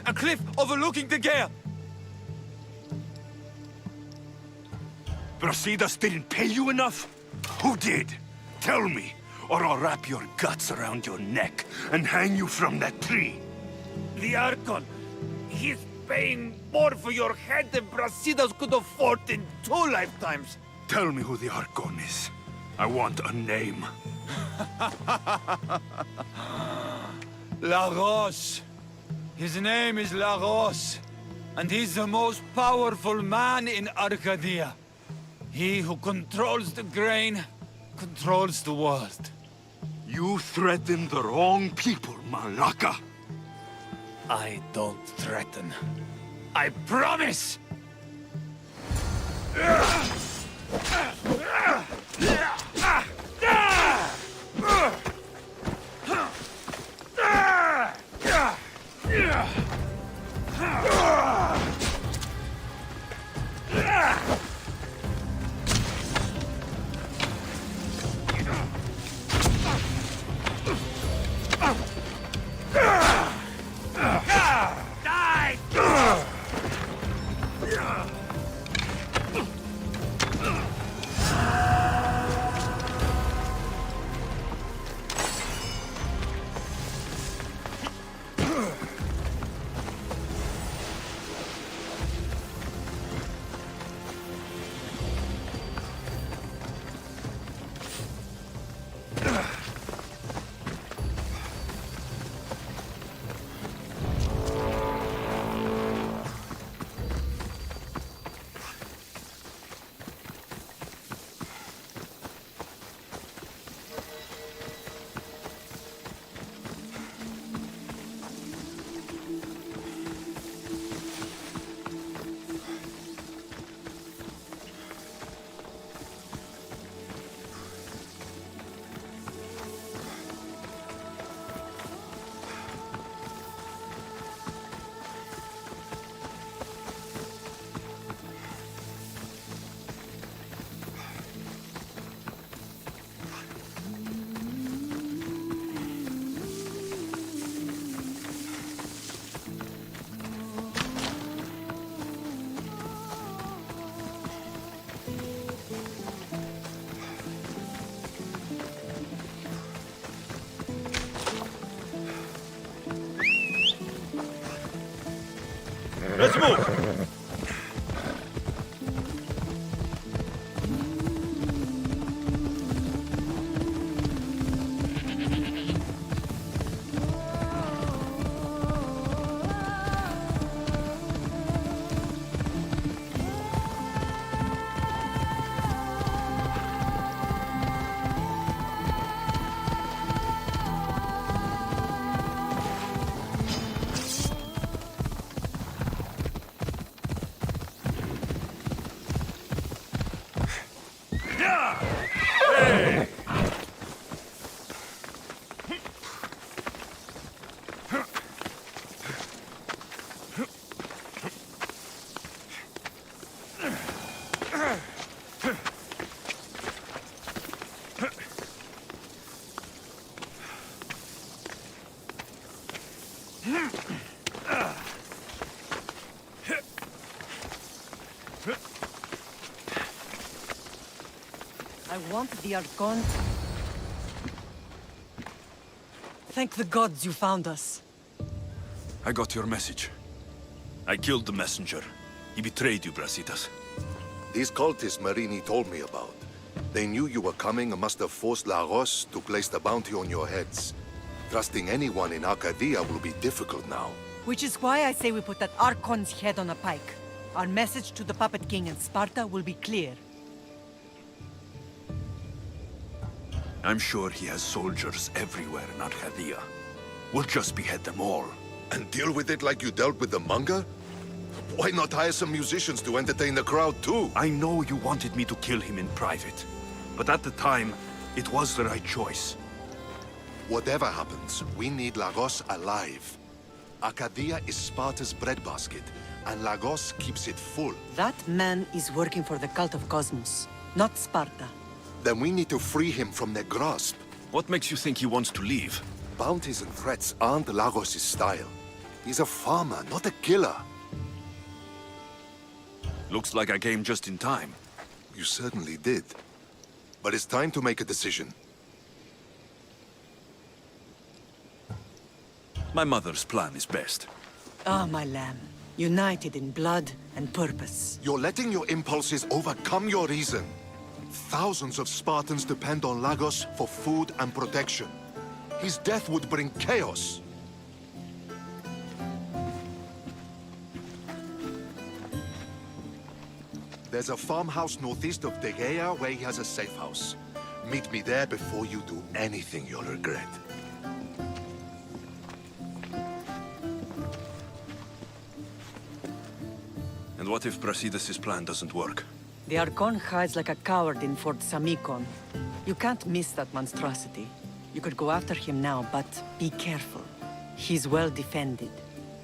a cliff overlooking the gale.
Brasidas didn't pay you enough? Who did? Tell me, or I'll wrap your guts around your neck and hang you from that tree.
The Archon. He's paying more for your head than Brasidas could afford in 2 lifetimes.
Tell me who the Archon is. I want a name.
Lagos. His name is Lagos, and he's the most powerful man in Arcadia. He who controls the grain, controls the world.
You threaten the wrong people, Malaka.
I don't threaten. I promise!
Let's move!
want the Archon? Thank the gods you found us.
I got your message. I killed the messenger. He betrayed you, Brasidas.
These cultists Marini told me about. They knew you were coming and must have forced Lagos to place the bounty on your heads. Trusting anyone in Arcadia will be difficult now.
Which is why I say we put that Archon's head on a pike. Our message to the Puppet King in Sparta will be clear.
I'm sure he has soldiers everywhere in Arcadia. We'll just behead them all.
And deal with it like you dealt with the manga? Why not hire some musicians to entertain the crowd too?
I know you wanted me to kill him in private. But at the time, it was the right choice.
Whatever happens, we need Lagos alive. Arcadia is Sparta's breadbasket, and Lagos keeps it full.
That man is working for the Cult of Kosmos, not Sparta.
Then we need to free him from their grasp.
What makes you think he wants to leave?
Bounties and threats aren't Lagos' style. He's a farmer, not a killer.
Looks like I came just in time.
You certainly did. But it's time to make a decision.
My mother's plan is best.
Ah, my lamb. United in blood and purpose.
You're letting your impulses overcome your reason. Thousands of Spartans depend on Lagos for food and protection. His death would bring chaos. There's a farmhouse northeast of Tegea where he has a safe house. Meet me there before you do anything you'll regret.
And what if Brasidas' plan doesn't work?
The Archon hides like a coward in Fort Samikon. You can't miss that monstrosity. You could go after him now, but be careful. He's well defended.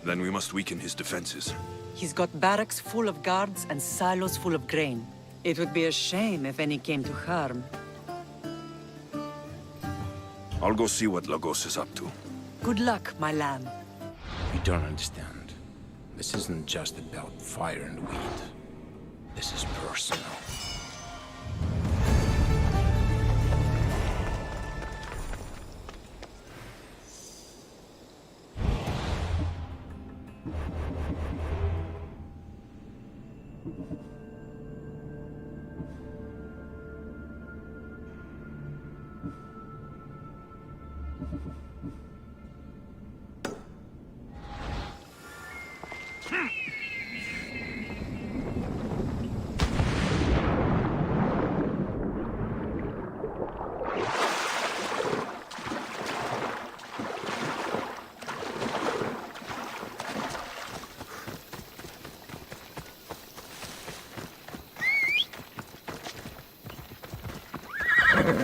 Then we must weaken his defenses.
He's got barracks full of guards and silos full of grain. It would be a shame if any came to harm.
I'll go see what Lagos is up to.
Good luck, my lamb.
You don't understand. This isn't just about fire and weed. This is personal.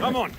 Come on!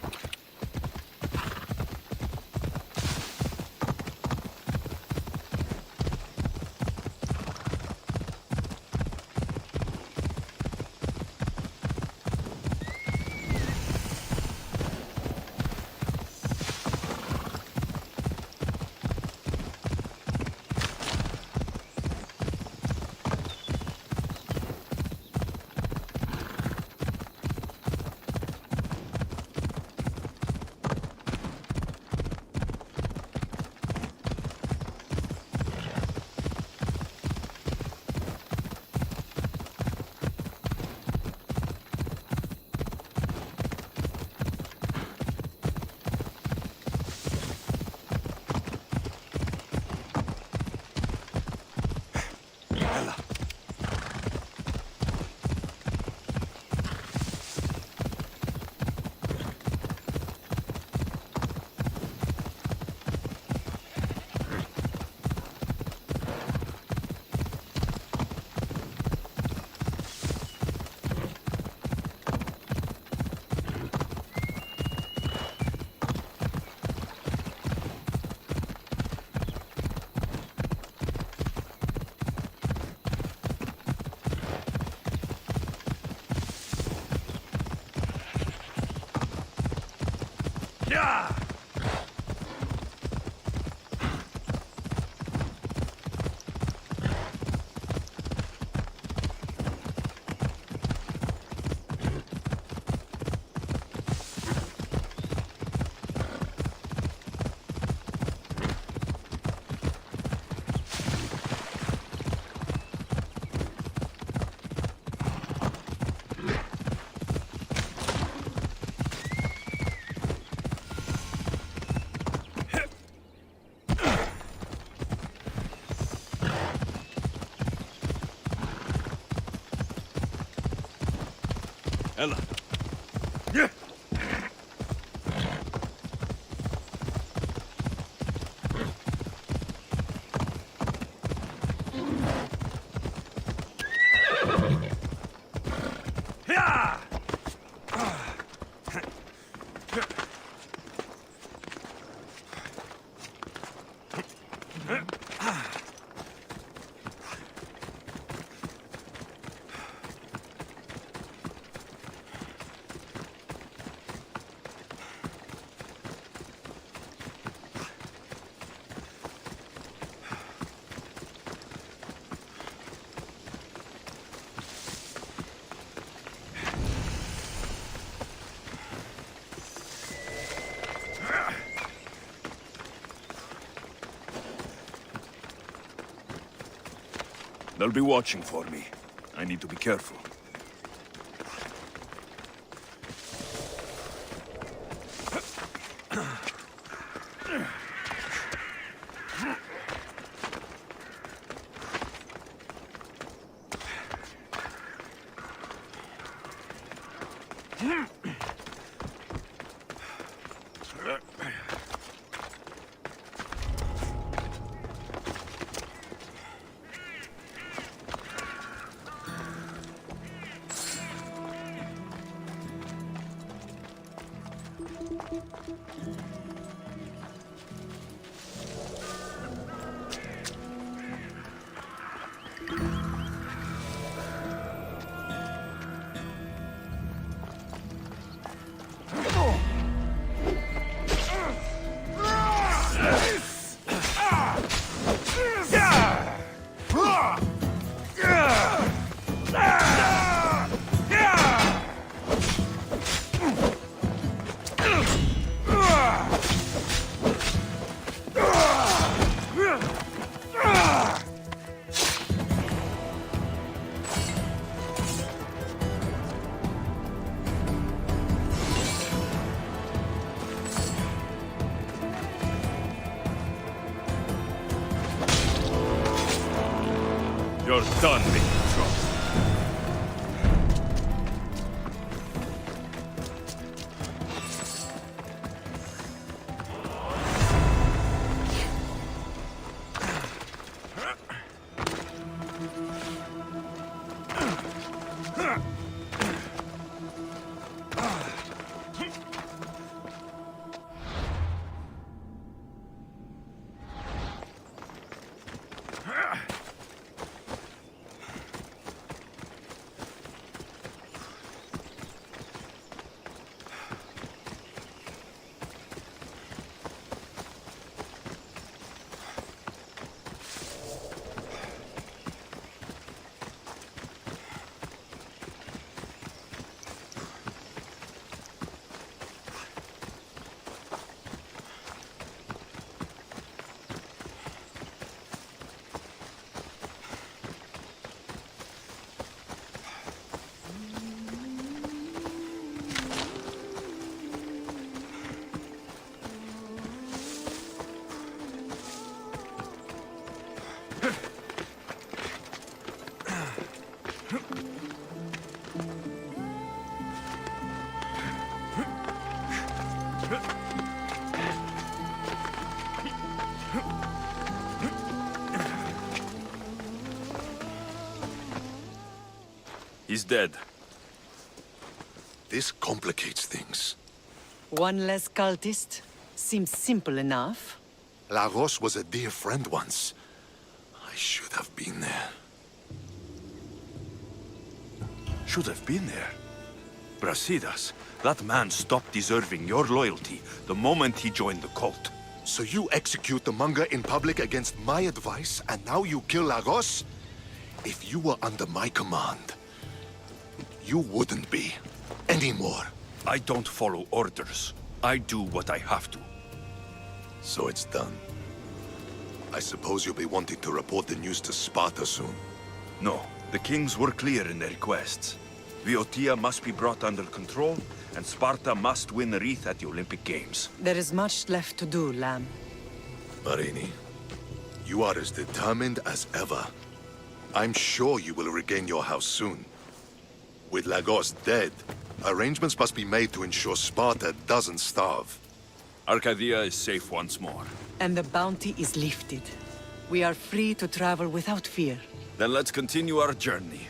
Yeah!
Ella. Yeah. They'll be watching for me. I need to be careful. You're done making trouble. He's dead.
This complicates things.
One less cultist? Seems simple enough.
Lagos was a dear friend once. I should have been there.
Should have been there. Brasidas, that man stopped deserving your loyalty the moment he joined the cult.
So you execute the Manga in public against my advice, and now you kill Lagos? If you were under my command, you wouldn't be. Anymore.
I don't follow orders. I do what I have to.
So it's done. I suppose you'll be wanting to report the news to Sparta soon.
No, the kings were clear in their requests. Viotia must be brought under control, and Sparta must win a wreath at the Olympic Games.
There is much left to do, Lamb.
Marini, you are as determined as ever. I'm sure you will regain your house soon. With Lagos dead, Arrangements must be made to ensure Sparta doesn't starve.
Arcadia is safe once more.
And the bounty is lifted. We are free to travel without fear.
Then let's continue our journey.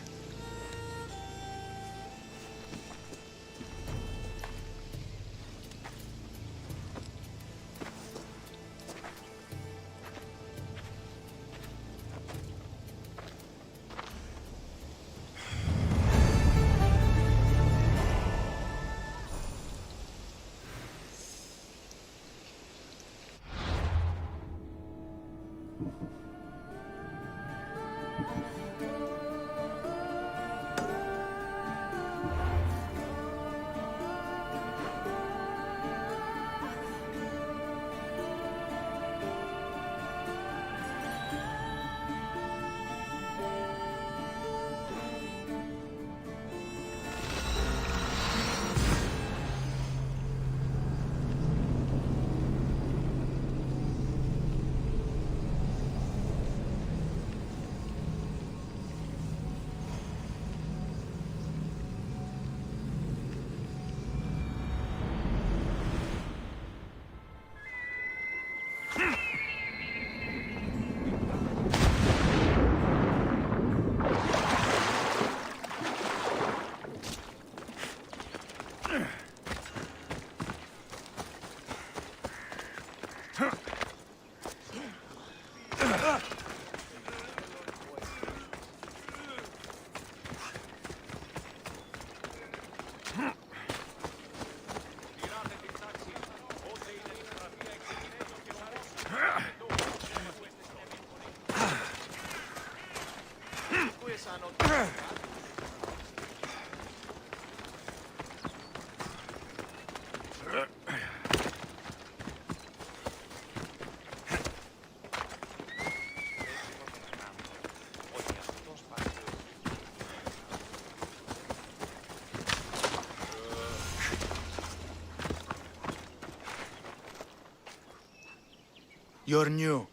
You're new.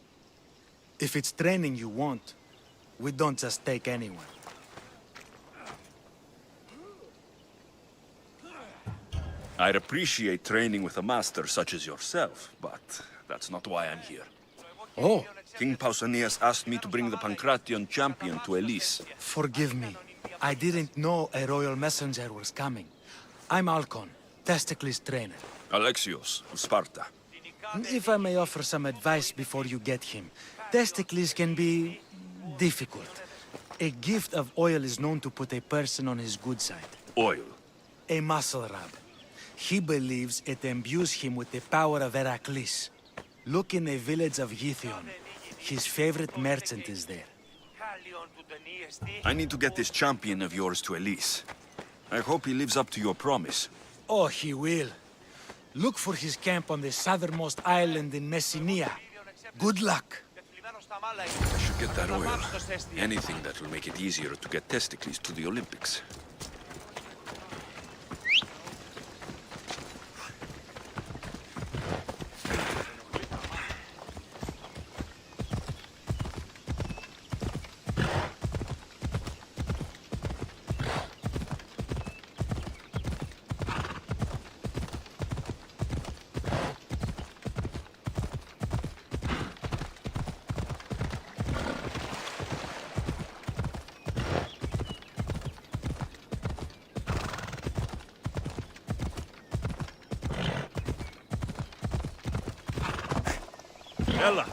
If it's training you want, we don't just take anyone.
I'd appreciate training with a master such as yourself, but that's not why I'm here.
Oh.
King Pausanias asked me to bring the Pancration champion to Elise.
Forgive me. I didn't know a royal messenger was coming. I'm Alcon, Testicles trainer.
Alexios, of Sparta.
If I may offer some advice before you get him, Testicles can be difficult. A gift of oil is known to put a person on his good side.
Oil?
A muscle rub. He believes it imbues him with the power of Heracles. Look in the village of Githyon. His favorite merchant is there.
I need to get this champion of yours to Elise. I hope he lives up to your promise.
Oh, he will. Look for his camp on the southernmost island in Messenia. Good luck.
I should get that oil. Anything that will make it easier to get Testicles to the Olympics.
Ella!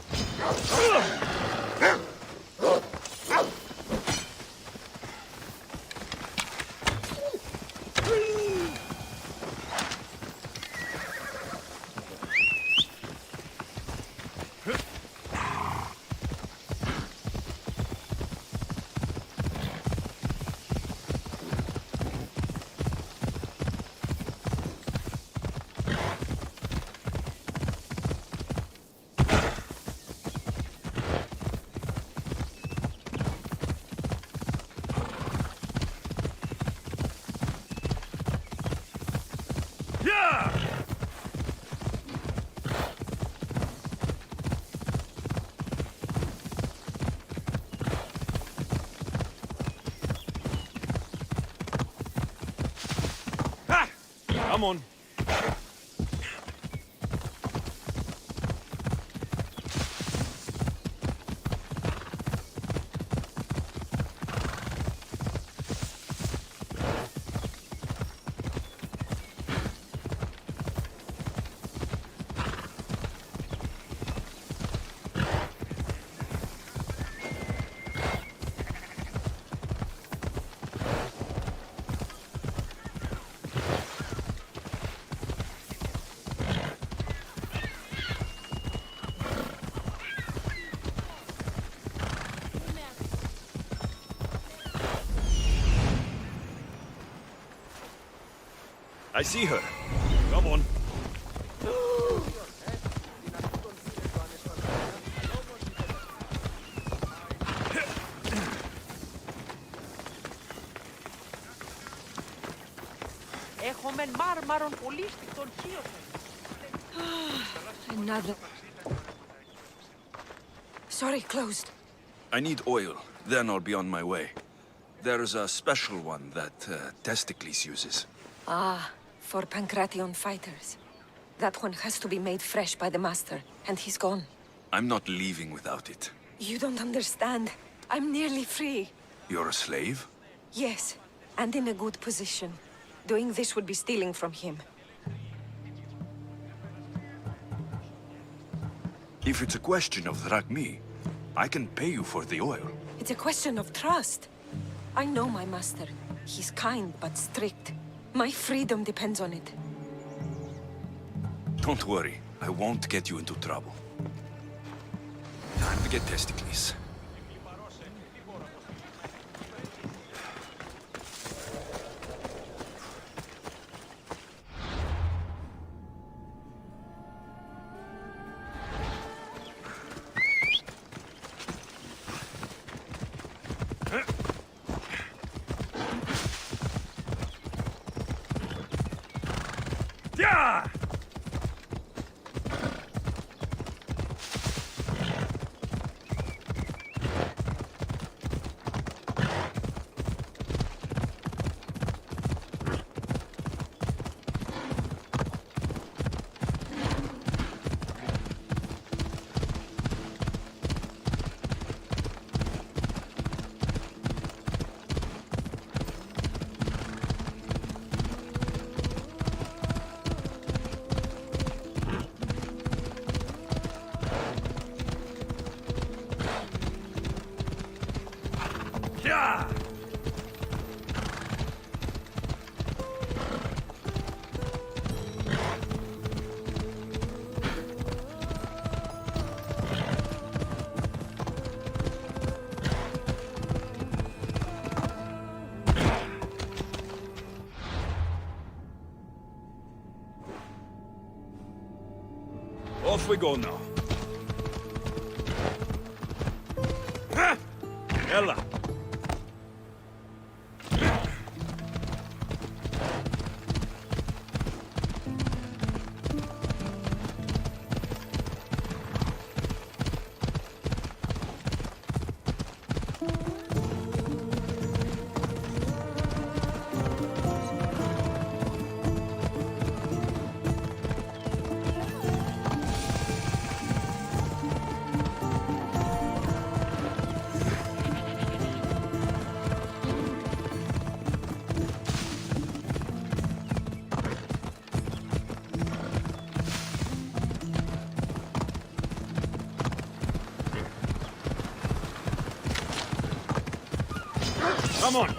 Come on. I see her. Come on.
Another. Sorry, closed.
I need oil, then I'll be on my way. There's a special one that Testicles uses.
Ah, for Pancration fighters. That one has to be made fresh by the master, and he's gone.
I'm not leaving without it.
You don't understand. I'm nearly free.
You're a slave?
Yes, and in a good position. Doing this would be stealing from him.
If it's a question of drachmi, I can pay you for the oil.
It's a question of trust. I know my master. He's kind but strict. My freedom depends on it.
Don't worry, I won't get you into trouble. Time to get Testicles.
Yeah! Yeah! Off we go now. Ella! Come on!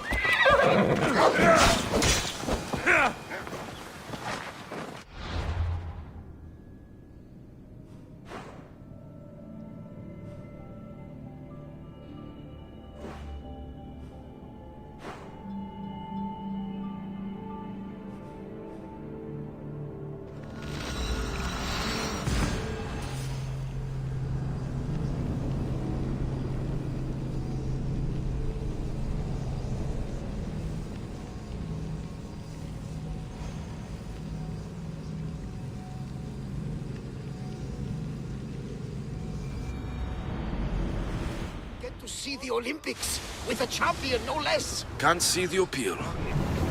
To see the Olympics with a champion, no less.
Can't see the appeal.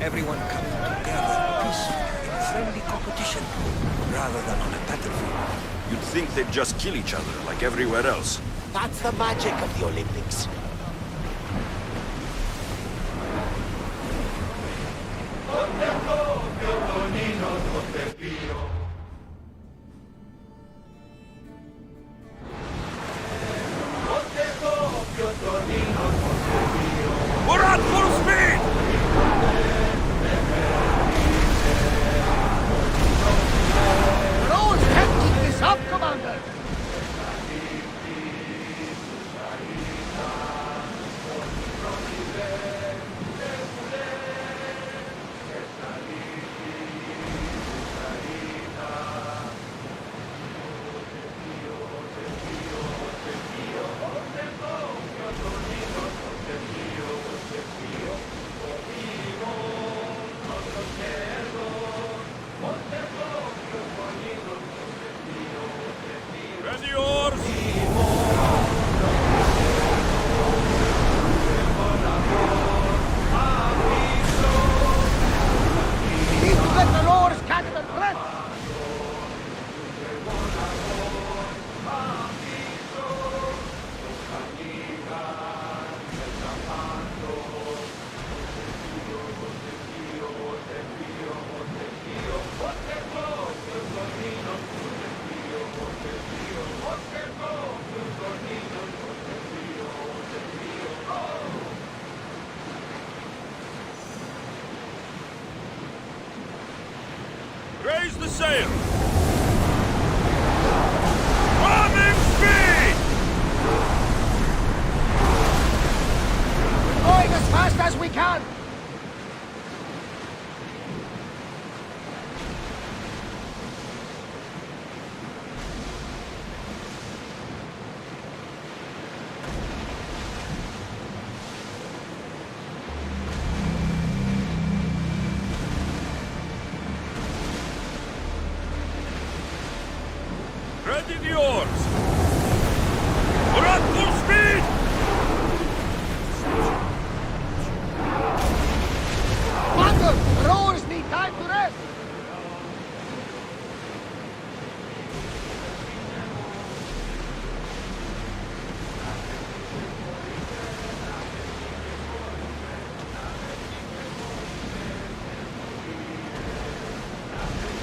Everyone coming together peacefully in friendly competition, rather than on a battlefield.
You'd think they'd just kill each other, like everywhere else.
That's the magic of the Olympics.
We're at full speed!
Rose can't keep this up, Commander!
Ready oars!
Need to let the oars catch their breath!
Raise the sail! Bombing speed!
Going as fast as we can!
Ready the oars! We're at full speed!
Commander, the rowers need time to rest!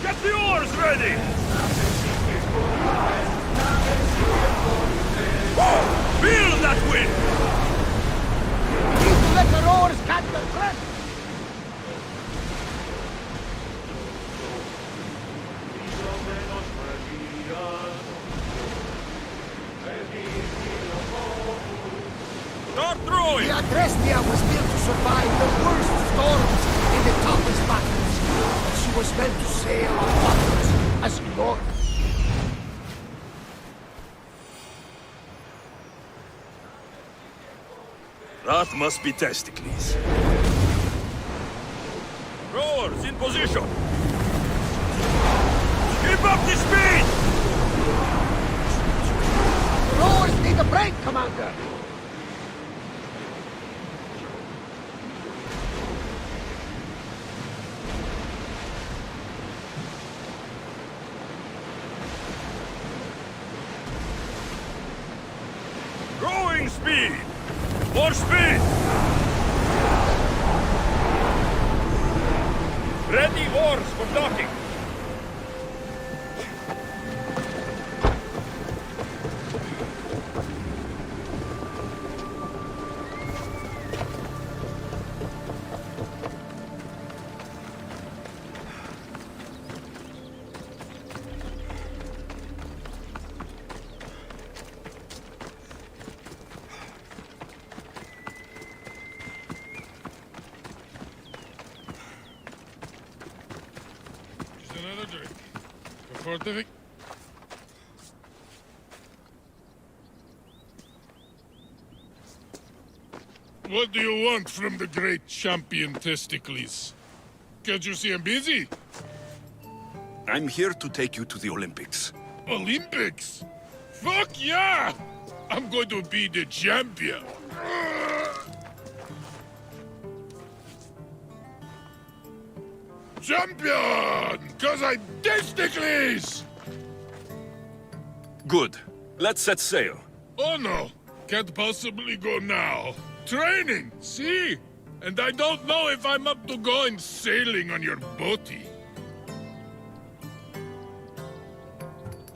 Get the oars ready! Whoa! Feel that wind!
Need to let the rowers catch their breath!
Start throwing!
The Adrestia was built to survive the worst storms in the toughest battles. She was meant to sail on waters as Lord.
That must be testicles. Rowers in position! Keep up the speed!
The rowers need a break, Commander!
Growing speed! More speed! Ready oars for docking!
Another drink. Before the... What do you want from the great champion Testicles? Can't you see I'm busy?
I'm here to take you to the Olympics.
Olympics? Fuck yeah! I'm going to be the champion. Champion! Cause I Testicles!
Good. Let's set sail.
Oh no, can't possibly go now. Training, see? And I don't know if I'm up to going sailing on your boaty.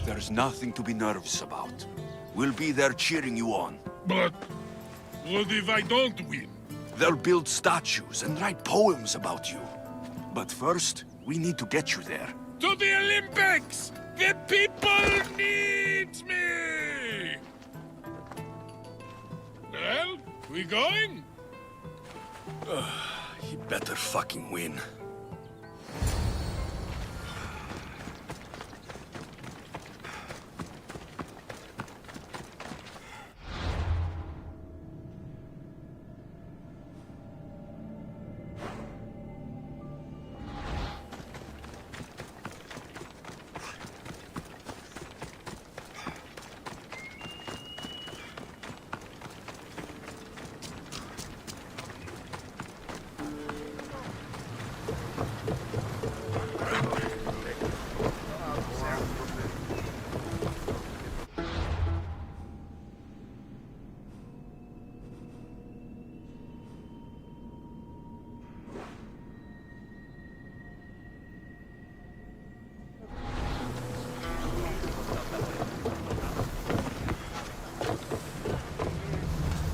There's nothing to be nervous about. We'll be there cheering you on.
But what if I don't win?
They'll build statues and write poems about you. But first, we need to get you there.
To the Olympics! The people need me! Well, we going?
He better fucking win.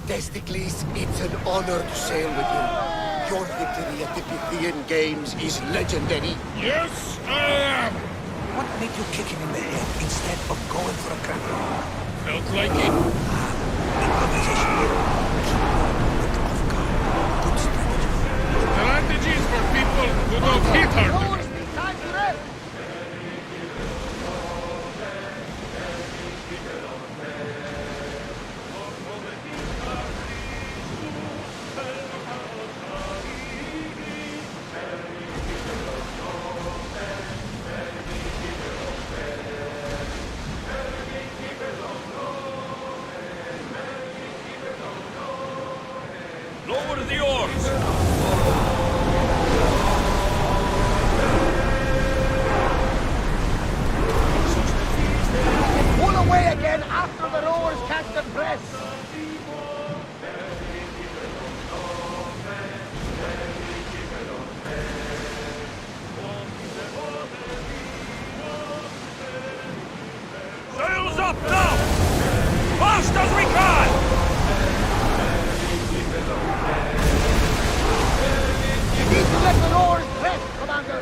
Testicles, it's an honor to sail with you. Your victory at the Pythian Games is legendary.
Yes, I am!
What made you kick him in the head instead of going for a cracker?
Felt like it. Strategies for people who don't hit hard.
Lower the oars!
Pull away again after the rowers catch the press.
Sails up now! Fast as we can!
You need to let the rowers press, Commander.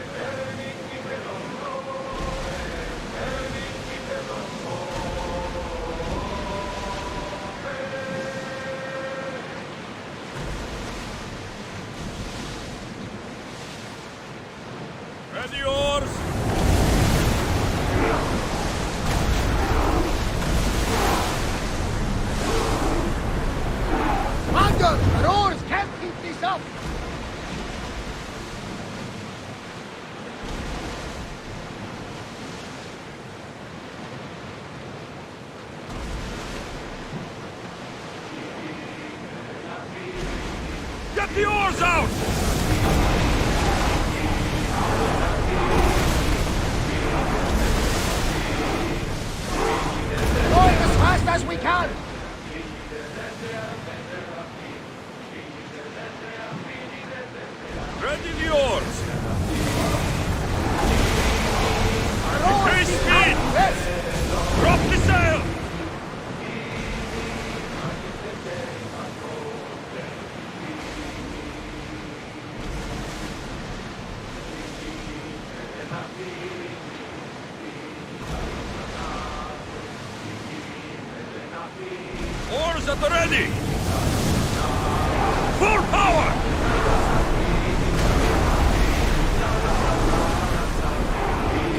Ready oars!
Commander, the rowers can't keep this up.
Get the oars out!
Going as fast as we can.
Ready the oars! Increase speed! Drop the sail! Oars at the ready! Full power!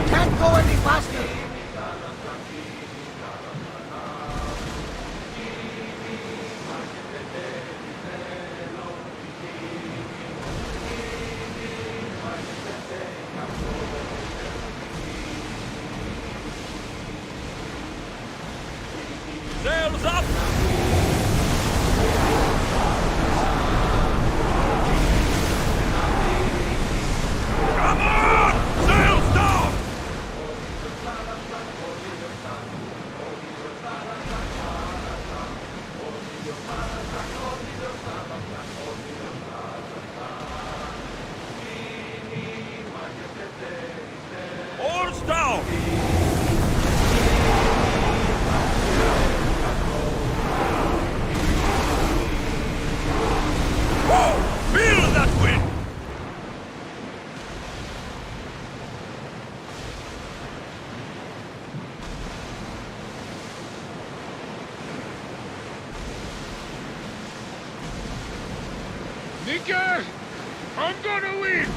Can't go any faster.
Sails up! Come on! Oars down! Whoa! Feel that wind!
Nika! I'm gonna win!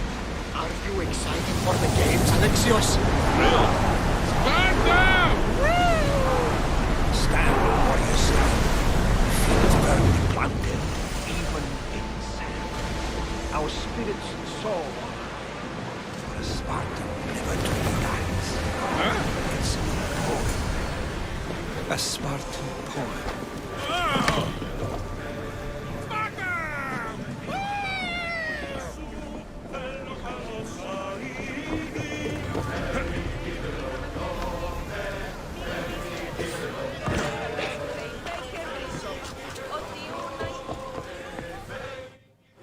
Are you excited for the games, Alexios?
Stand down!
Stand for yourself. Feet firmly planted, even in sand. Our spirits soar. For a Spartan never to relax. It's a poem. A Spartan poem.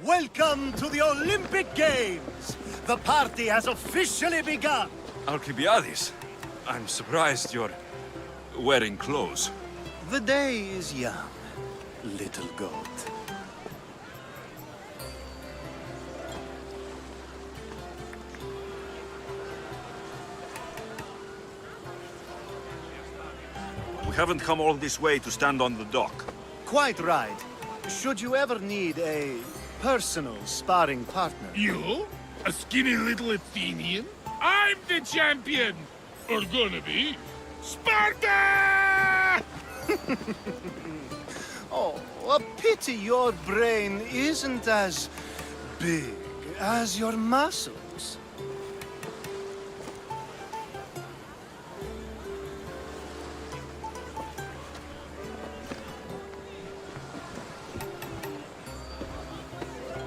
Welcome to the Olympic Games! The party has officially begun!
Alcibiades, I'm surprised you're wearing clothes.
The day is young, little goat.
We haven't come all this way to stand on the dock.
Quite right. Should you ever need a personal sparring partner...
You? A skinny little Athenian? I'm the champion! Or gonna be. Sparta!
Oh, a pity your brain isn't as big as your muscles.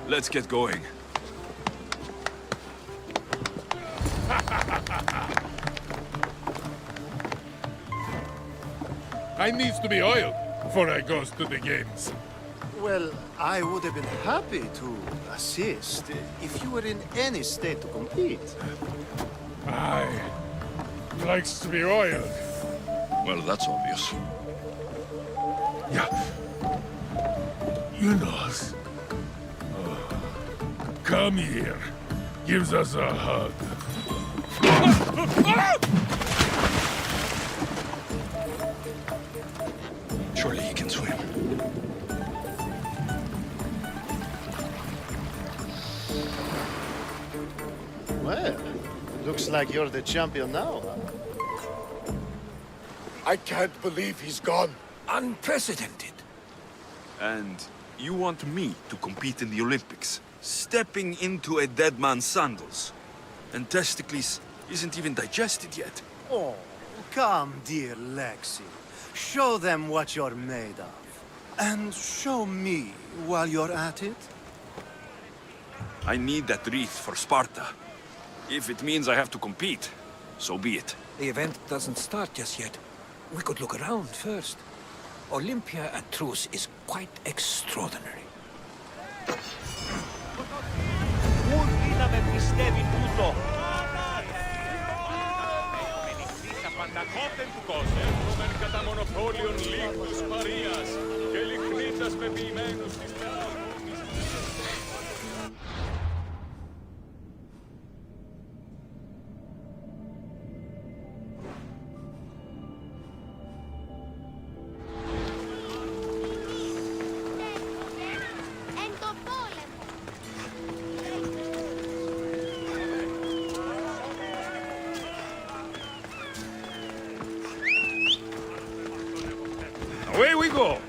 Let's get going.
I needs to be oiled before I goes to the games.
Well, I would have been happy to assist if you were in any state to compete.
Aye. Likes to be oiled.
Well, that's obvious.
Yeah. You know. Come here. Gives us a hug.
Surely he can swim.
Well, looks like you're the champion now, huh?
I can't believe he's gone.
Unprecedented.
And you want me to compete in the Olympics? Stepping into a dead man's sandals. And Testicles isn't even digested yet.
Oh, come, dear Lexi. Show them what you're made of. And show me while you're at it.
I need that wreath for Sparta. If it means I have to compete, so be it.
The event doesn't start just yet. We could look around first. Olympia at truce is quite extraordinary.
κατά μονοπόλιων λύκους παρείας και λιχνίτσας πεποιημένους της
Away we go!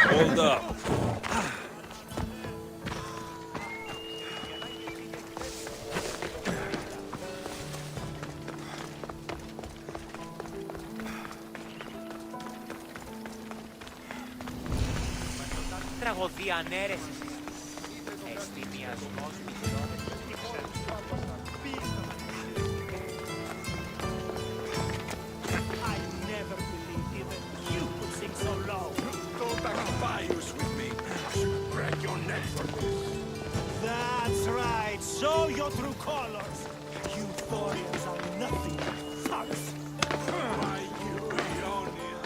Hold up.
Τραγωδία ανέρεσης. Εστιμιασμός
I never believed even you could sing so low. Don't act biased with me. I should break your neck for this. That's right. Show your true colors. You Thorians are nothing but thugs. Why, you Ionian.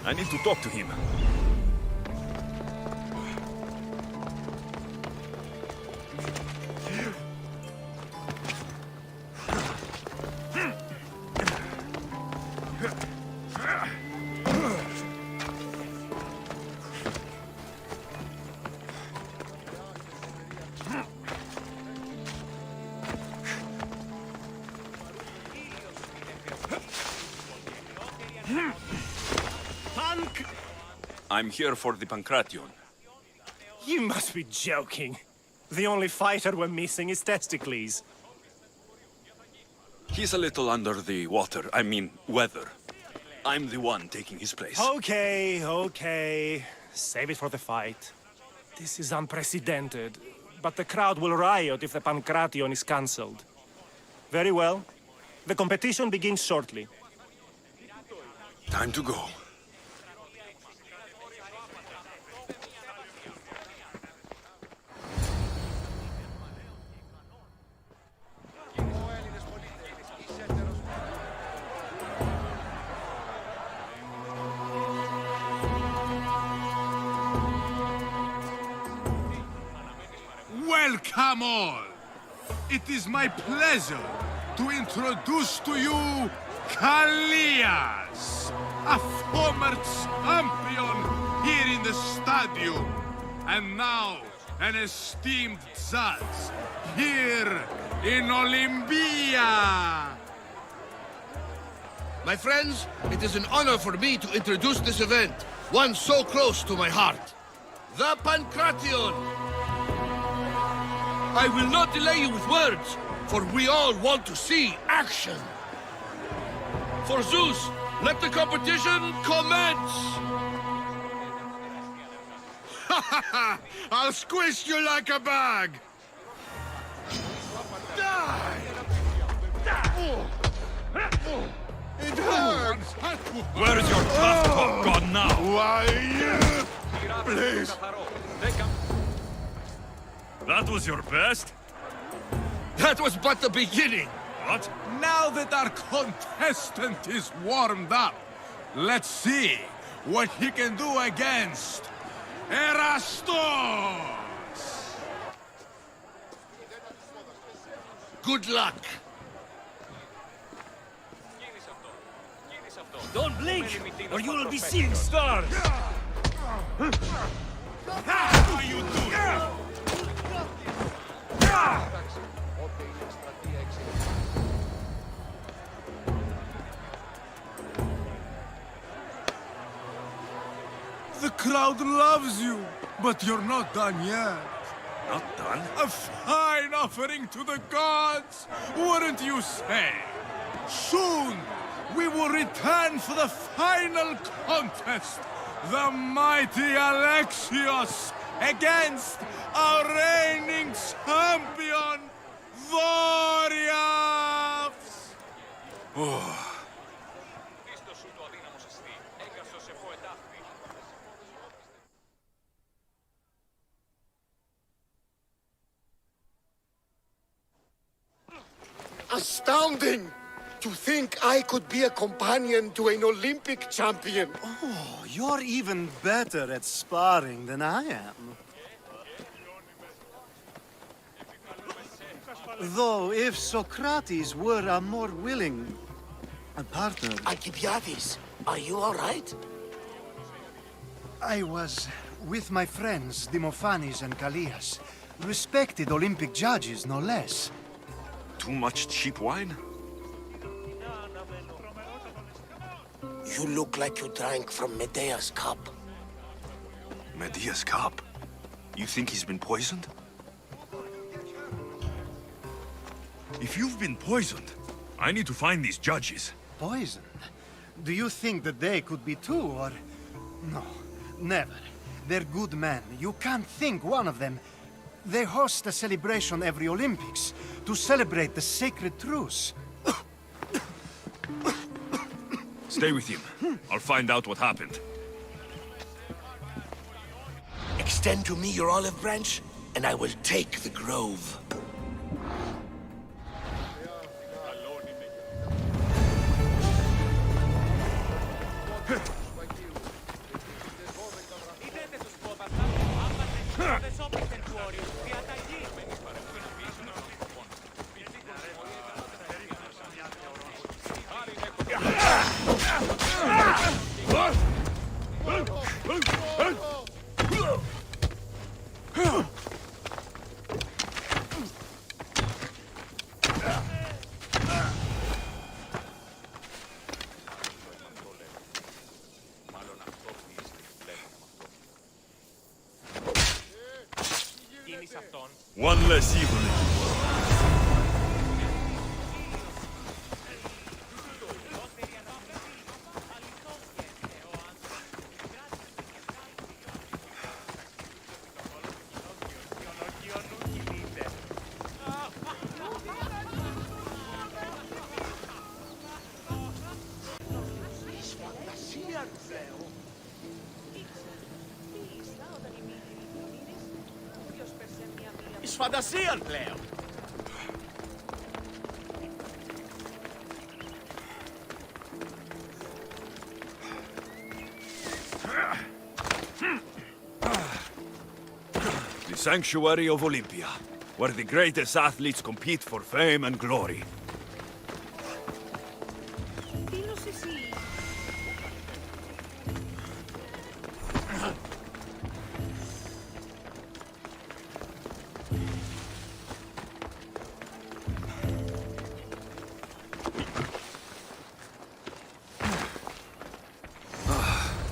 I need to talk to him. I'm here for the Pancration.
You must be joking. The only fighter we're missing is Testicles.
He's a little under the water. I mean, weather. I'm the one taking his place.
Okay, okay. Save it for the fight. This is unprecedented, but the crowd will riot if the Pancration is cancelled. Very well. The competition begins shortly.
Time to go.
Welcome all! It is my pleasure to introduce to you Kallias, a former champion here in the stadium, and now an esteemed judge here in Olympia.
My friends, it is an honor for me to introduce this event, one so close to my heart. The Pancration! I will not delay you with words, for we all want to see action. For Zeus, let the competition commence! I'll squish you like a bag! Die! It hurts!
Where's your tough cock gone now?
Why, please!
That was your best?
That was but the beginning!
What?
Now that our contestant is warmed up, let's see what he can do against Erastos!
Good luck!
Don't blink, or you will be seeing stars!
How are you doing? The crowd loves you, but you're not done yet.
Not done?
A fine offering to the gods, wouldn't you say? Soon, we will return for the final contest. The mighty Alexios against our reigning champion, Voriavs!
Oh.
Astounding! To think I could be a companion to an Olympic champion.
Oh, you're even better at sparring than I am. Though, if Socrates were a more willing partner...
Alcibiades, are you all right?
I was with my friends, Demophanes and Callias. Respected Olympic judges, no less.
Too much cheap wine?
You look like you drank from Medea's cup.
Medea's cup? You think he's been poisoned? If you've been poisoned, I need to find these judges.
Poisoned? Do you think that they could be too, or... No, never. They're good men. You can't think one of them. They host a celebration every Olympics to celebrate the sacred truce.
Stay with him. I'll find out what happened.
Extend to me your olive branch, and I will take the grove.
One less evil in the world.
Φαντασίαν πλέον.
The sanctuary of Olympia, where the greatest athletes compete for fame and glory.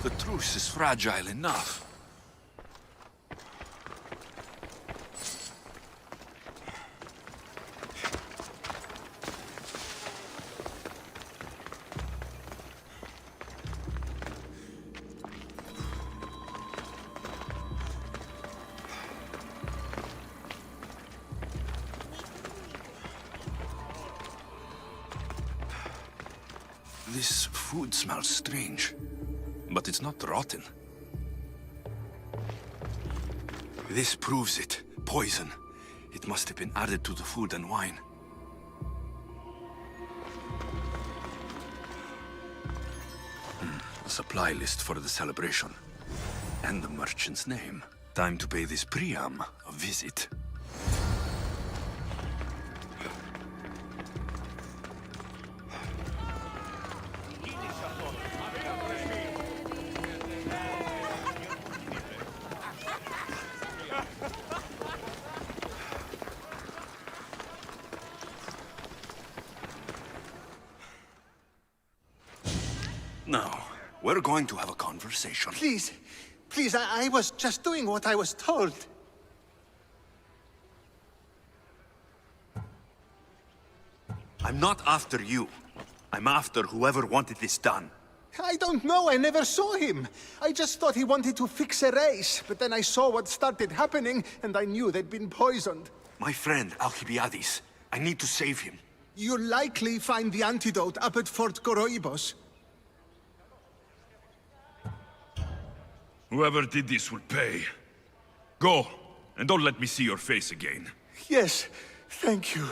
The truce is fragile enough. This food smells strange, but it's not rotten. This proves it. Poison. It must have been added to the food and wine. A supply list for the celebration. And the merchant's name. Time to pay this Priam a visit. Now, we're going to have a conversation.
Please, please, I was just doing what I was told.
I'm not after you. I'm after whoever wanted this done.
I don't know, I never saw him. I just thought he wanted to fix a race, but then I saw what started happening, and I knew they'd been poisoned.
My friend, Alcibiades. I need to save him.
You'll likely find the antidote up at Fort Koroibos.
Whoever did this will pay. Go, and don't let me see your face again.
Yes, thank you.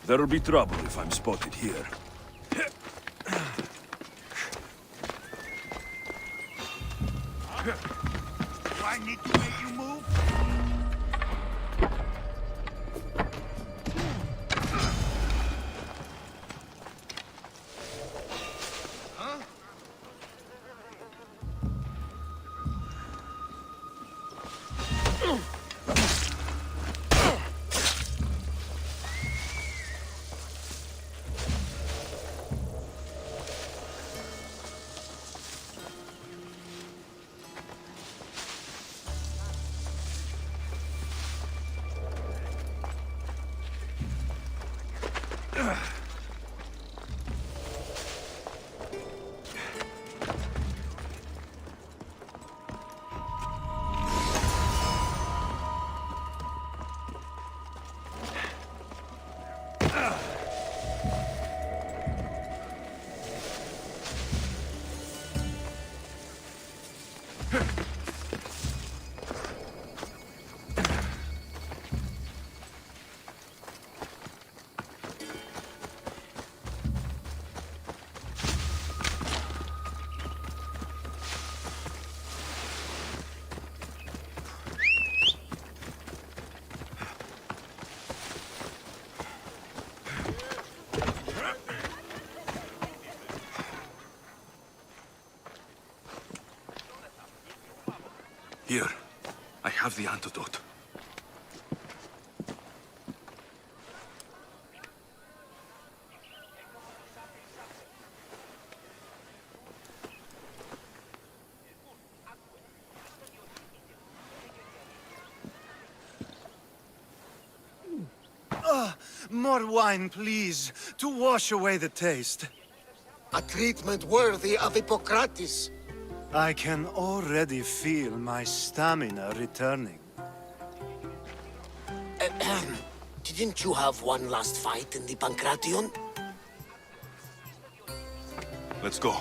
There'll be trouble if I'm spotted here.
Do I need to make you move?
Here, I have the antidote.
More wine, please, to wash away the taste.
A treatment worthy of Hippocrates.
I can already feel my stamina returning.
Didn't you have one last fight in the Pancration?
Let's go.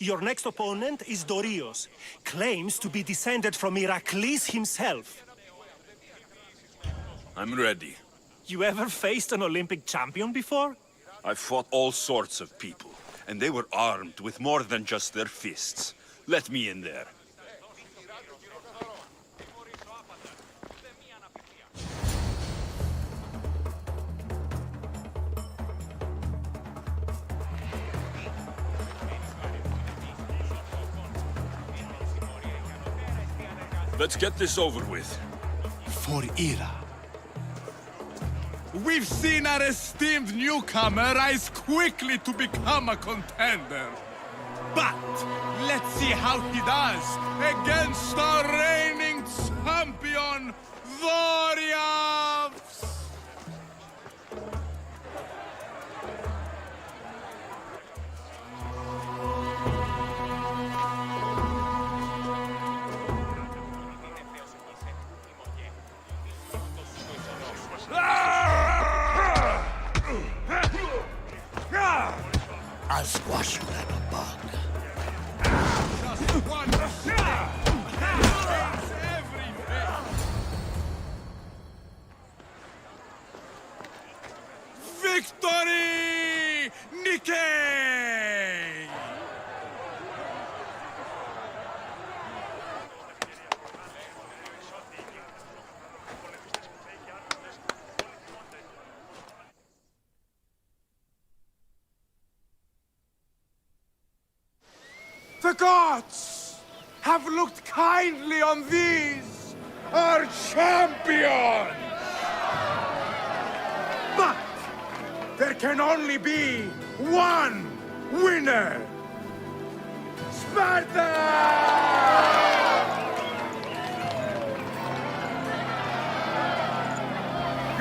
Your next opponent is Dorios. Claims to be descended from Heracles himself.
I'm ready.
You ever faced an Olympic champion before?
I've fought all sorts of people, and they were armed with more than just their fists. Let me in there. Let's get this over with.
For Ira.
We've seen our esteemed newcomer rise quickly to become a contender. But let's see how he does against our reigning champion, Dorios!
I'll squash you like a bug.
Just one shot! Victory! Nikkei! The gods have looked kindly on these, our champions! But there can only be one winner! Sparta!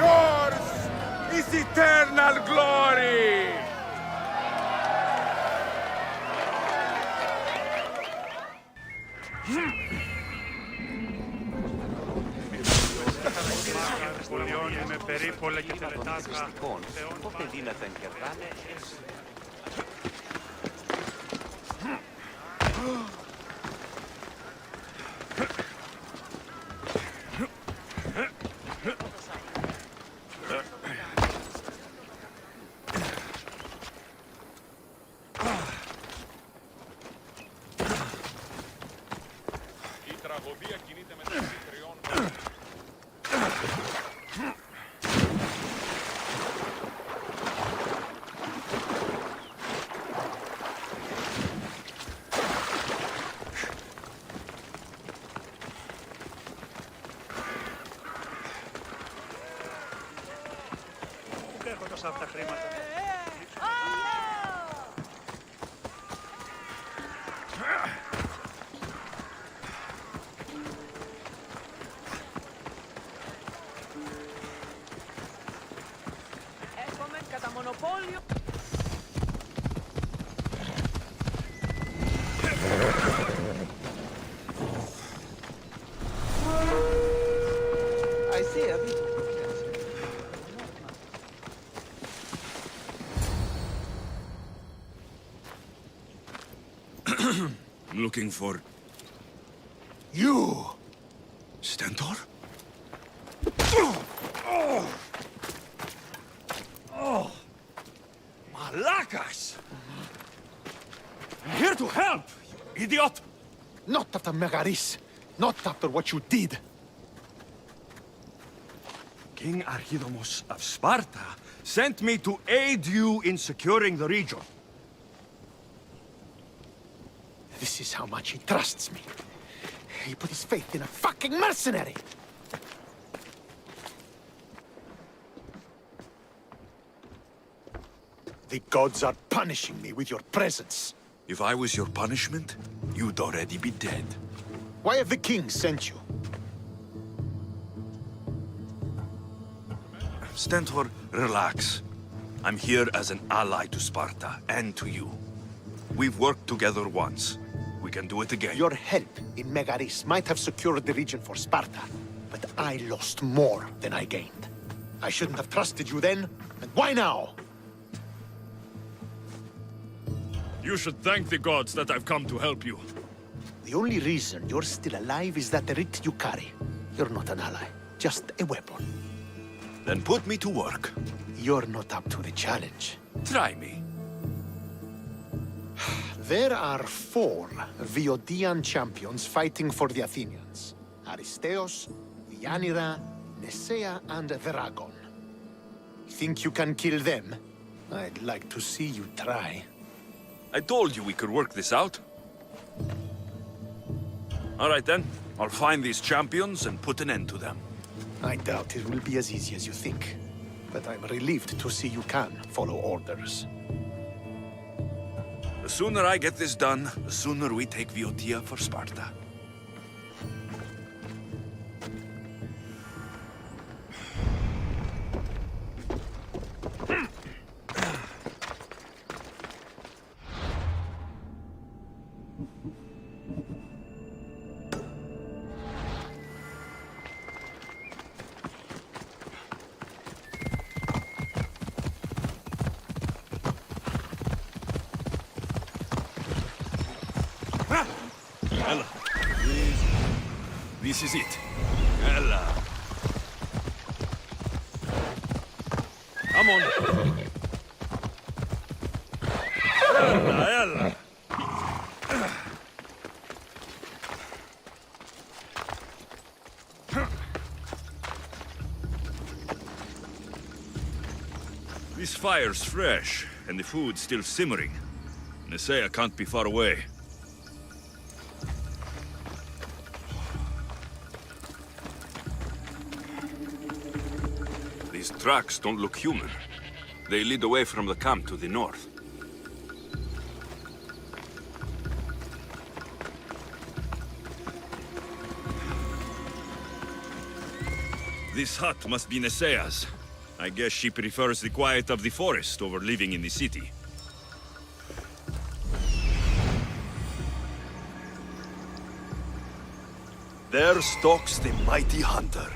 Yours is eternal glory!
με περίπολα και τελετάσκα.
Πότε δύναται να κερδάνε.
Η τραγωδία κινείται μεταξύ τριών.
Από τα χρήματα.
Έρχομαι κατά μονοπόλιο.
I see a bit.
Looking for...
You!
Stentor?
Malakas! I'm here to help, you idiot!
Not after Megaris. Not after what you did.
King Archidamos of Sparta sent me to aid you in securing the region.
This is how much he trusts me. He put his faith in a fucking mercenary! The gods are punishing me with your presence.
If I was your punishment, you'd already be dead.
Why have the kings sent you?
Stentor, relax. I'm here as an ally to Sparta, and to you. We've worked together once. We can do it again.
Your help in Megaris might have secured the region for Sparta, but I lost more than I gained. I shouldn't have trusted you then, and why now?
You should thank the gods that I've come to help you.
The only reason you're still alive is that the writ you carry. You're not an ally, just a weapon.
Then put me to work.
You're not up to the challenge.
Try me.
There are 4 Viodian champions fighting for the Athenians. Aristeos, Deianira, Nesea, and Veragon. Think you can kill them? I'd like to see you try.
I told you we could work this out. All right then. I'll find these champions and put an end to them.
I doubt it will be as easy as you think. But I'm relieved to see you can follow orders.
The sooner I get this done, the sooner we take Viotia for Sparta. Ella, this is it. Ella. Come on. Ella. This fire's fresh, and the food's still simmering. Nesea can't be far away. These tracks don't look human. They lead away from the camp to the north. This hut must be Nesea's. I guess she prefers the quiet of the forest over living in the city. There stalks the mighty hunter.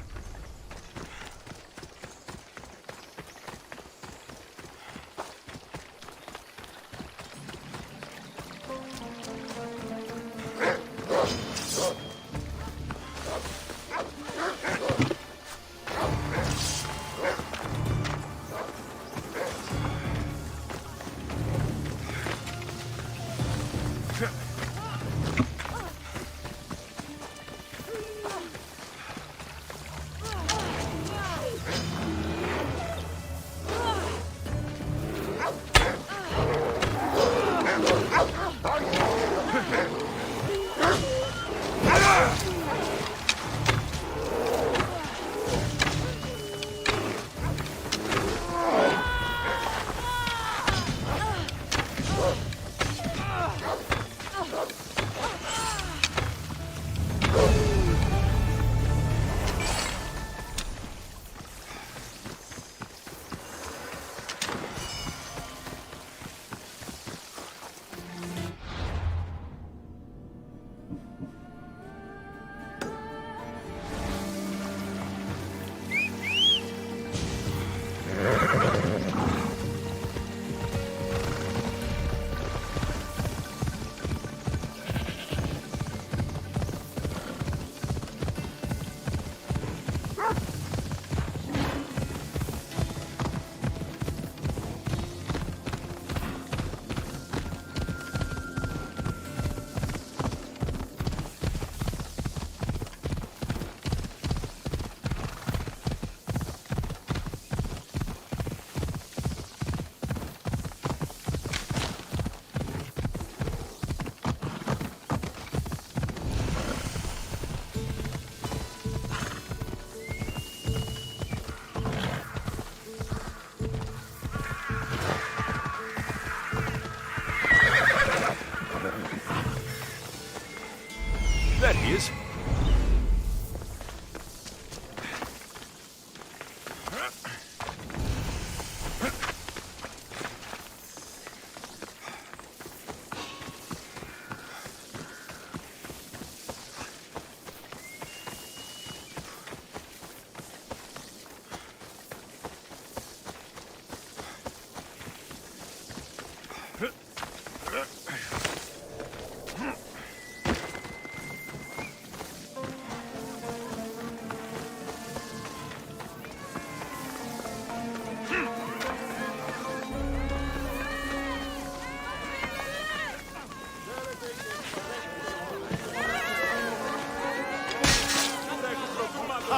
I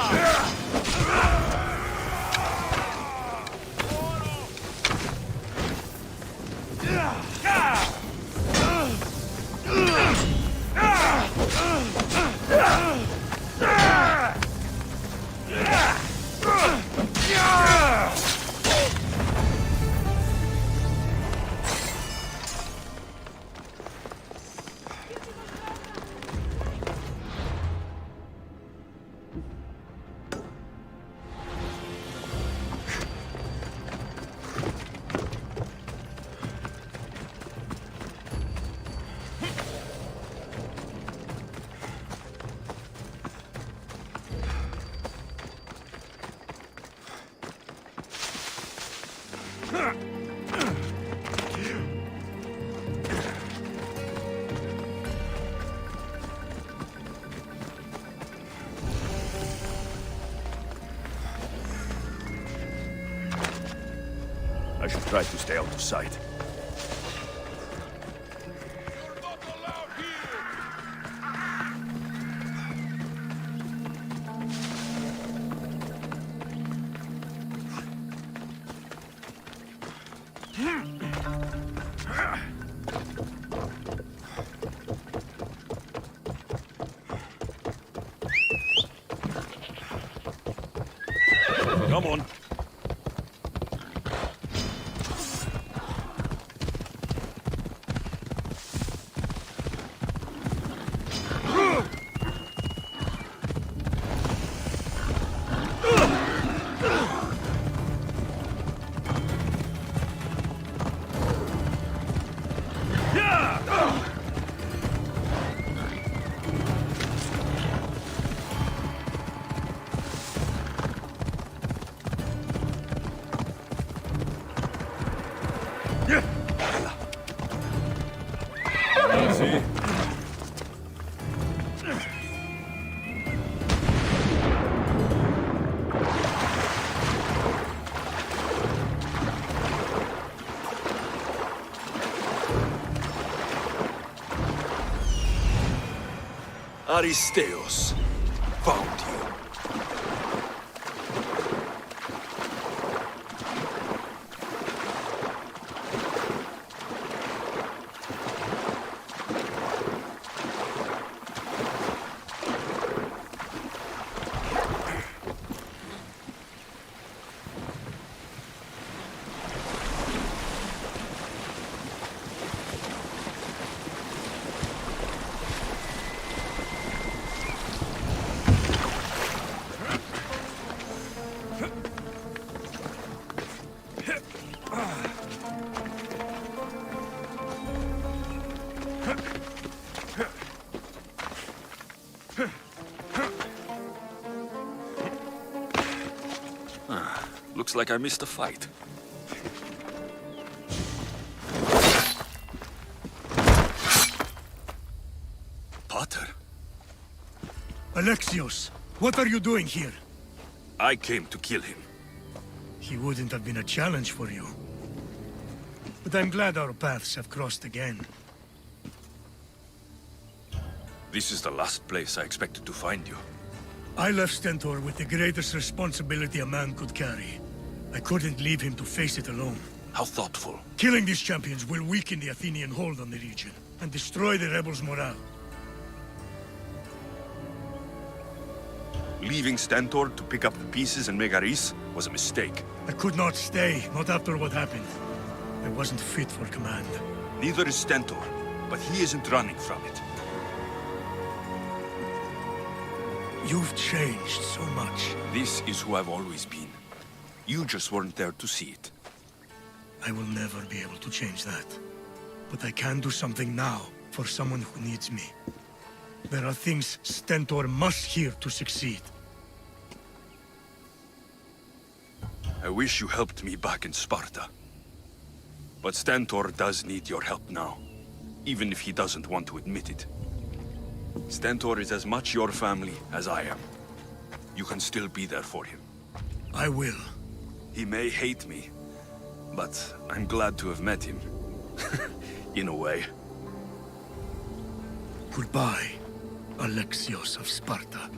should try to stay out of sight. Come on. Aristeos, found you.
Looks like I missed a fight. Potter?
Alexios, what are you doing here?
I came to kill him.
He wouldn't have been a challenge for you. But I'm glad our paths have crossed again.
This is the last place I expected to find you.
I left Stentor with the greatest responsibility a man could carry. I couldn't leave him to face it alone.
How thoughtful.
Killing these champions will weaken the Athenian hold on the region, and destroy the rebels' morale.
Leaving Stentor to pick up the pieces in Megaris was a mistake.
I could not stay, not after what happened. I wasn't fit for command.
Neither is Stentor, but he isn't running from it.
You've changed so much.
This is who I've always been. You just weren't there to see it.
I will never be able to change that. But I can do something now for someone who needs me. There are things Stentor must hear to succeed.
I wish you helped me back in Sparta. But Stentor does need your help now, even if he doesn't want to admit it. Stentor is as much your family as I am. You can still be there for him.
I will.
He may hate me, but I'm glad to have met him. In a way.
Goodbye, Alexios of Sparta.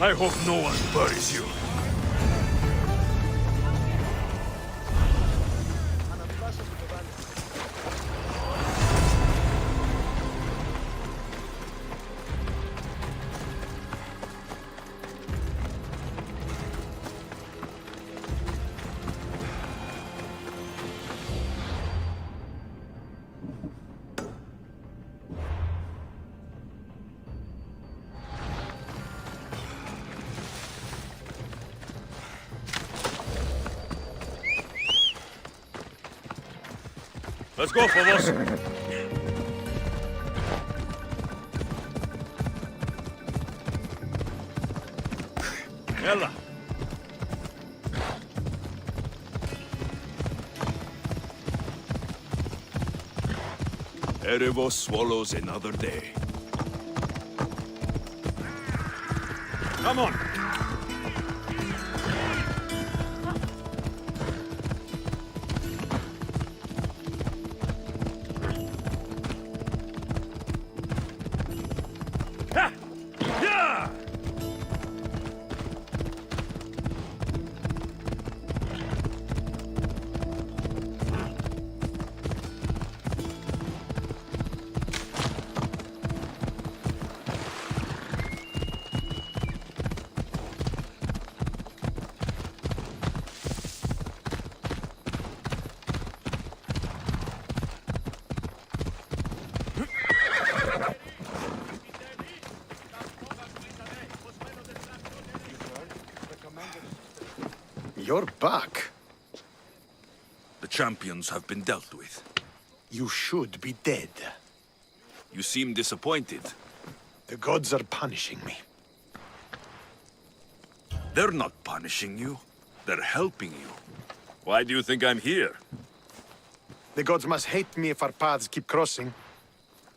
I hope no one buries you.
Let's go, Phobos. Yalla.
Erebos swallows another day.
Come on.
You're back.
The champions have been dealt with.
You should be dead.
You seem disappointed.
The gods are punishing me.
They're not punishing you. They're helping you. Why do you think I'm here?
The gods must hate me if our paths keep crossing.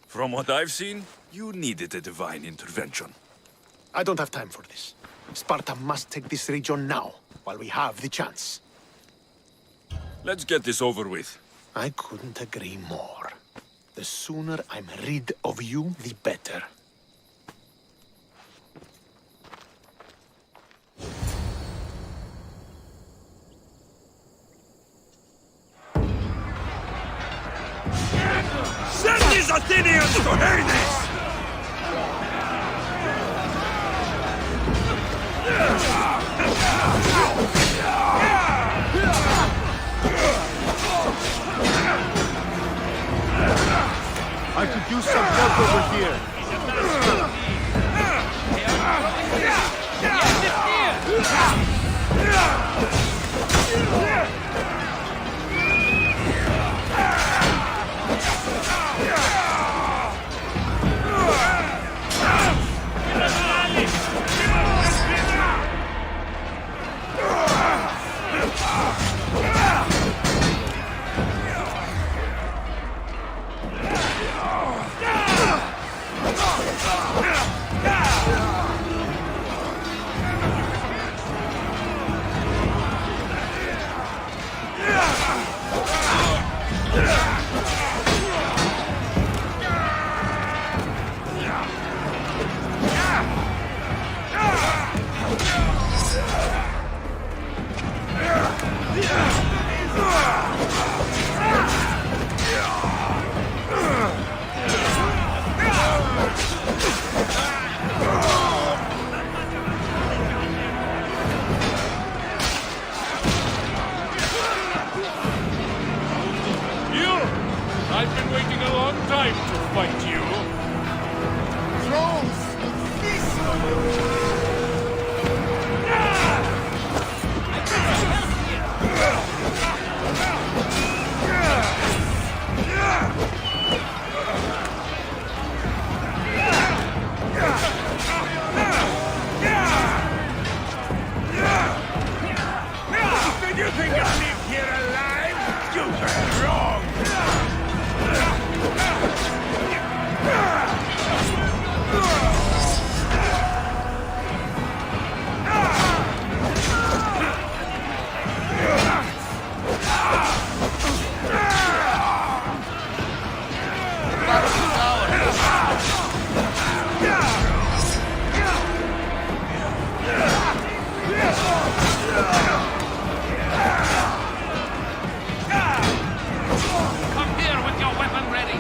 From what I've seen, you needed a divine intervention.
I don't have time for this.
Sparta must take this region now, while we have the chance.
Let's get this over with.
I couldn't agree more. The sooner I'm rid of you, the better.
Send these Athenians to Hades!
I could use some help over here.
I've been waiting a long time to fight you.
Trolls will feast on you!
Did you think I'd live here alive? You've been wrong!
Come here with your weapon ready.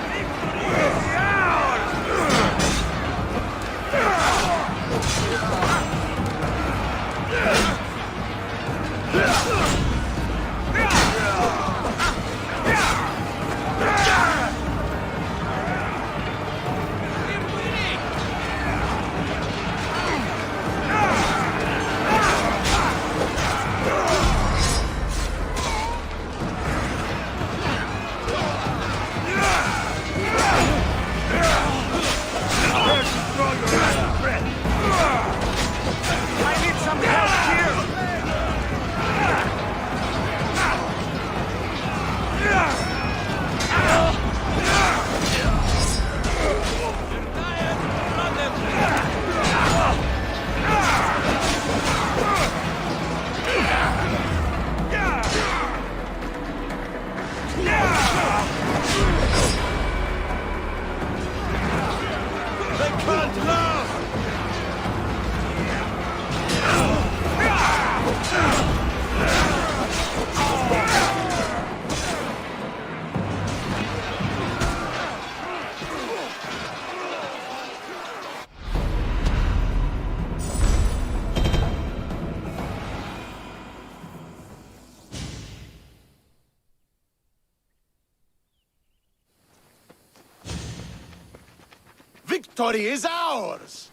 Victory is ours!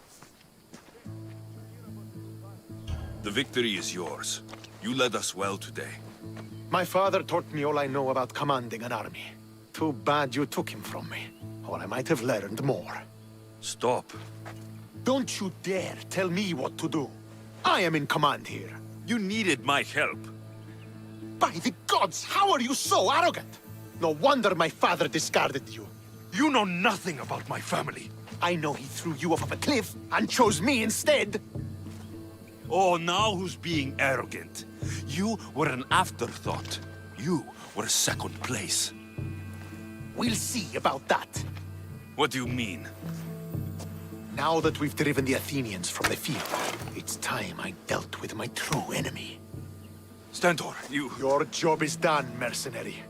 The victory is yours. You led us well today.
My father taught me all I know about commanding an army. Too bad you took him from me, or I might have learned more.
Stop.
Don't you dare tell me what to do. I am in command here.
You needed my help.
By the gods, how are you so arrogant? No wonder my father discarded you.
You know nothing about my family.
I know he threw you off of a cliff and chose me instead.
Oh, now who's being arrogant? You were an afterthought. You were second place.
We'll see about that.
What do you mean?
Now that we've driven the Athenians from the field, it's time I dealt with my true enemy.
Stentor, you...
Your job is done, mercenary.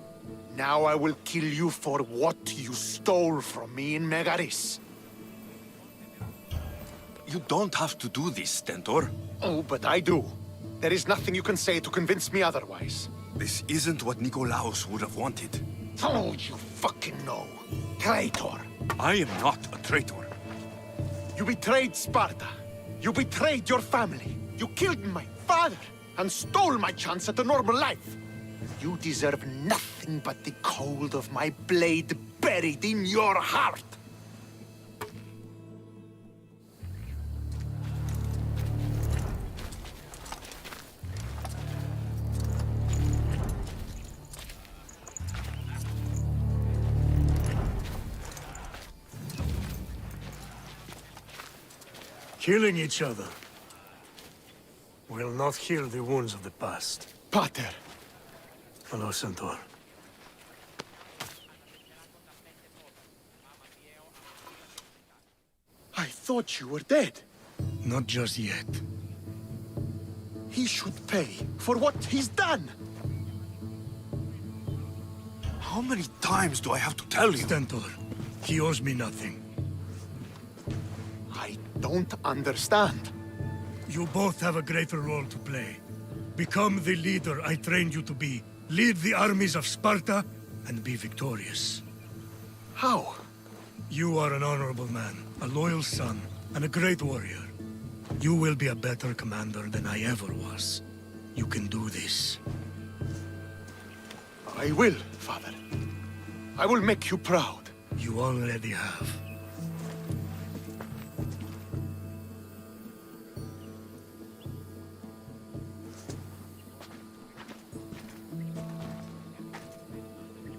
Now I will kill you for what you stole from me in Megaris.
You don't have to do this, Stentor.
Oh, but I do. There is nothing you can say to convince me otherwise.
This isn't what Nikolaos would have wanted.
Oh, you fucking know. Traitor.
I am not a traitor.
You betrayed Sparta. You betrayed your family. You killed my father and stole my chance at a normal life. You deserve nothing but the cold of my blade buried in your heart.
Killing each other will not heal the wounds of the past.
Pater!
Hello, Centaur.
I thought you were dead.
Not just yet.
He should pay for what he's done.
How many times do I have to tell you?
Stentor, he owes me nothing.
I don't understand.
You both have a greater role to play. Become the leader I trained you to be. Lead the armies of Sparta and be victorious.
How?
You are an honorable man, a loyal son, and a great warrior. You will be a better commander than I ever was. You can do this.
I will, Father. I will make you proud.
You already have.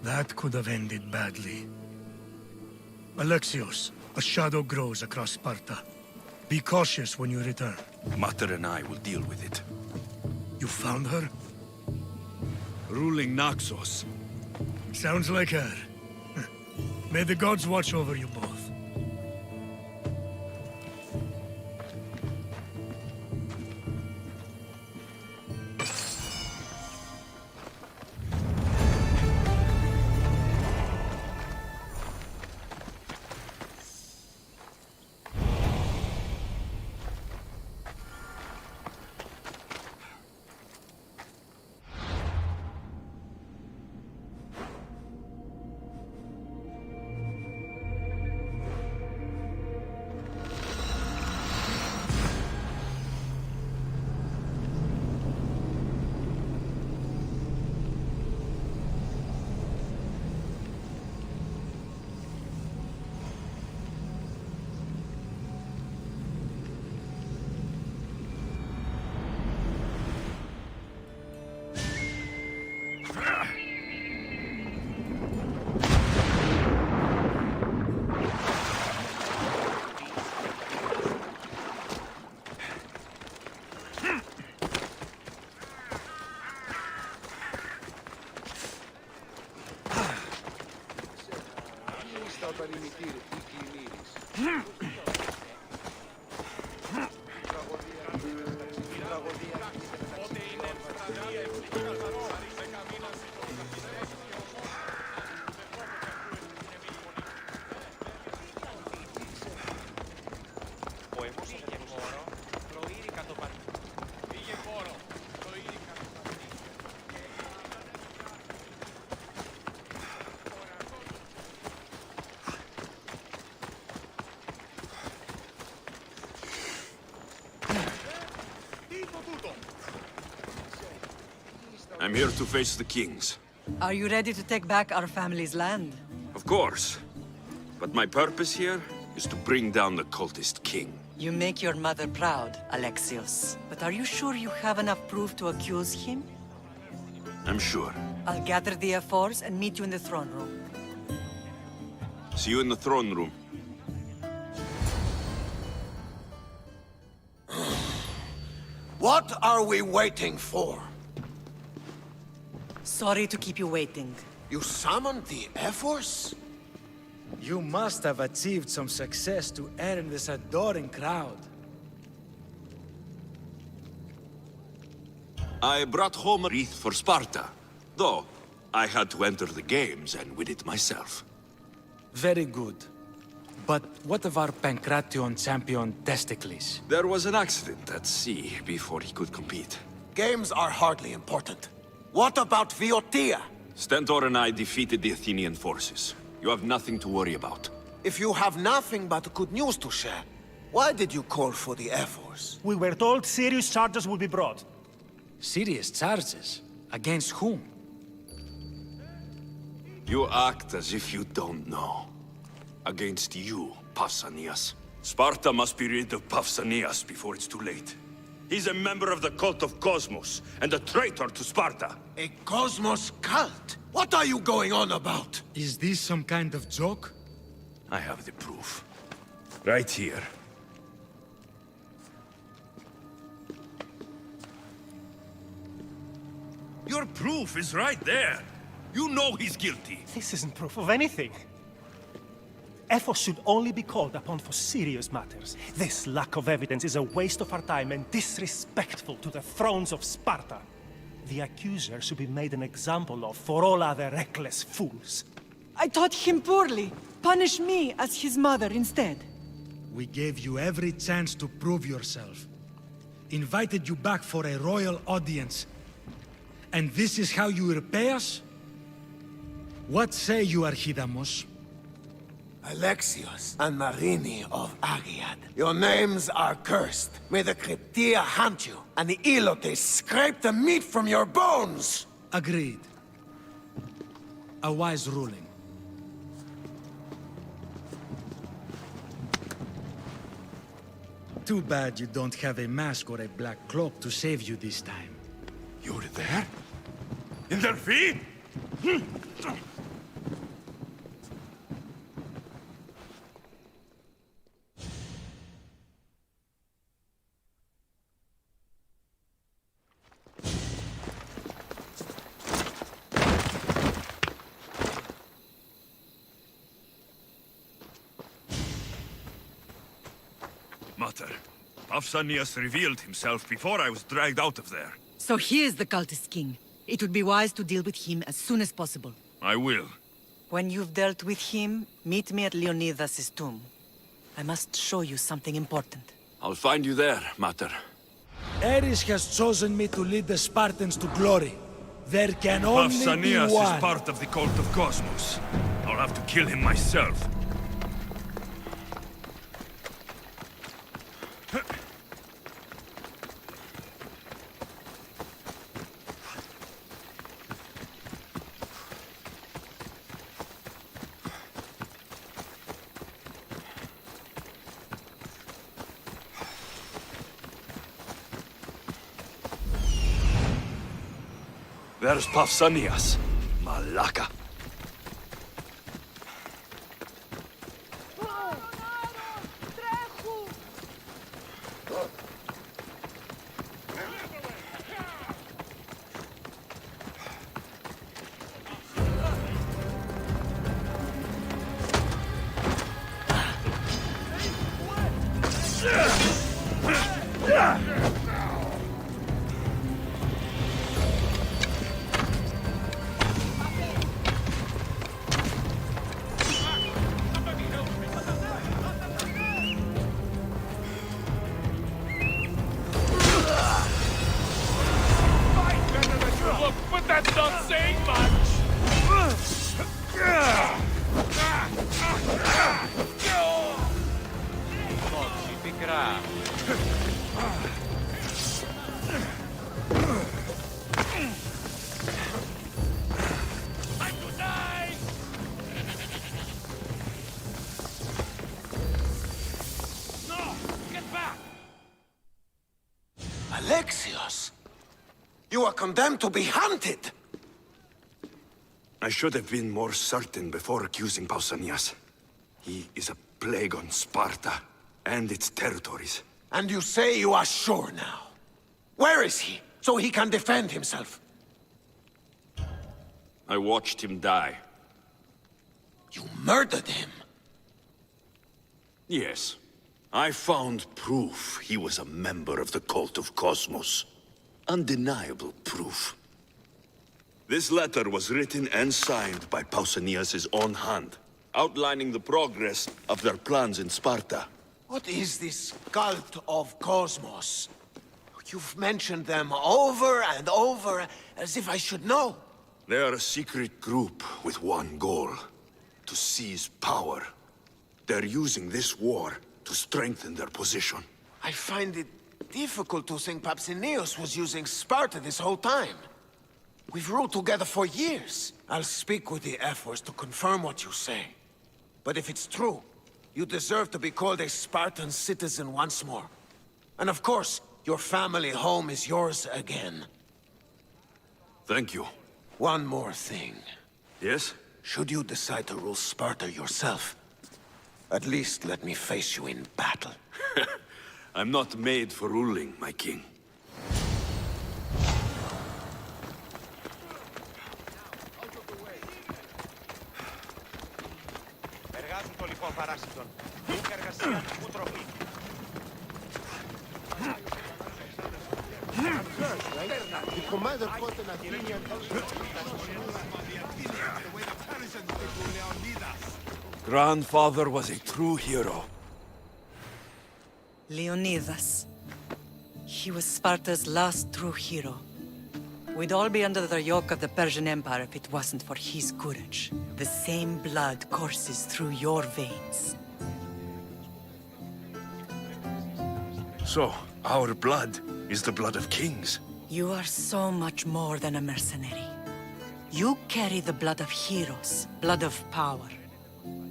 That could have ended badly. Alexios, a shadow grows across Sparta. Be cautious when you return.
Mater and I will deal with it.
You found her?
Ruling Naxos.
Sounds like her. May the gods watch over you both.
I'm here to face the kings.
Are you ready to take back our family's land?
Of course. But my purpose here is to bring down the cultist king.
You make your mother proud, Alexios. But are you sure you have enough proof to accuse him?
I'm sure.
I'll gather the F4s and meet you in the throne room.
See you in the throne room.
What are we waiting for?
Sorry to keep you waiting.
You summoned the Air Force?
You must have achieved some success to earn this adoring crowd.
I brought home a wreath for Sparta, though I had to enter the games and win it myself.
Very good. But what of our Pancration champion Testicles?
There was an accident at sea before he could compete.
Games are hardly important. What about Viotia?
Stentor and I defeated the Athenian forces. You have nothing to worry about.
If you have nothing but good news to share, why did you call for the Air Force?
We were told serious charges would be brought.
Serious charges? Against whom?
You act as if you don't know. Against you, Pausanias. Sparta must be rid of Pausanias before it's too late. He's a member of the Cult of Kosmos, and a traitor to Sparta.
A Kosmos cult? What are you going on about?
Is this some kind of joke?
I have the proof. Right here. Your proof is right there. You know he's guilty.
This isn't proof of anything. Efforts should only be called upon for serious matters. This lack of evidence is a waste of our time and disrespectful to the thrones of Sparta. The accuser should be made an example of for all other reckless fools.
I taught him poorly. Punish me as his mother instead.
We gave you every chance to prove yourself. Invited you back for a royal audience. And this is how you repay us? What say you, Archidamos?
Alexios and Marini of Agiad. Your names are cursed. May the Kryptia hunt you, and the Ilotes scrape the meat from your bones!
Agreed. A wise ruling. Too bad you don't have a mask or a black cloak to save you this time.
You were there? In their feet? Mater, Pausanias revealed himself before I was dragged out of there.
So he is the cultist king. It would be wise to deal with him as soon as possible.
I will.
When you've dealt with him, meet me at Leonidas' tomb. I must show you something important.
I'll find you there, Mater.
Ares has chosen me to lead the Spartans to glory. There can only be
Pausanias
one.
is part of the Cult of Kosmos. I'll have to kill him myself. There's Pausanias. Malaka.
But that's not saying much!
Alexios! You are condemned to be hunted!
I should have been more certain before accusing Pausanias. He is a plague on Sparta and its territories.
And you say you are sure now? Where is he? So he can defend himself.
I watched him die.
You murdered him?
Yes. I found proof he was a member of the Cult of Kosmos. Undeniable proof. This letter was written and signed by Pausanias' own hand, outlining the progress of their plans in Sparta.
What is this Cult of Kosmos? You've mentioned them over and over, as if I should know.
They are a secret group with one goal: to seize power. They're using this war to strengthen their position.
I find it difficult to think Pausanias was using Sparta this whole time. We've ruled together for years. I'll speak with the F-Force to confirm what you say. But if it's true, you deserve to be called a Spartan citizen once more. And of course, your family home is yours again.
Thank you.
One more thing.
Yes?
Should you decide to rule Sparta yourself, at least let me face you in battle.
I'm not made for ruling, my king.
The commander fought an Athenian...
Grandfather was a true hero.
Leonidas. He was Sparta's last true hero. We'd all be under the yoke of the Persian Empire if it wasn't for his courage. The same blood courses through your veins.
So, our blood is the blood of kings.
You are so much more than a mercenary. You carry the blood of heroes, blood of power.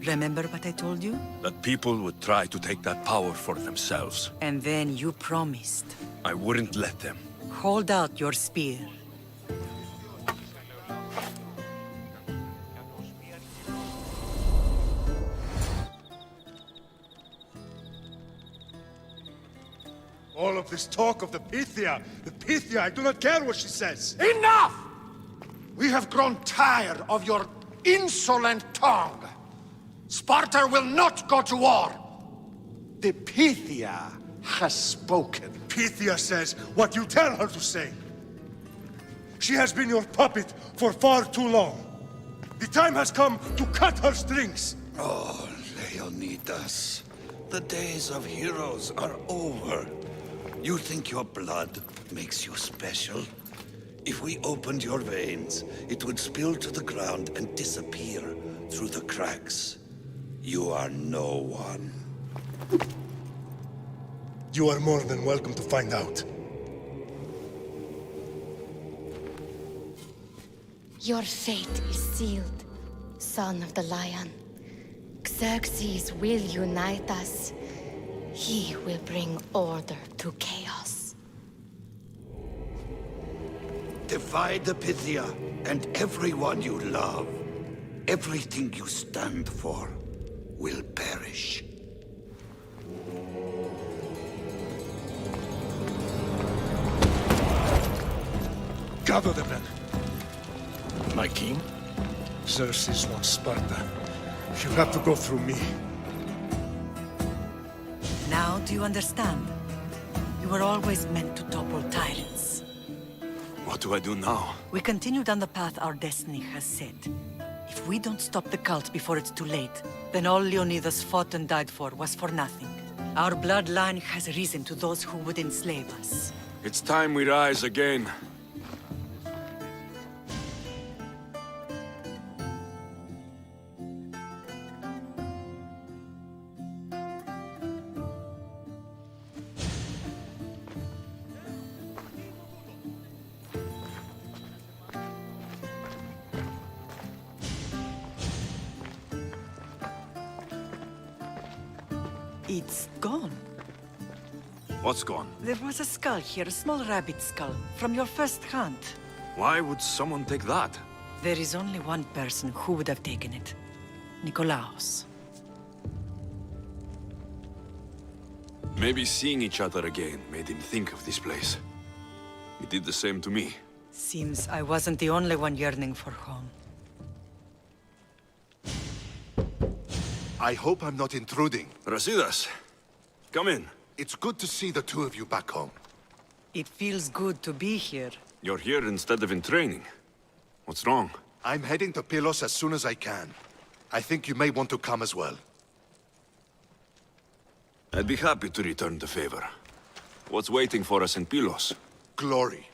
Remember what I told you?
That people would try to take that power for themselves.
And then you promised.
I wouldn't let them.
Hold out your spear.
All of this talk of the Pythia, I do not care what she says.
Enough! We have grown tired of your insolent tongue. Sparta will not go to war. The Pythia has spoken.
Pythia says what you tell her to say. She has been your puppet for far too long. The time has come to cut her strings.
Oh, Leonidas, the days of heroes are over. You think your blood makes you special? If we opened your veins, it would spill to the ground and disappear through the cracks. You are no one.
You are more than welcome to find out.
Your fate is sealed, son of the Lion. Xerxes will unite us. He will bring order to chaos.
Divide the Pythia and everyone you love. Everything you stand for will perish.
Gather the men.
My king?
Xerxes wants Sparta. She'll have to go through me.
Now do you understand? You were always meant to topple tyrants.
What do I do now?
We continue down the path our destiny has set. If we don't stop the cult before it's too late, then all Leonidas fought and died for was for nothing. Our bloodline has risen to those who would enslave us.
It's time we rise again.
It's gone.
What's gone?
There was a skull here, a small rabbit skull, from your first hunt.
Why would someone take that?
There is only one person who would have taken it. Nikolaos.
Maybe seeing each other again made him think of this place. did the same to me.
Seems I wasn't the only one yearning for home.
I hope I'm not intruding.
Brasidas, come in.
It's good to see the two of you back home.
It feels good to be here.
You're here instead of in training. What's wrong?
I'm heading to Pylos as soon as I can. I think you may want to come as well.
I'd be happy to return the favor. What's waiting for us in Pylos?
Glory.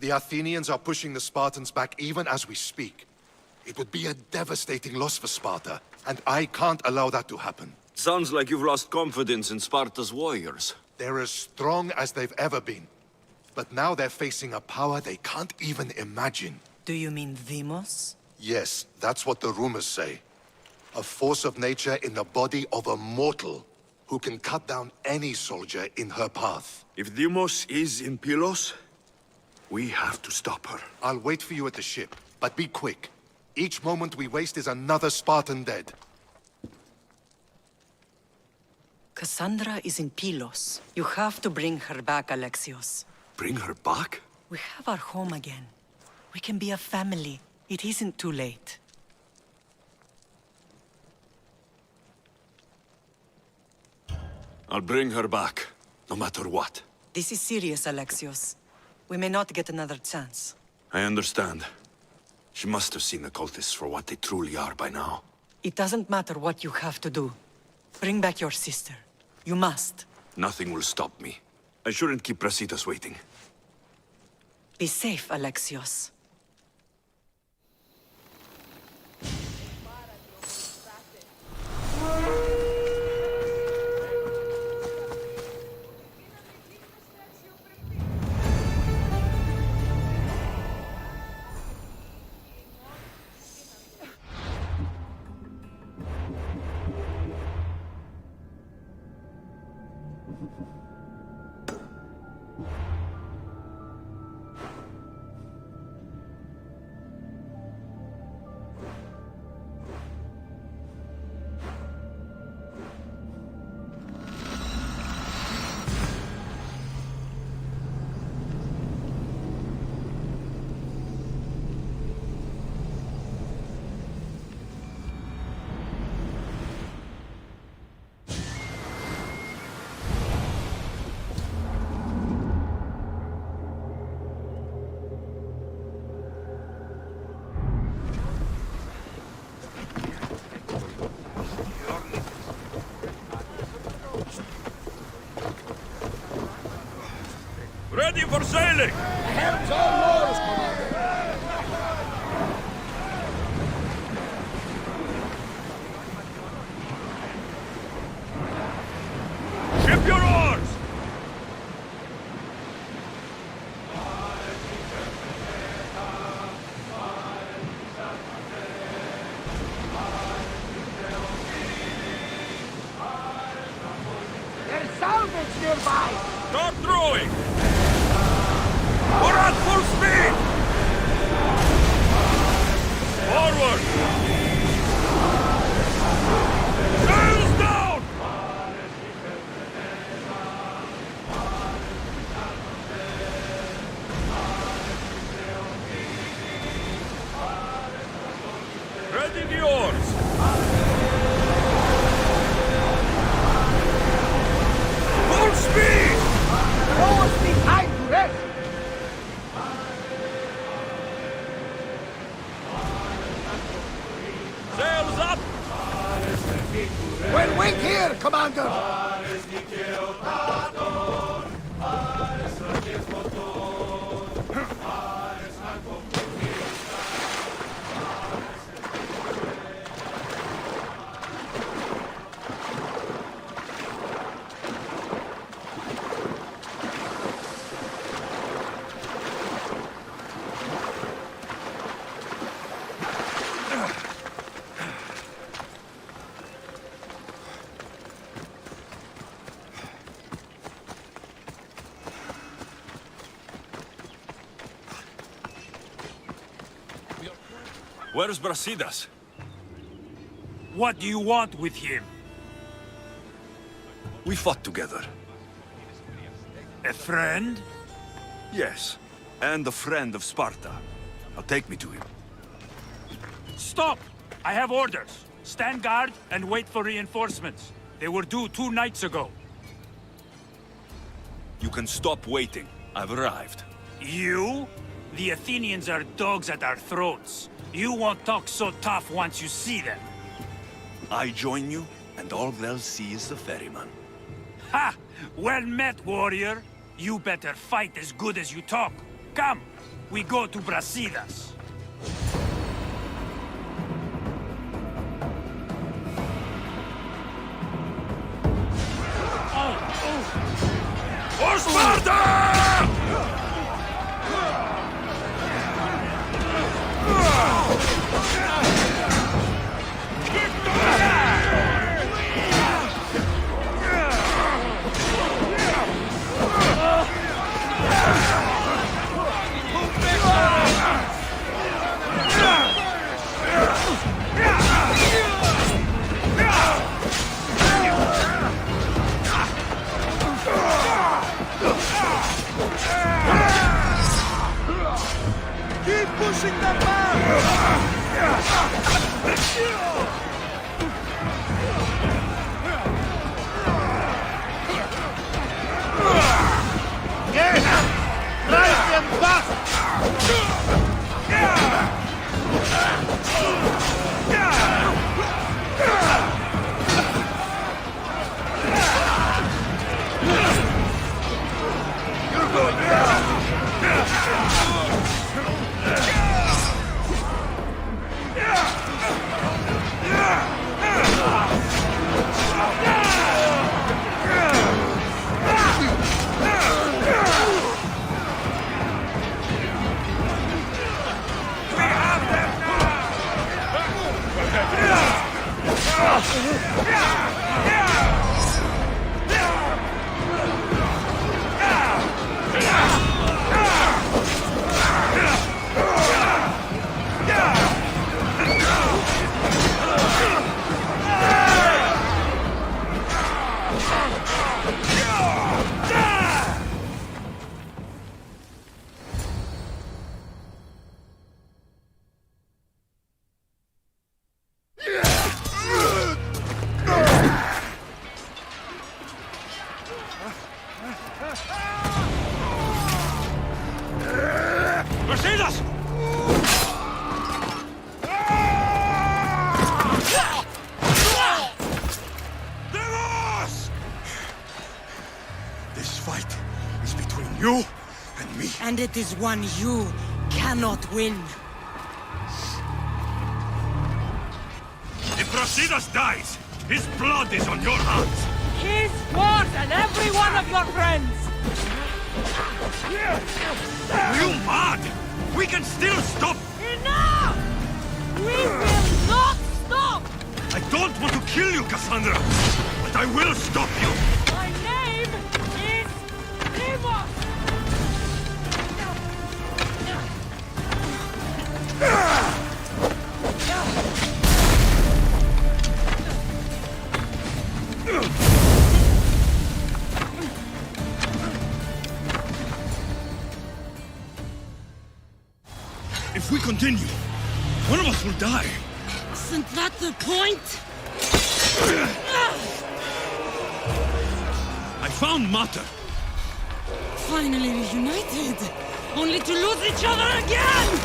The Athenians are pushing the Spartans back even as we speak. It would be a devastating loss for Sparta, and I can't allow that to happen.
Sounds like you've lost confidence in Sparta's warriors.
They're as strong as they've ever been. But now they're facing a power they can't even imagine.
Do you mean Demos?
Yes, that's what the rumors say. A force of nature in the body of a mortal who can cut down any soldier in her path.
If Demos is in Pylos, we have to stop her.
I'll wait for you at the ship, but be quick. Each moment we waste is another Spartan dead.
Cassandra is in Pylos. You have to bring her back, Alexios.
Bring her back?
We have our home again. We can be a family. It isn't too late.
I'll bring her back, no matter what.
This is serious, Alexios. We may not get another chance.
I understand. She must have seen the cultists for what they truly are by now.
It doesn't matter what you have to do. Bring back your sister. You must.
Nothing will stop me. I shouldn't keep Brasidas waiting.
Be safe, Alexios.
Ready for sailing!
Help's all yours, Commander!
Ship your oars!
There's salvage nearby!
Start throwing! We're at full speed! Forward! Sails down! Ready the oars! Full speed!
Throw us the time to rest!
Sails up!
Well, wait here, Commander!
Where's Brasidas?
What do you want with him?
We fought together.
A friend?
Yes. And a friend of Sparta. Now take me to him.
Stop! I have orders. Stand guard and wait for reinforcements. They were due 2 nights ago.
You can stop waiting. I've arrived.
You? The Athenians are dogs at our throats. You won't talk so tough once you see them.
I join you, and all they'll see is the ferryman.
Ha! Well met, warrior. You better fight as good as you talk. Come, we go to Brasidas.
For Sparta!
Keep pushing them back!
Yes! Drive them back! You're going down!
And it is one you cannot win.
If Brasidas dies, his blood is on your hands!
His, yours, and every one of your friends!
Are you mad? We can still stop!
Enough! We will not stop!
I don't want to kill you, Cassandra, but I will stop you!
My name is Animus!
If we continue, one of us will die.
Isn't that the point?
I found Mater.
Finally reunited, only to lose each other again!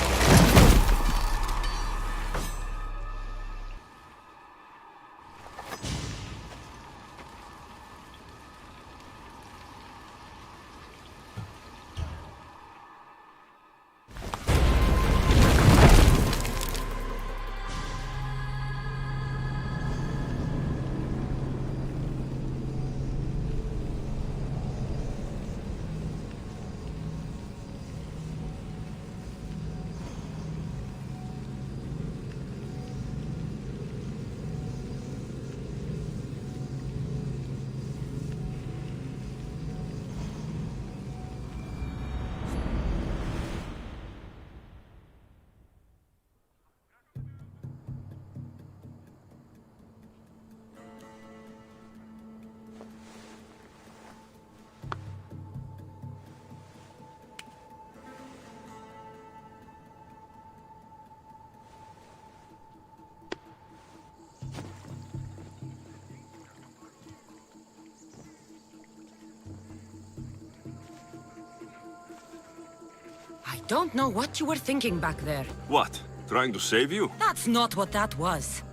don't know what you were thinking back there.
What? Trying to save you?
That's not what that was.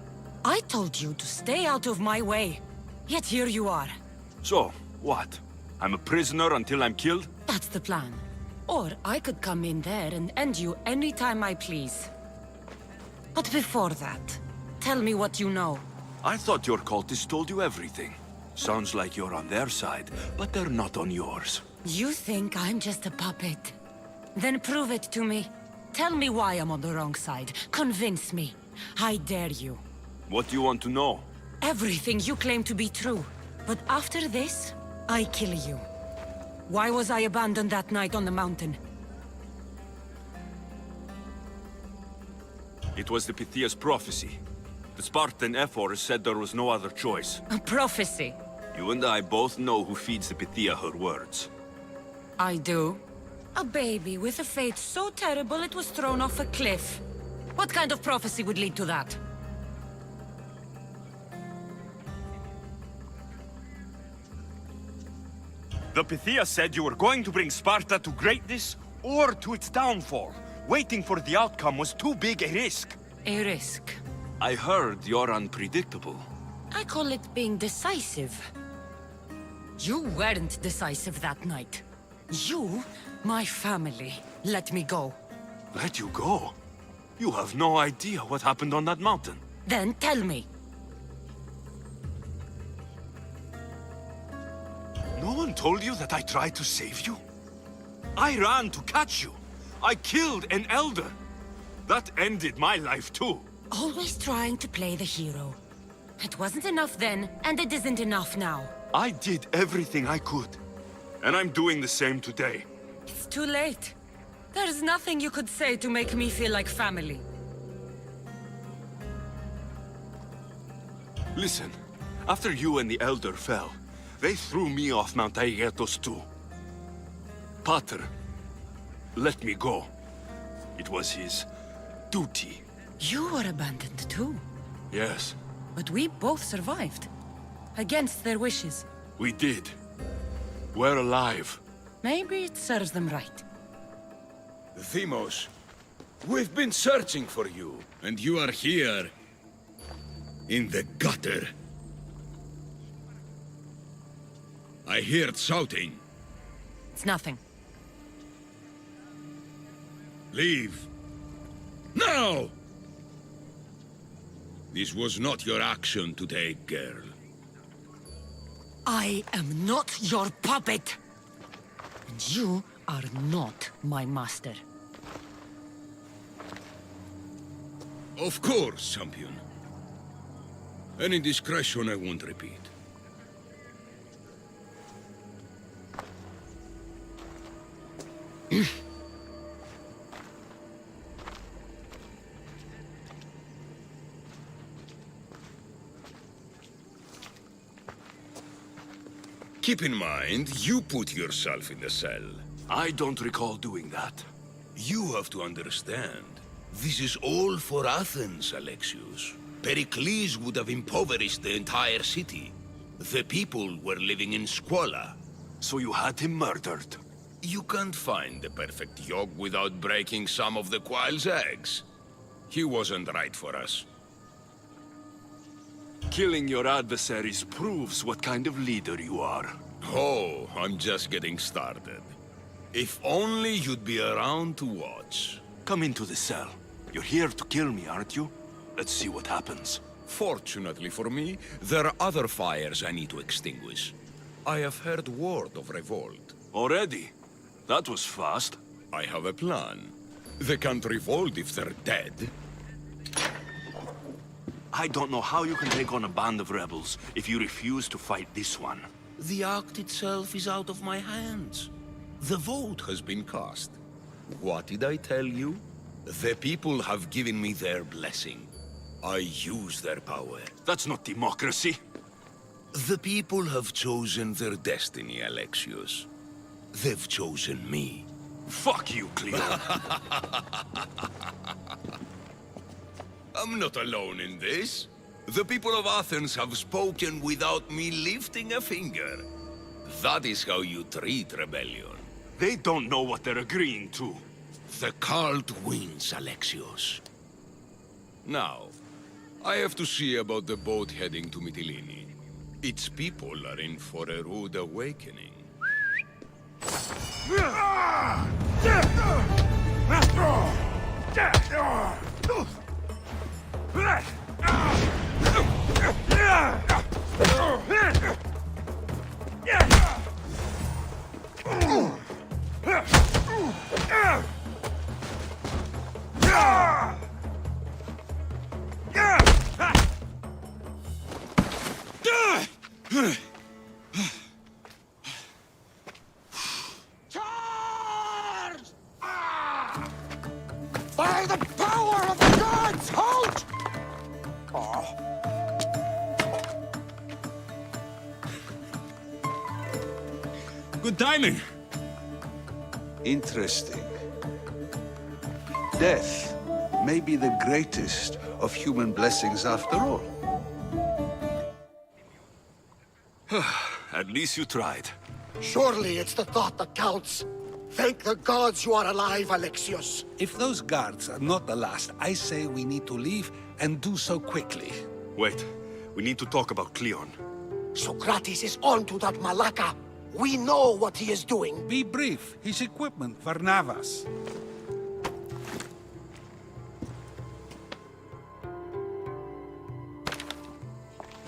I told you to stay out of my way. Yet here you are.
So, what? I'm a prisoner until I'm killed?
That's the plan. Or I could come in there and end you anytime I please. But before that, tell me what you know.
I thought your cultists told you everything. Sounds like you're on their side, but they're not on yours.
You think I'm just a puppet? Then prove it to me. Tell me why I'm on the wrong side. Convince me. I dare you.
What do you want to know?
Everything you claim to be true. But after this, I kill you. Why was I abandoned that night on the mountain?
It was the Pythia's prophecy. The Spartan ephors said there was no other choice.
A prophecy?
You and I both know who feeds the Pythia her words.
I do. A baby with a fate so terrible it was thrown off a cliff. What kind of prophecy would lead to that?
The Pythia said you were going to bring Sparta to greatness or to its downfall. Waiting for the outcome was too big a risk.
A risk?
I heard you're unpredictable.
I call it being decisive. You weren't decisive that night. You, my family, let me go.
Let you go? You have no idea what happened on that mountain.
Then tell me.
No one told you that I tried to save you? I ran to catch you. I killed an elder. That ended my life too.
Always trying to play the hero. It wasn't enough then, and it isn't enough now.
I did everything I could. And I'm doing the same today.
It's too late. There's nothing you could say to make me feel like family.
Listen, after you and the Elder fell, they threw me off Mount Aegetos too. Pater let me go. It was his duty.
You were abandoned too.
Yes.
But we both survived. Against their wishes.
We did. We're alive.
Maybe it serves them right.
Themos, we've been searching for you.
And you are here. In the gutter. I heard shouting.
It's nothing.
Leave. Now! This was not your action to take, girl.
I am not your puppet! And you are not my master.
Of course, champion. Any indiscretion I won't repeat. Keep in mind, you put yourself in the cell.
I don't recall doing that.
You have to understand. This is all for Athens, Alexius. Pericles would have impoverished the entire city. The people were living in squalor.
So you had him murdered?
You can't find the perfect yolk without breaking some of the quail's eggs. He wasn't right for us.
Killing your adversaries proves what kind of leader you are.
Oh, I'm just getting started. If only you'd be around to watch.
Come into the cell. You're here to kill me, aren't you? Let's see what happens.
Fortunately for me, there are other fires I need to extinguish. I have heard word of revolt.
Already? That was fast.
I have a plan. They can't revolt if they're dead.
I don't know how you can take on a band of rebels if you refuse to fight this one.
The act itself is out of my hands. The vote has been cast. What did I tell you? The people have given me their blessing. I use their power.
That's not democracy.
The people have chosen their destiny, Alexius. They've chosen me.
Fuck you, Cleo.
I'm not alone in this. The people of Athens have spoken without me lifting a finger. That is how you treat rebellion.
They don't know what they're agreeing to.
The cult wins, Alexios. Now, I have to see about the boat heading to Mytilene. Its people are in for a rude awakening.
By the power of the gods, halt!
Good timing.
Interesting. Death may be the greatest of human blessings after all.
At least you tried.
Surely it's the thought that counts. Thank the gods you are alive, Alexios.
If those guards are not the last, I say we need to leave and do so quickly.
Wait, we need to talk about Cleon.
Socrates is on to that Malaka. We know what he is doing.
Be brief. His equipment, Varnavas.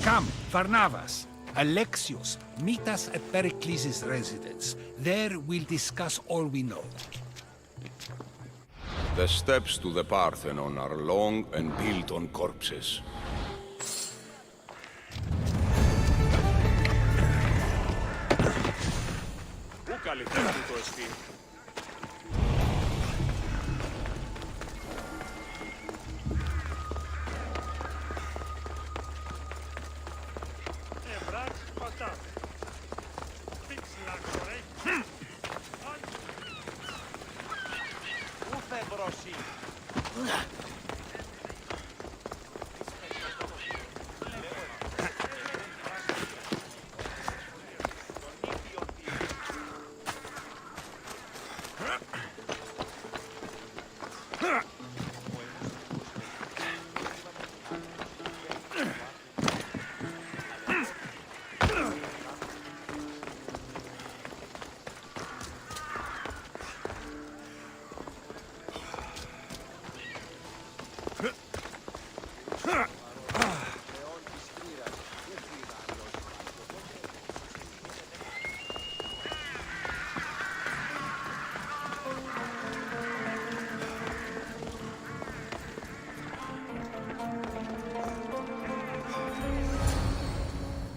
Come, Varnavas. Alexios, meet us at Pericles' residence. There we'll discuss all we know.
The steps to the Parthenon are long and built on corpses.
Πού καλυφθεί το εστί?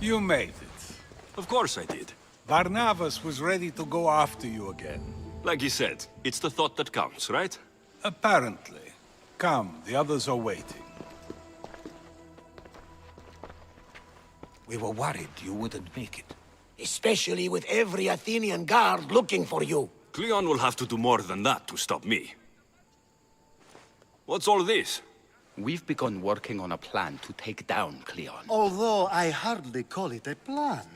You made it.
Of course I did.
Varnavas was ready to go after you again.
Like he said, it's the thought that counts, right?
Apparently. Come, the others are waiting.
We were worried you wouldn't make it.
Especially with every Athenian guard looking for you.
Cleon will have to do more than that to stop me. What's all this?
We've begun working on a plan to take down Cleon.
Although I hardly call it a plan.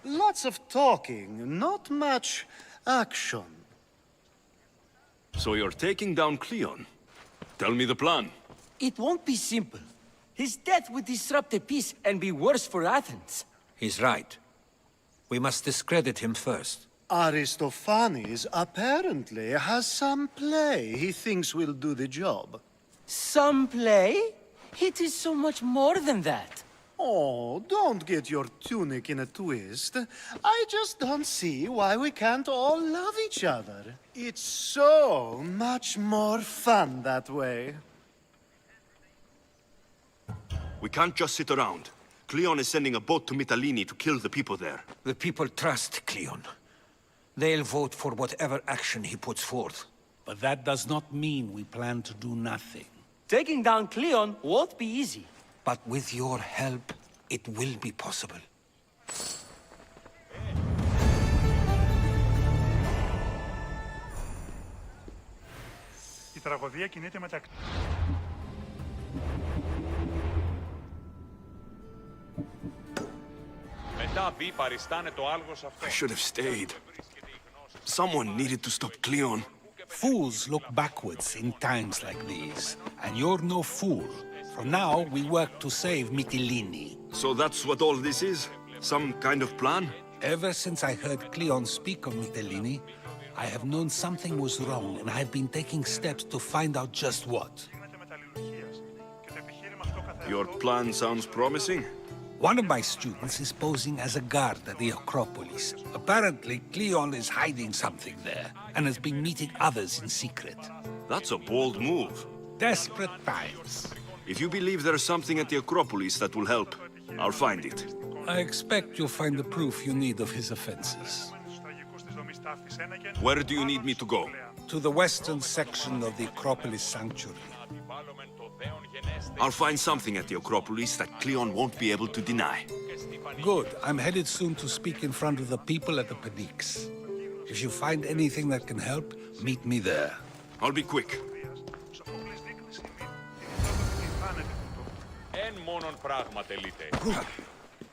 Lots of talking, not much action.
So you're taking down Cleon? Tell me the plan.
It won't be simple. His death would disrupt the peace and be worse for Athens.
He's right. We must discredit him first.
Aristophanes apparently has some play he thinks will do the job.
Some play? It is so much more than that.
Oh, don't get your tunic in a twist. I just don't see why we can't all love each other. It's so much more fun that way.
We can't just sit around. Cleon is sending a boat to Mytilene to kill the people there.
The people trust Cleon. They'll vote for whatever action he puts forth.
But that does not mean we plan to do nothing.
Taking down Cleon won't be easy.
But with your help, it will be possible.
Η τραγωδία κινείται μεταξύ.
Μετά Β παριστάνε το άλγος αυτό.
I should have stayed. Someone needed to stop Cleon.
Fools look backwards in times like these, and you're no fool. For now, we work to save Mytilene.
So that's what all this is? Some kind of plan?
Ever since I heard Cleon speak of Mytilene, I have known something was wrong, and I have been taking steps to find out just what.
Your plan sounds promising.
One of my students is posing as a guard at the Acropolis. Apparently, Cleon is hiding something there, and has been meeting others in secret.
That's a bold move.
Desperate times.
If you believe there's something at the Acropolis that will help, I'll find it.
I expect you'll find the proof you need of his offenses.
Where do you need me to go?
To the western section of the Acropolis Sanctuary.
I'll find something at the Acropolis that Cleon won't be able to deny.
Good. I'm headed soon to speak in front of the people at the Pnyx. If you find anything that can help, meet me there.
I'll be quick.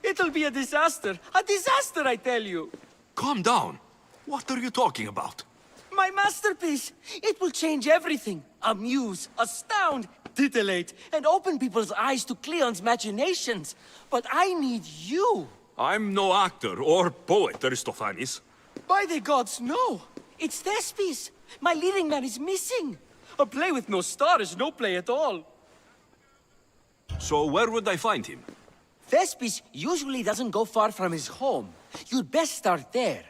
It'll be a disaster! A disaster, I tell you!
Calm down. What are you talking about?
My masterpiece! It will change everything. Amuse, astound, titillate, and open people's eyes to Cleon's machinations. But I need you!
I'm no actor or poet, Aristophanes.
By the gods, no! It's Thespis! My leading man is missing! A play with no star is no play at all.
So where would I find him?
Thespis usually doesn't go far from his home. You'd best start there.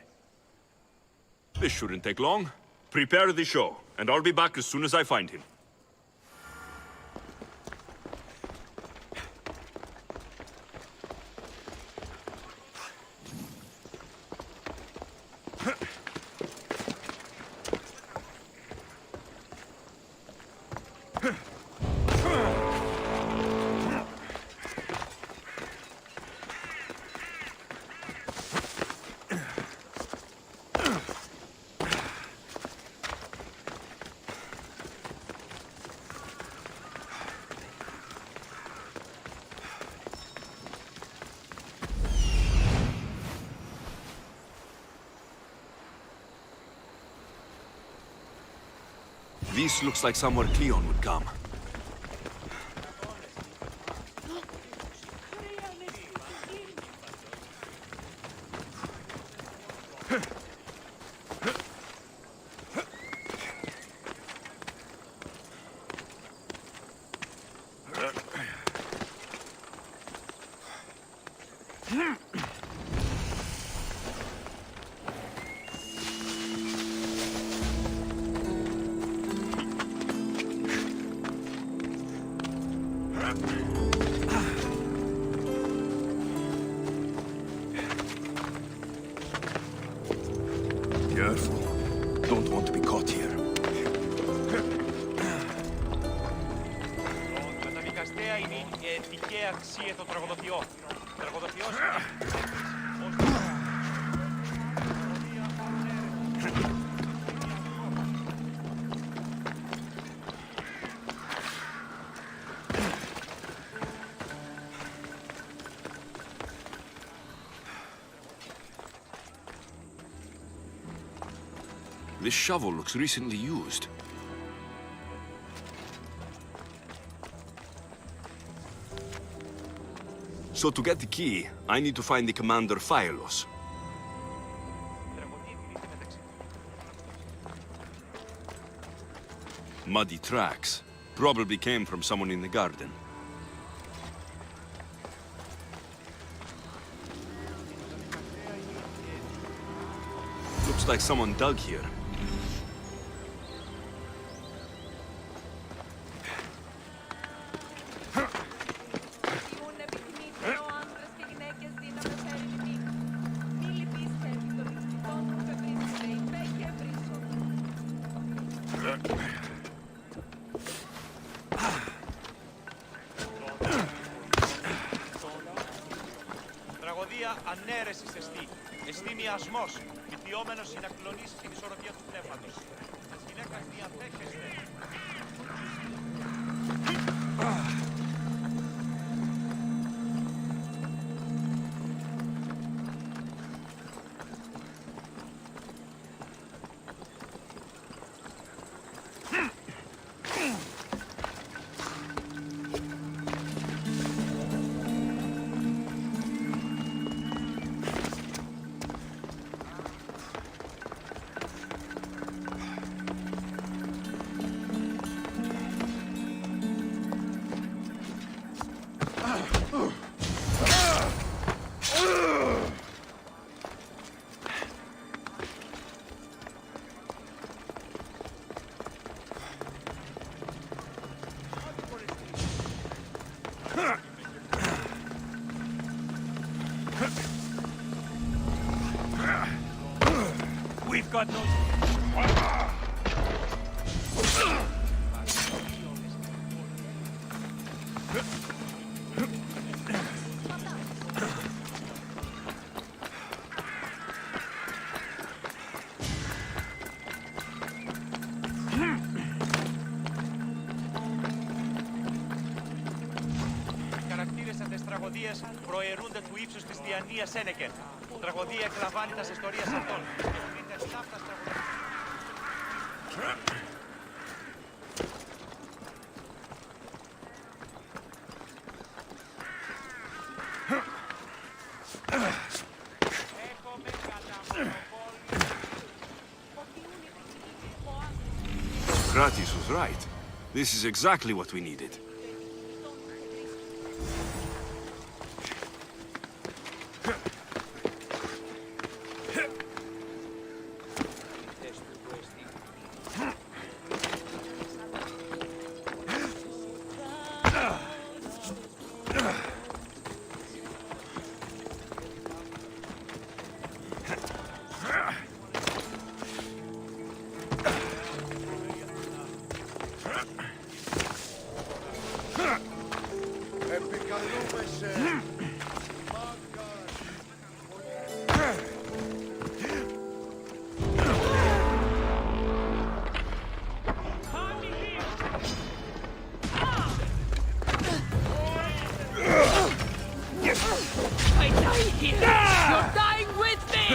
This shouldn't take long. Prepare the show, and I'll be back as soon as I find him. This looks like somewhere Cleon would come. Careful. Don't want to be caught here.
Καταδικαστέα είναι και τυχαία αξία των τραγωδοποιών. Τραγωδοποιός
This shovel looks recently used. So to get the key, I need to find the commander Phylos. Muddy tracks. Probably came from someone in the garden. Looks like someone dug here.
Τραγωδία ανέρεσης εστί. Εστί μοιασμός, μυθιόμενος συνακλονής στην ισορροπία του πνεύματος. Της γυναίκας διαδέχεστε.
We've got no...
τραγωδίες προαιρούνται του ύψους της διανοίας Σένεκεν. Τραγωδία εκλαμβάνει τας ιστορίας αυτών.
Kratis was right. This is exactly what we needed.
I die here! You're dying with me!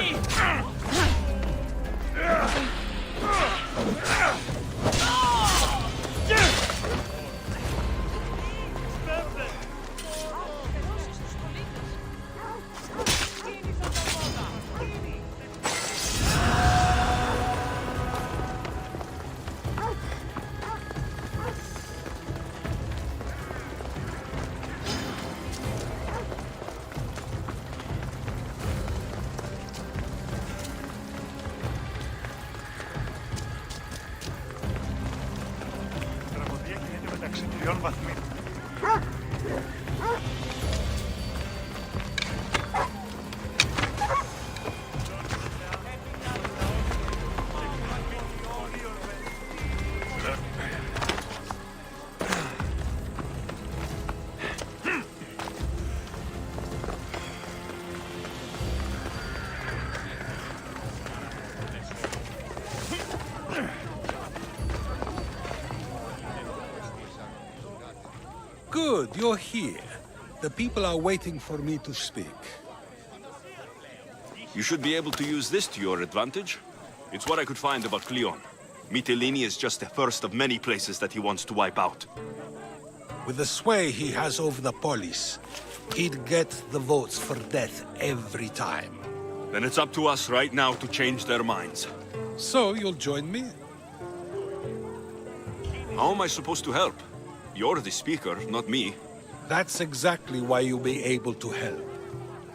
Good, you're here. The people are waiting for me to speak.
You should be able to use this to your advantage. It's what I could find about Cleon. Mytilene is just the first of many places that he wants to wipe out.
With the sway he has over the polis, he'd get the votes for death every time.
Then it's up to us right now to change their minds.
So, you'll join me?
How am I supposed to help? You're the speaker, not me.
That's exactly why you'll be able to help.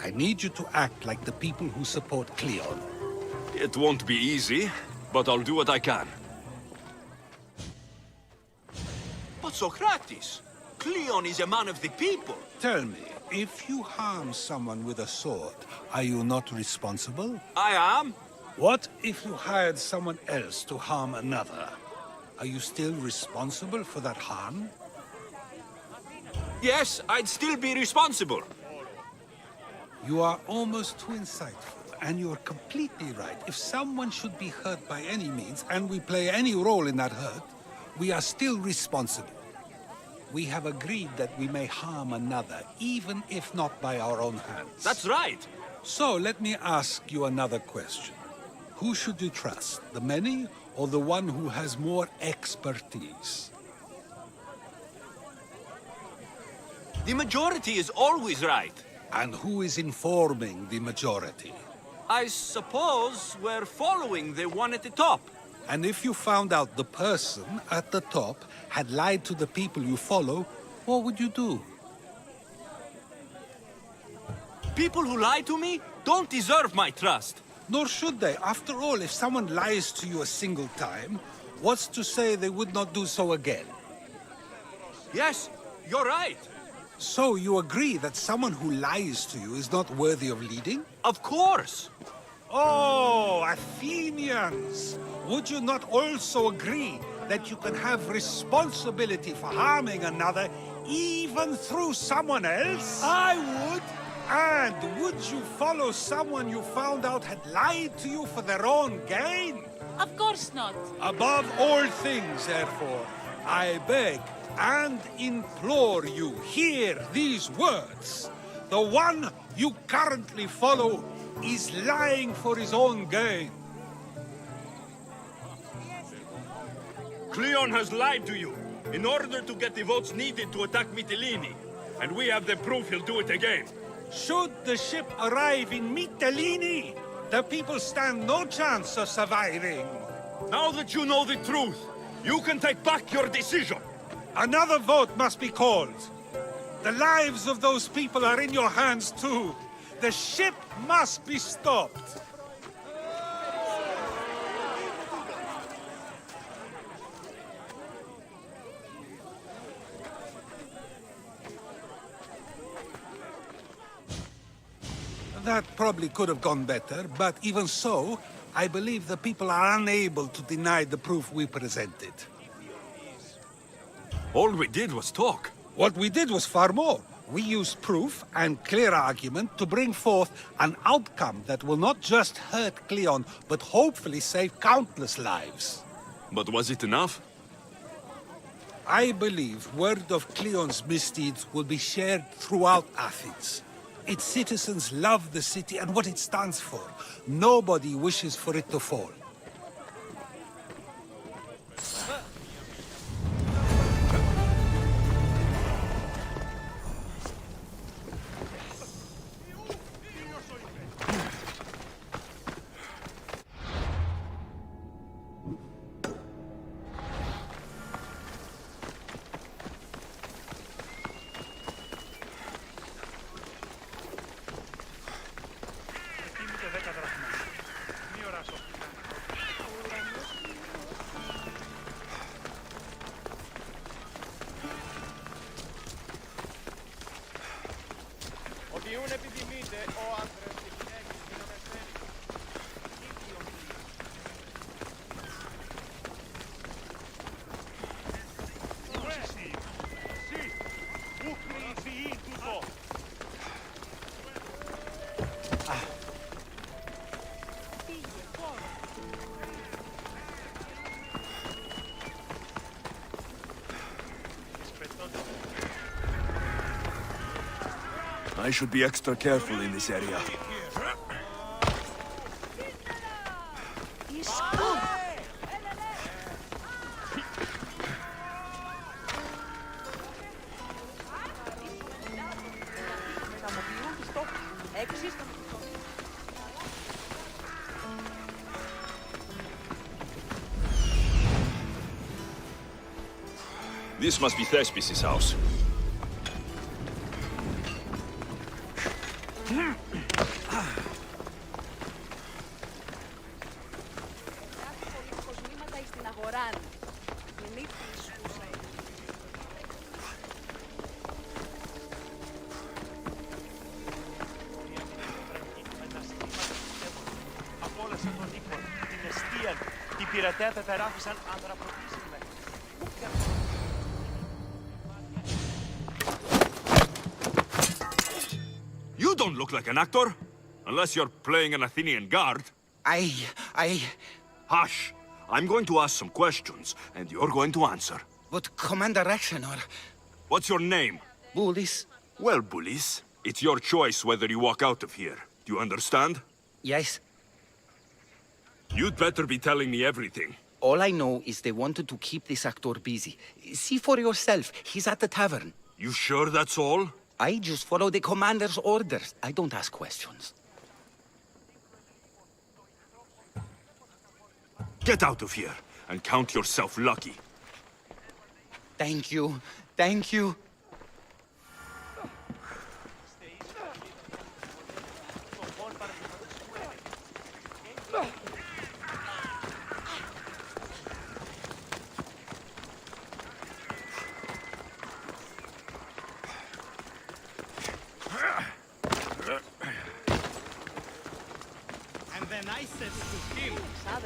I need you to act like the people who support Cleon.
It won't be easy, but I'll do what I can.
But Socrates, Cleon is a man of the people.
Tell me, if you harm someone with a sword, are you not responsible?
I am.
What if you hired someone else to harm another? Are you still responsible for that harm?
Yes, I'd still be responsible.
You are almost too insightful, and you're completely right. If someone should be hurt by any means, and we play any role in that hurt, we are still responsible. We have agreed that we may harm another, even if not by our own hands.
That's right.
So, let me ask you another question. Who should you trust, the many or the one who has more expertise?
The majority is always right.
And who is informing the majority?
I suppose we're following the one at the top.
And if you found out the person at the top had lied to the people you follow, what would you do?
People who lie to me don't deserve my trust.
Nor should they. After all, if someone lies to you a single time, what's to say they would not do so again?
Yes, you're right.
So you agree that someone who lies to you is not worthy of leading?
Of course.
Oh, Athenians! Would you not also agree that you can have responsibility for harming another even through someone else?
I would.
And would you follow someone you found out had lied to you for their own gain?
Of course not.
Above all things, therefore, I beg and implore you, hear these words. The one you currently follow is lying for his own gain.
Cleon has lied to you in order to get the votes needed to attack Mytilene. And we have the proof he'll do it again.
Should the ship arrive in Mytilene, the people stand no chance of surviving.
Now that you know the truth, you can take back your decision.
Another vote must be called. The lives of those people are in your hands too. The ship must be stopped. That probably could have gone better, but even so, I believe the people are unable to deny the proof we presented.
All we did was talk.
What we did was far more. We used proof and clear argument to bring forth an outcome that will not just hurt Cleon, but hopefully save countless lives.
But was it enough?
I believe word of Cleon's misdeeds will be shared throughout Athens. Its citizens love the city and what it stands for. Nobody wishes for it to fall.
I should be extra careful in this area. This must be Thespis' house. You don't look like an actor, unless you're playing an Athenian guard. Hush! I'm going to ask some questions, and you're going to answer.
But Commander Rexenor...
What's your name?
Bullis.
Well, Bullis, it's your choice whether you walk out of here. Do you understand?
Yes.
You'd better be telling me everything.
All I know is they wanted to keep this actor busy. See for yourself, he's at the tavern.
You sure that's all?
I just follow the commander's orders. I don't ask questions.
Get out of here, and count yourself lucky.
Thank you. Thank you.
And then
to him.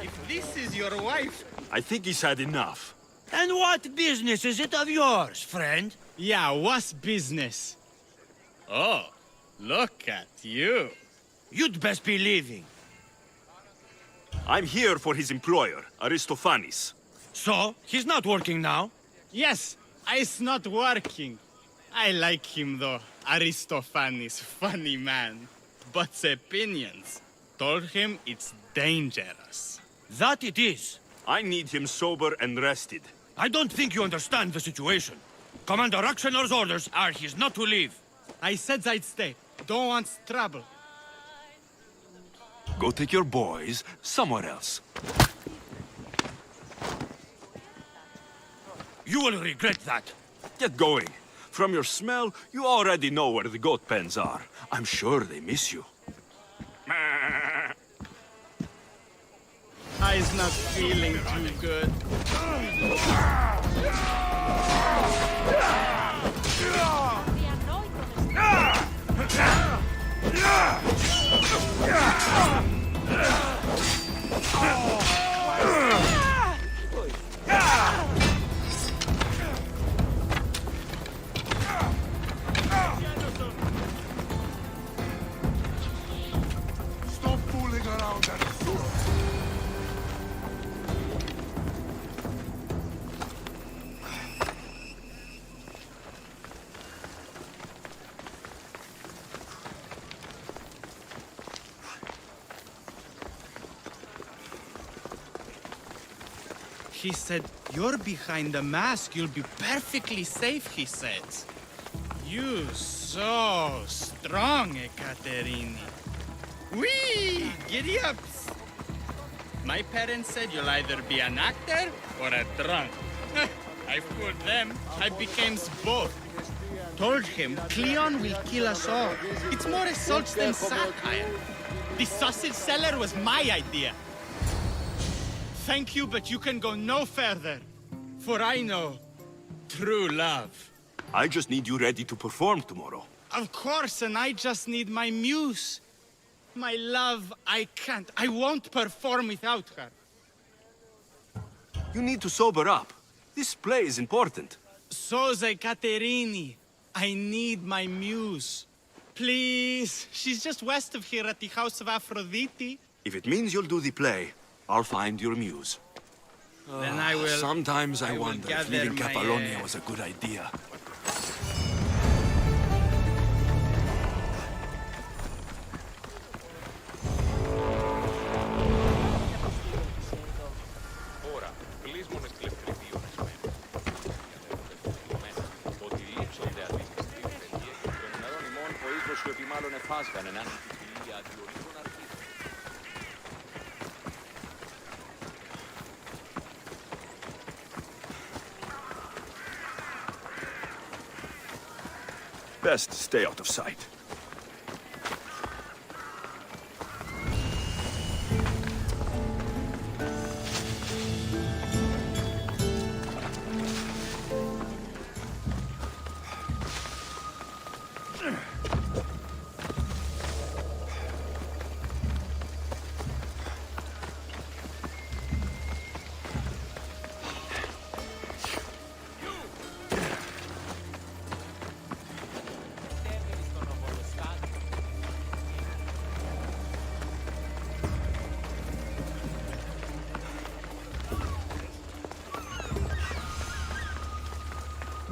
If this is your wife...
I think he's had enough.
And what business is it of yours, friend?
Yeah, what's business? Oh, look at you.
You'd best be leaving.
I'm here for his employer, Aristophanes.
So, he's not working now?
Yes, it's not working. I like him though. Aristophanes, funny man. But opinions told him it's dangerous.
That it is.
I need him sober and rested.
I don't think you understand the situation. Commander Aksenor's orders are he's not to leave.
I said I'd stay. Don't want trouble.
Go take your boys somewhere else.
You will regret that.
Get going. From your smell, you already know where the goat pens are. I'm sure they miss you.
I's not feeling too good.
Stop fooling around and shoot.
He said, you're behind the mask, you'll be perfectly safe, he said. You so strong, Ekaterini. Whee! Giddy-ups! My parents said you'll either be an actor or a drunk. I fooled them. I became both. Told him Cleon will kill us all. It's more assaults than satire. The sausage seller was my idea. Thank you, but you can go no further. For I know true love.
I just need you ready to perform tomorrow.
Of course, and I just need my muse. My love, I can't. I won't perform without her.
You need to sober up. This play is important.
So's Ekaterini. I need my muse. Please. She's just west of here at the House of Aphrodite.
If it means you'll do the play, I'll find your muse.
Then I will...
Sometimes I
will
wonder if
gather
leaving
my,
Catalonia was a good idea. Best stay out of sight.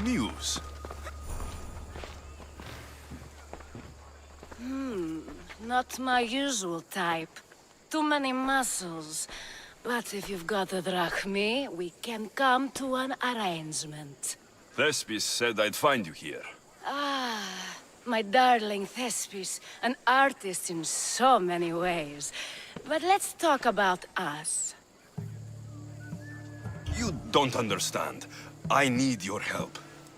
Muse.
Not my usual type. Too many muscles. But if you've got a drachmi, we can come to an arrangement.
Thespis said I'd find you here.
Ah, my darling Thespis, an artist in so many ways. But let's talk about us.
You don't understand. I need your help.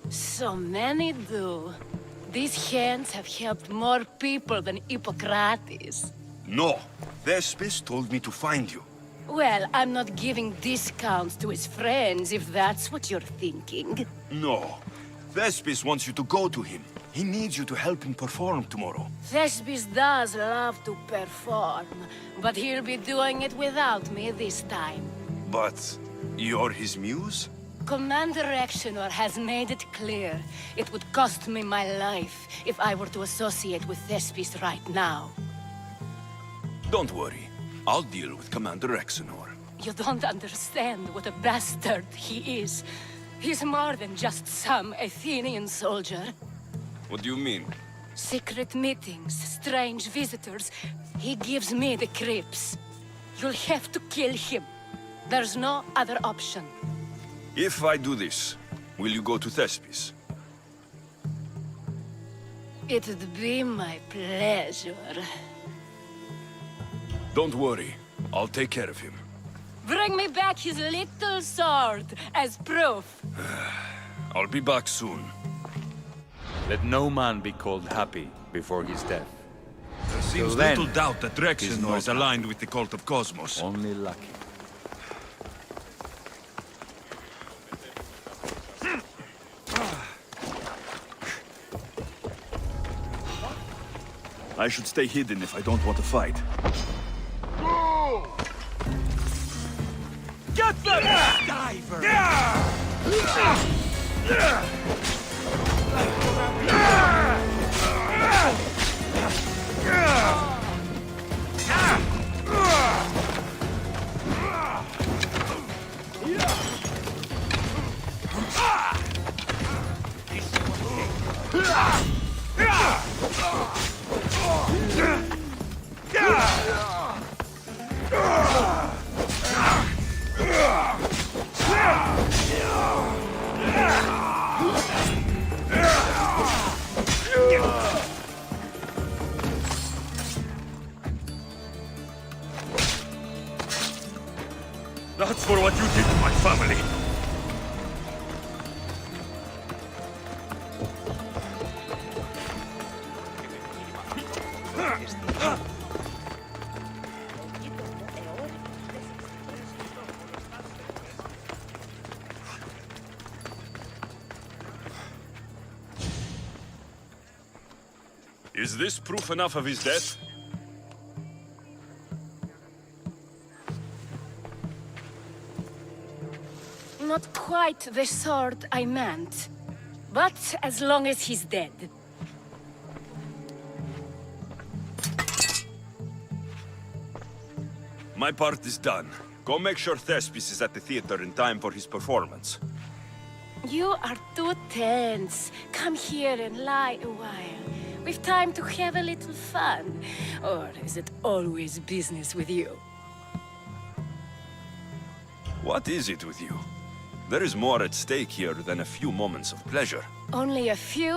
So many do. These hands have helped more people than Hippocrates.
No. Thespis told me to find you.
Well, I'm not giving discounts to his friends, if that's what you're thinking.
No. Thespis wants you to go to him.
He needs you to help him perform tomorrow.
Thespis does love to perform, but he'll be doing it without me this time.
But you're his muse?
Commander Exenor has made it clear it would cost me my life if I were to associate with Thespis right now.
Don't worry. I'll deal with Commander Exenor.
You don't understand what a bastard he is. He's more than just some Athenian soldier.
What do you mean?
Secret meetings, strange visitors. He gives me the creeps. You'll have to kill him. There's no other option.
If I do this, will you go to Thespis?
It'd be my pleasure.
Don't worry. I'll take care of him.
Bring me back his little sword as proof.
I'll be back soon.
Let no man be called happy before his death.
There seems little doubt that Rexenor is aligned with the Cult of Kosmos.
Only lucky.
I should stay hidden if I don't want to fight.
Get them!
That's for what you did to my family. Is this proof enough of his death?
Not quite the sword I meant. But as long as he's dead.
My part is done. Go make sure Thespis is at the theater in time for his performance.
You are too tense. Come here and lie a while. We've time to have a little fun. Or is it always business with you?
What is it with you? There is more at stake here than a few moments of pleasure.
Only a few?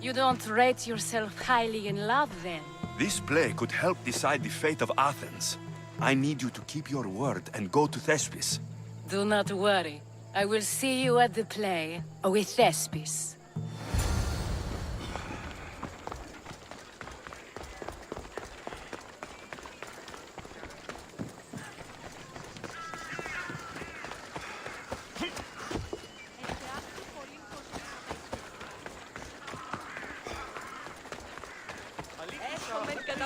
You don't rate yourself highly in love, then?
This play could help decide the fate of Athens. I need you to keep your word and go to Thespis.
Do not worry. I will see you at the play with Thespis.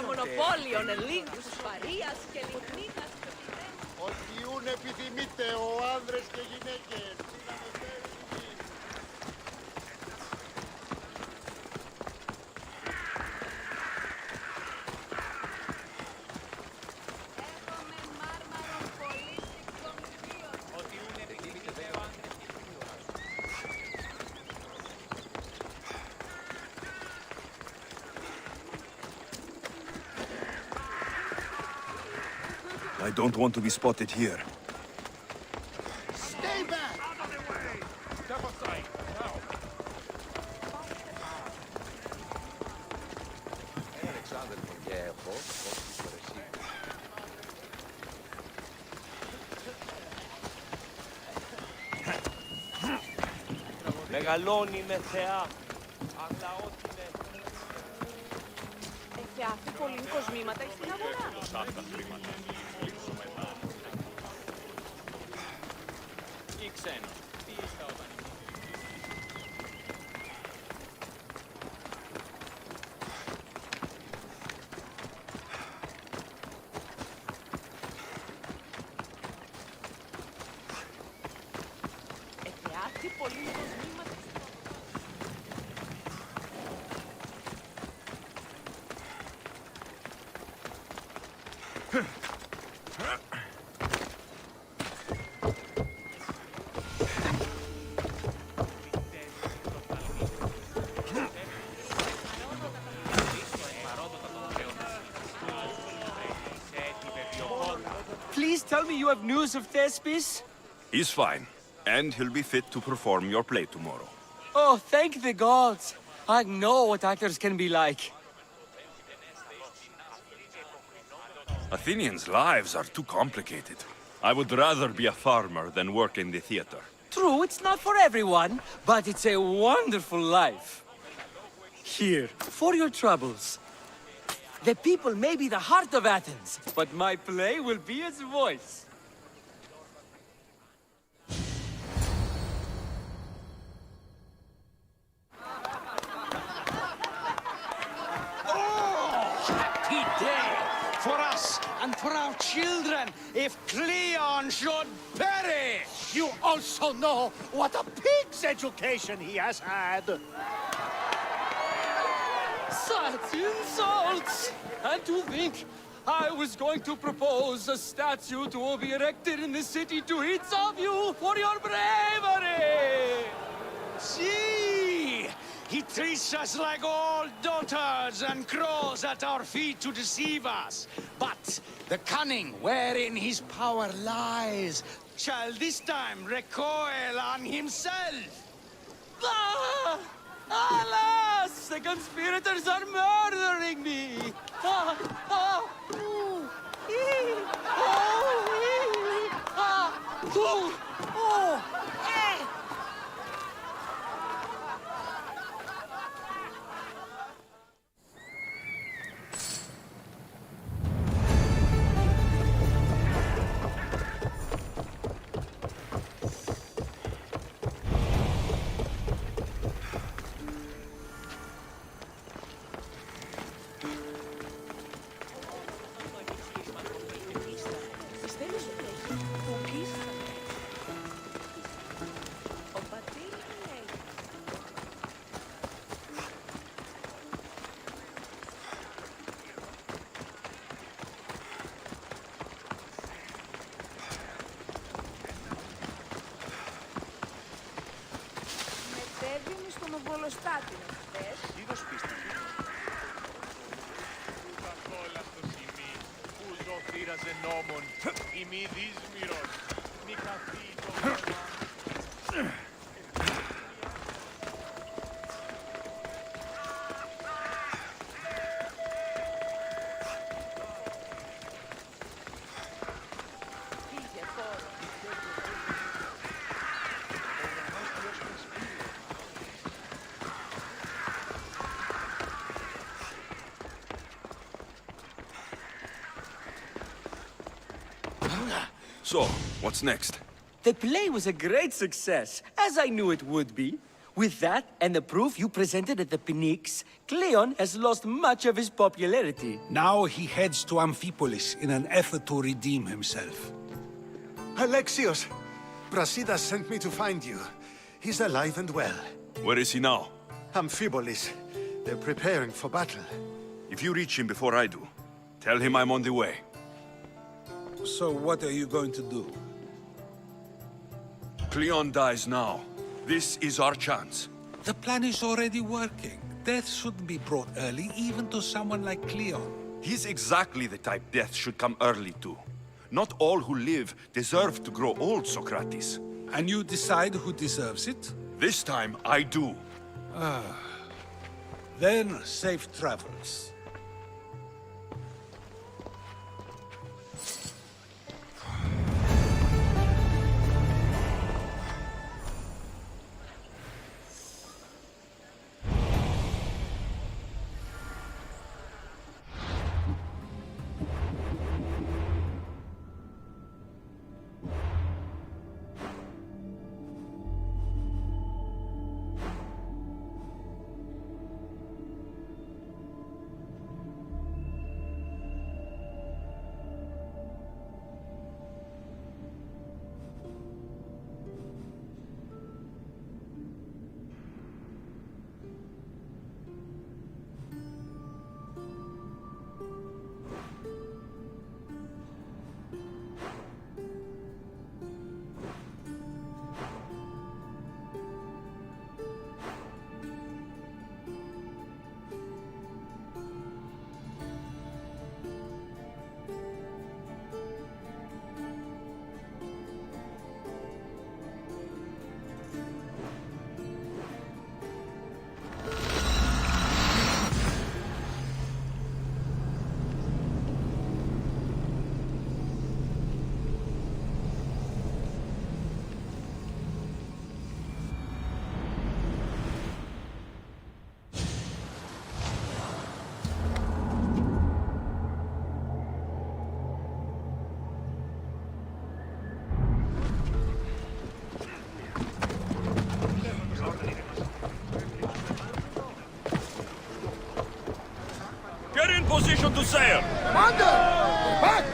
Μονοπόλιον Ελλήνους, Παρίας και Λιχνίδας.
Οτιούν επιθυμείτε ο άνδρες και γυναίκες.
I don't want to be spotted here.
Stay back!
Out of the way! Step aside, now!
Μεγαλώνει με θεά, αλλά ό,τι με...
Θεάθη πολλοί κοσμήματα εις την αγορά.
Δώσα τα χρήματα. Λείψω μετά. Ή ξένο. Τι είστε όταν
Please tell me you have news of Thespis?
He's fine, and he'll be fit to perform your play tomorrow.
Oh, thank the gods. I know what actors can be like.
Athenians' lives are too complicated. I would rather be a farmer than work in the theater.
True, it's not for everyone, but it's a wonderful life. Here, for your troubles. The people may be the heart of Athens, but my play will be its voice.
Happy day for us and for our children if Cleon should perish!
You also know what a pig's education he has had.
Such insults! And to think I was going to propose a statue to be erected in the city to each of you for your bravery!
See! He treats us like old dotards and crawls at our feet to deceive us. But the cunning wherein his power lies shall this time recoil on himself.
Ah! Alas! The conspirators are murdering me! Ah! Ah! Ooh! Ee! Oh! Ee! Ah! Ooh! Oh! Eh!
So, what's next?
The play was a great success, as I knew it would be. With that, and the proof you presented at the Pnyx, Cleon has lost much of his popularity.
Now he heads to Amphipolis in an effort to redeem himself.
Alexios! Brasidas sent me to find you. He's alive and well.
Where is he now?
Amphipolis. They're preparing for battle.
If you reach him before I do, tell him I'm on the way.
So what are you going to do?
Cleon dies now. This is our chance.
The plan is already working. Death shouldn't be brought early, even to someone like Cleon.
He's exactly the type death should come early to. Not all who live deserve to grow old, Socrates.
And you decide who deserves it?
This time, I do.
Then, safe travels.
Position to sail!
Commander! We're back!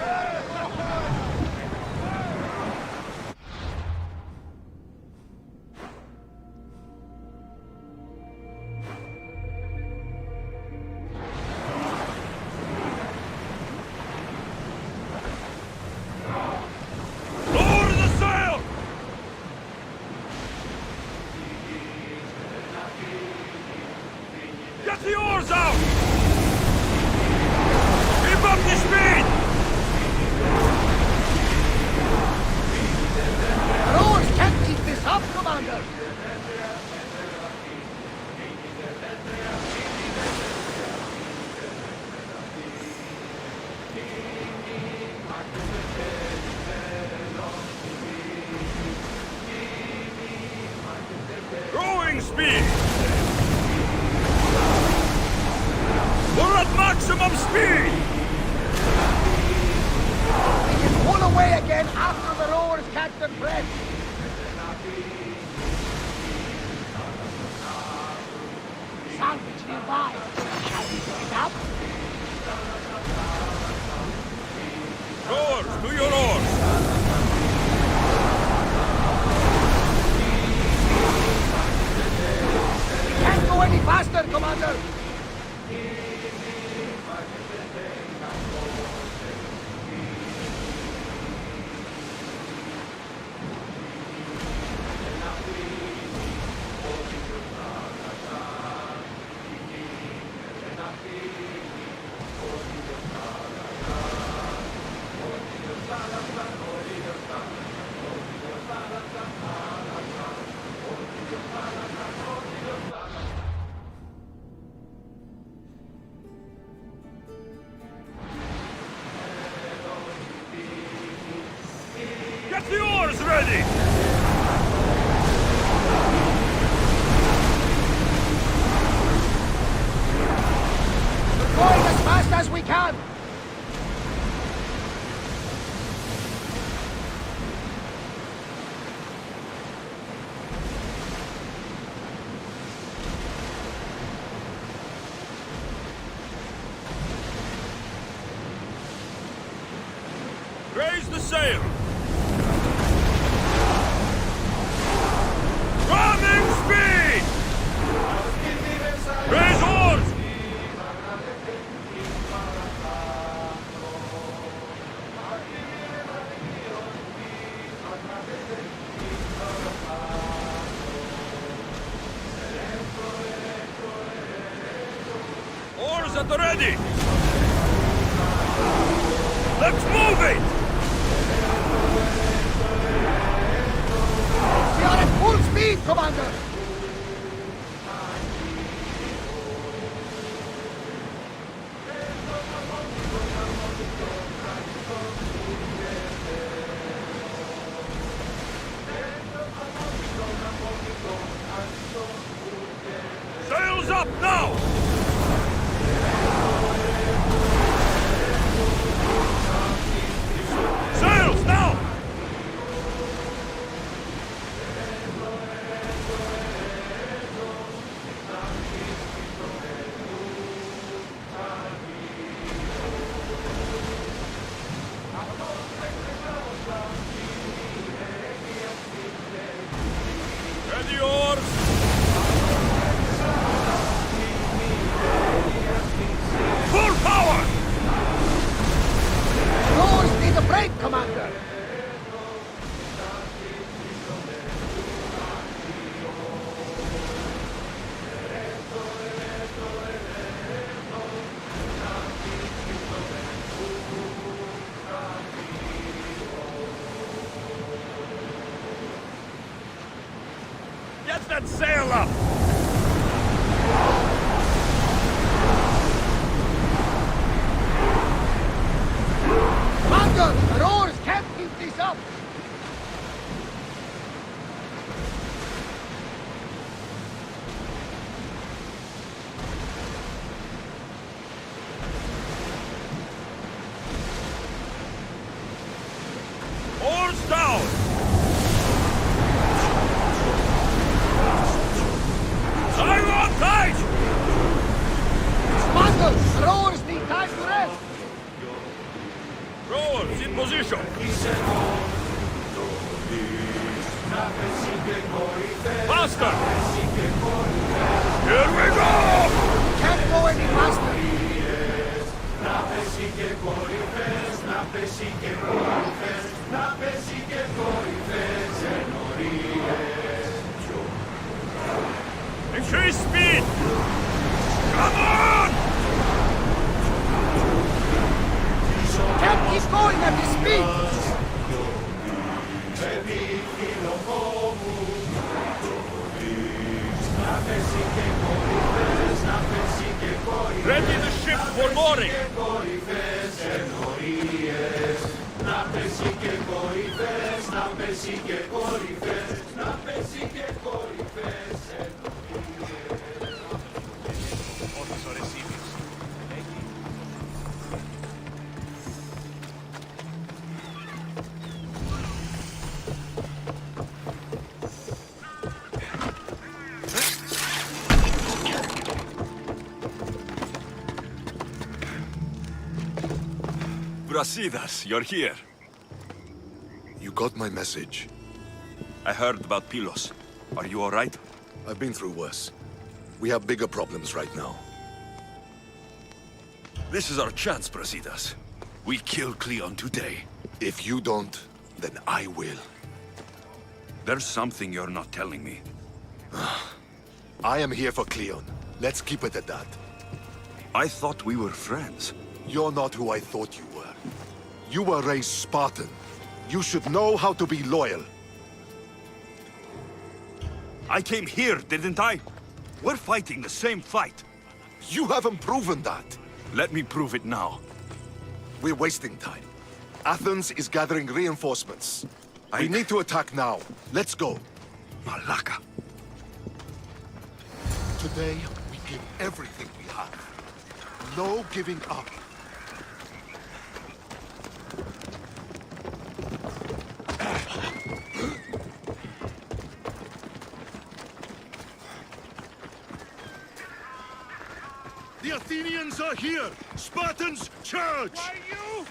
Lower the sail! Get the oars out! Keep up the speed!
Our oars can't keep this up, Commander!
Rowing speed! We're at maximum speed!
We can pull away again after the rowers catch their breath. Salvage nearby. Shall we pick it up?
Rowers, to your oars!
Can't go any faster, Commander!
Get the oars ready!
We're going as fast as we can!
Raise the sail! Running speed! Raise oars! Oars at the ready! Let's move it!
We are at full speed, Commander!
Sails up now! Sails now! Ready oars! Full power!
Rowers need a break, Commander!
Get that sail up!
Commander, the rowers can't keep this up!
Oars down! Siren tight!
Commander, the rowers need time to rest!
Faster! Here we go!
Can't go any faster.
Increase speed! Come on!
Can't keep going at this speed.
Ready the ship for mooring!
Brasidas, you're here.
You got my message.
I heard about Pylos. Are you all right?
I've been through worse. We have bigger problems right now.
This is our chance, Brasidas. We kill Cleon today.
If you don't, then I will.
There's something you're not telling me.
I am here for Cleon. Let's keep it at that.
I thought we were friends.
You're not who I thought you were. You were raised Spartan. You should know how to be loyal.
I came here, didn't I? We're fighting the same fight.
You haven't proven that.
Let me prove it now.
We're wasting time. Athens is gathering reinforcements. We need to attack now. Let's go.
Malaka.
Today, we give everything we have. No giving up.
The Athenians are here! Spartans, charge!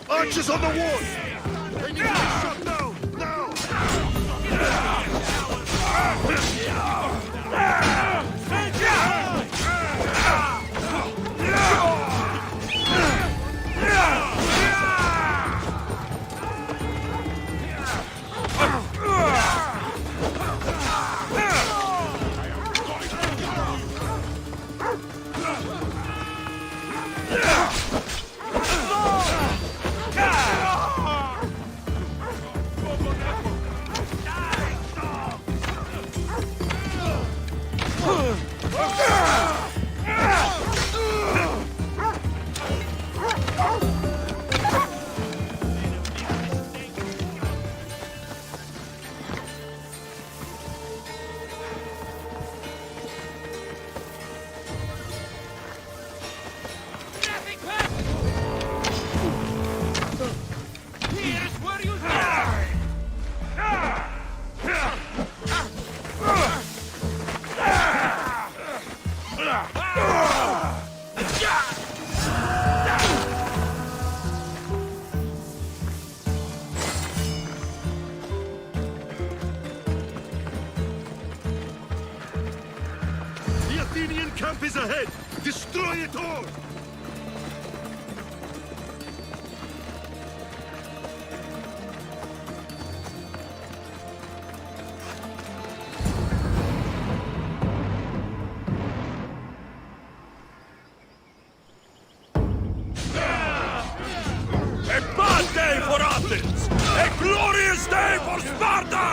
Archers on the wall! They need to be shot down! Now! Camp is ahead! Destroy it all!
A bad day for Athens! A glorious day for Sparta!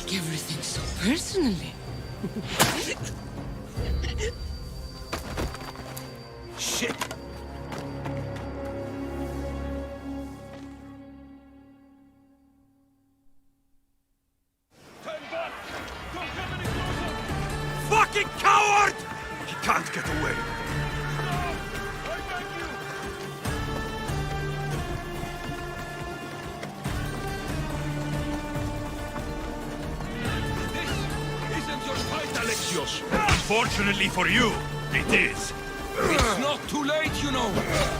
take everything so personally.
Shit!
Fucking coward! He can't get away.
This isn't your fight, Alexios.
Unfortunately for you, it is.
It's not too late, you know.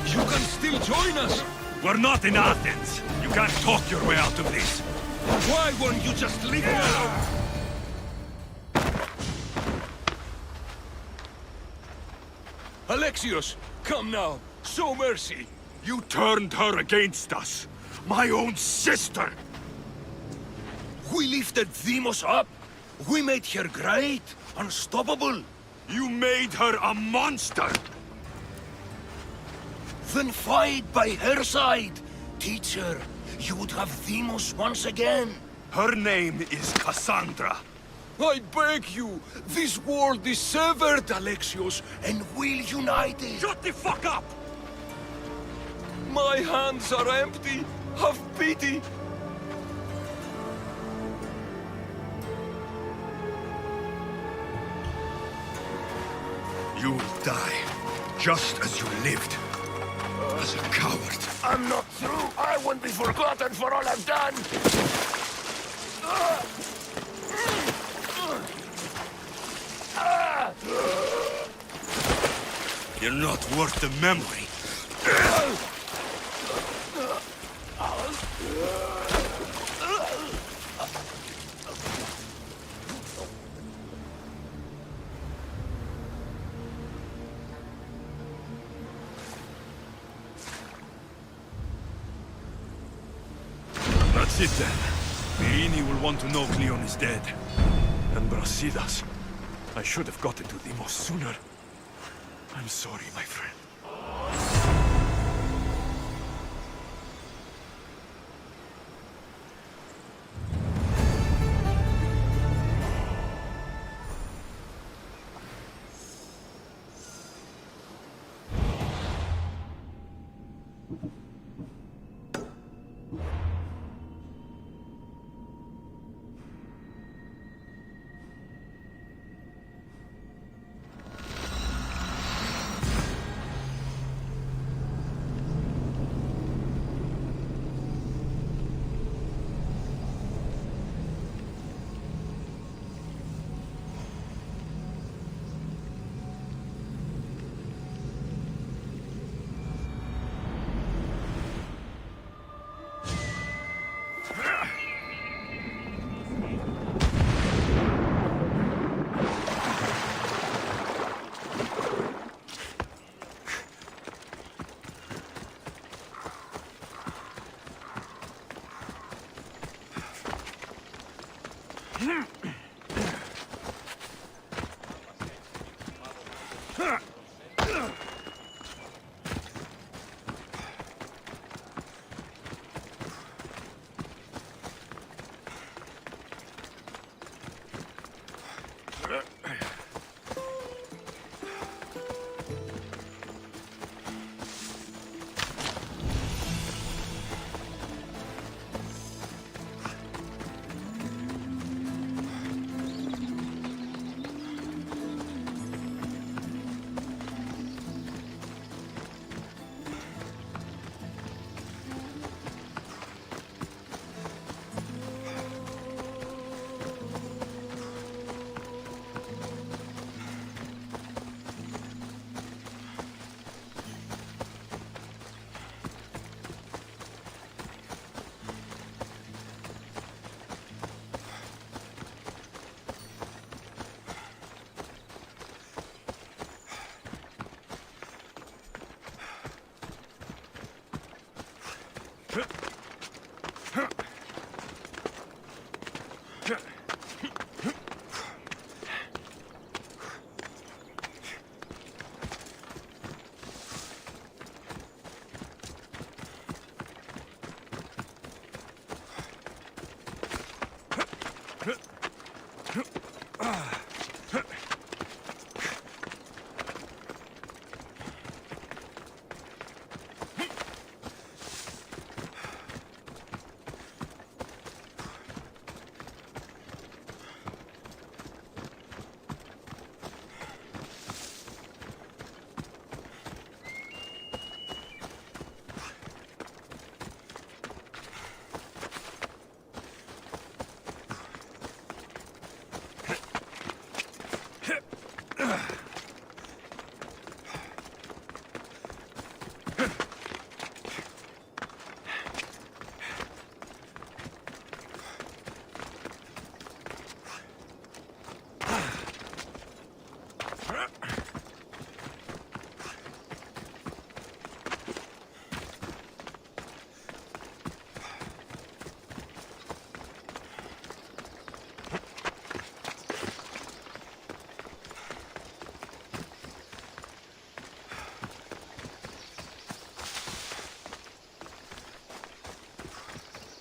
You can still join us.
We're not in Athens. You can't talk your way out of this.
Why won't you just leave me alone? Alexios, come now. Show mercy.
You turned her against us. My own sister.
We lifted Demos up. We made her great, unstoppable.
You made her a monster.
Then fight by her side. Teach her. You would have Demos once again.
Her name is Cassandra.
I beg you. This world is severed, Alexios, and we'll unite it.
Shut the fuck up!
My hands are empty. Have pity.
You'll die, just as you lived. As a coward.
I'm not through. I won't be forgotten for all I've done.
You're not worth the memory.
That's it then. Virini will want to know Cleon is dead. And Brasidas. I should have gotten to Demos sooner. I'm sorry, my friend.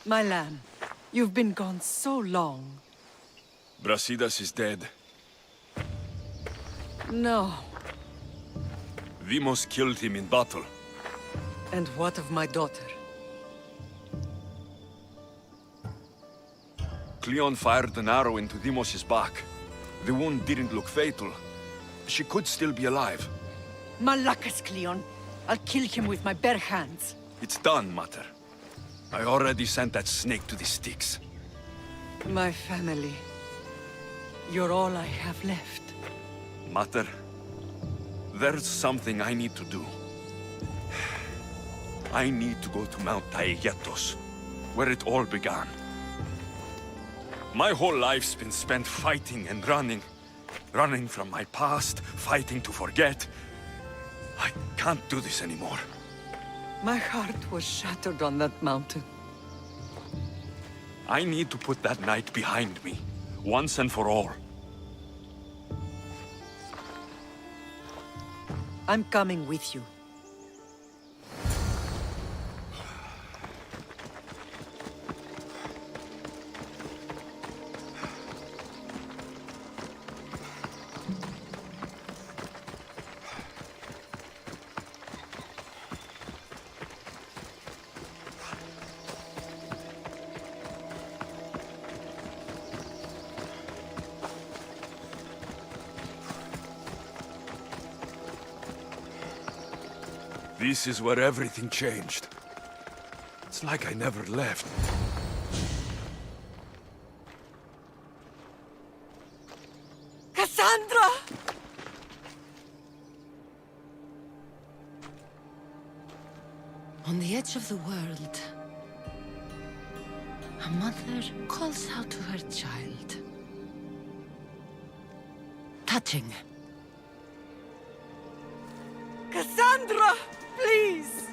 My lamb, you've been gone so long.
Brasidas is dead.
No.
Demos killed him in battle.
And what of my daughter?
Cleon fired an arrow into Demos' back. The wound didn't look fatal. She could still be alive.
Malakas, Cleon. I'll kill him with my bare hands.
It's done, Mater. I already sent that snake to the Styx.
My family. You're all I have left.
Mater, there's something I need to do. I need to go to Mount Taygetos, where it all began. My whole life's been spent fighting and running. Running from my past, fighting to forget. I can't do this anymore.
My heart was shattered on that mountain.
I need to put that night behind me, once and for all.
I'm coming with you.
This is where everything changed. It's like I never left.
Cassandra!
On the edge of the world, a mother calls out to her child. Touching.
Cassandra! Please!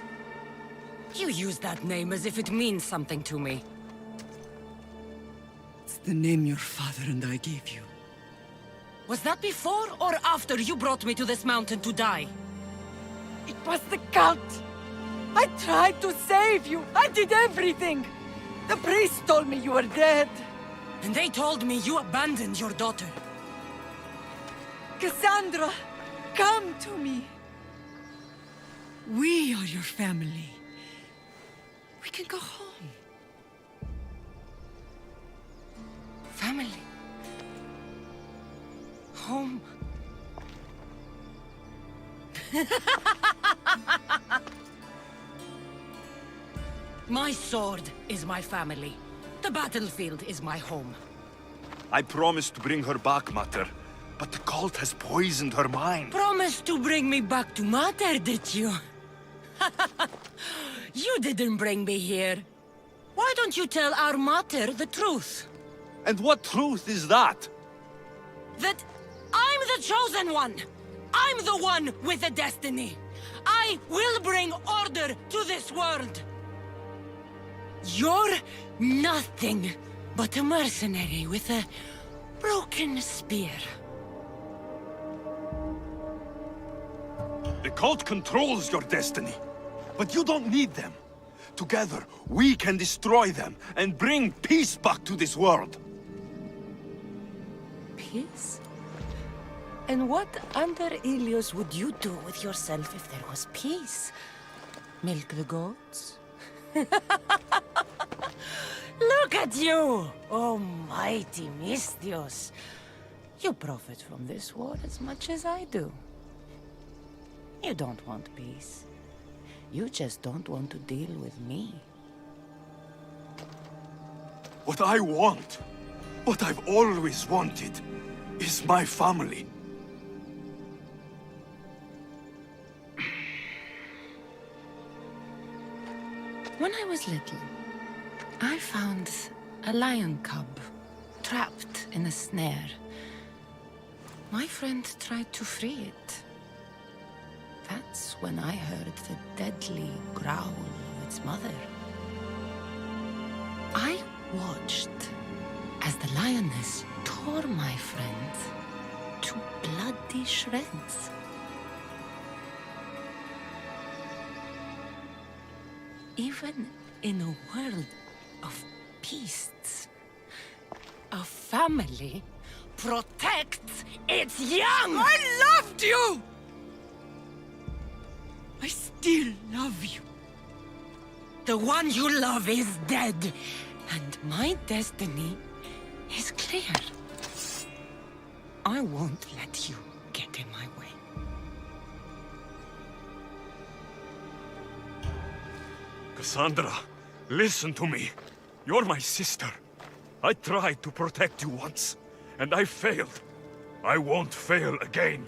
You use that name as if it means something to me.
It's the name your father and I gave you.
Was that before or after you brought me to this mountain to die?
It was the cult! I tried to save you! I did everything! The priest told me you were dead!
And they told me you abandoned your daughter.
Cassandra! Come to me! We are your family. We can go home.
Family. Home. My sword is my family. The battlefield is my home.
I promised to bring her back, Mater. But the cult has poisoned her mind.
Promised to bring me back to Mater, did you? You didn't bring me here. Why don't you tell our Mater the truth?
And what truth is that?
That I'm the chosen one! I'm the one with a destiny! I will bring order to this world! You're nothing but a mercenary with a broken spear.
The cult controls your destiny, but you don't need them. Together, we can destroy them and bring peace back to this world.
Peace? And what under Ilios would you do with yourself if there was peace? Milk the goats? Look at you, oh mighty Mystios. You profit from this war as much as I do. You don't want peace. You just don't want to deal with me.
What I want, what I've always wanted, is my family.
When I was little, I found a lion cub trapped in a snare. My friend tried to free it. That's when I heard the deadly growl of its mother. I watched as the lioness tore my friend to bloody shreds. Even in a world of beasts. A family protects its young!
I loved you! I still love you.
The one you love is dead, and my destiny is clear. I won't let you get in my way.
Cassandra, listen to me. You're my sister. I tried to protect you once, and I failed. I won't fail again.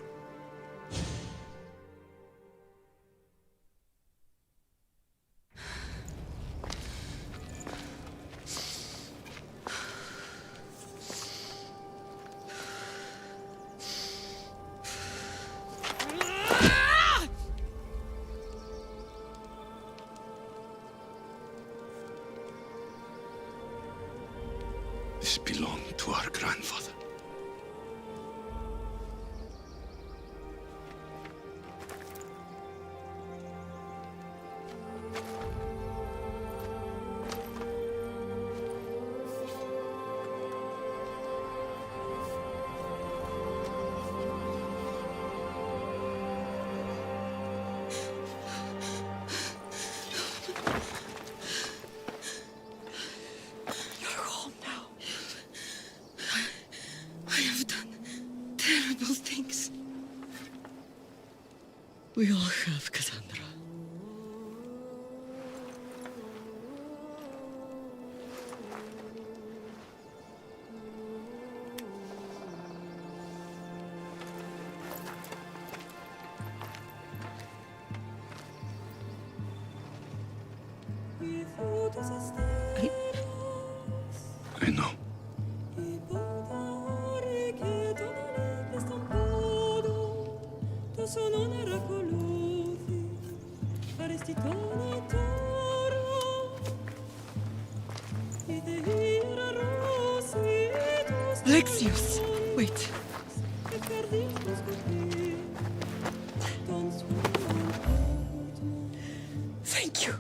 This belonged to our grandfather.
We all have, Cassandra.
I know.
Alexios! Wait. Thank you.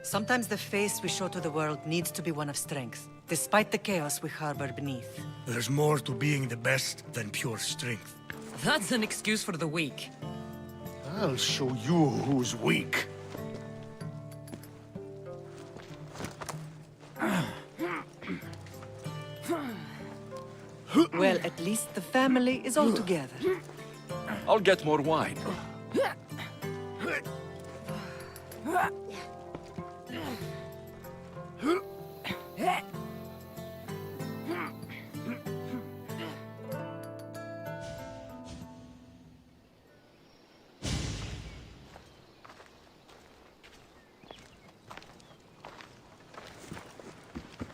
Sometimes the face we show to the world needs to be one of strength, despite the chaos we harbor beneath.
There's more to being the best than pure strength.
That's an excuse for the weak.
I'll show you who's weak.
Well, at least the family is all together.
I'll get more wine.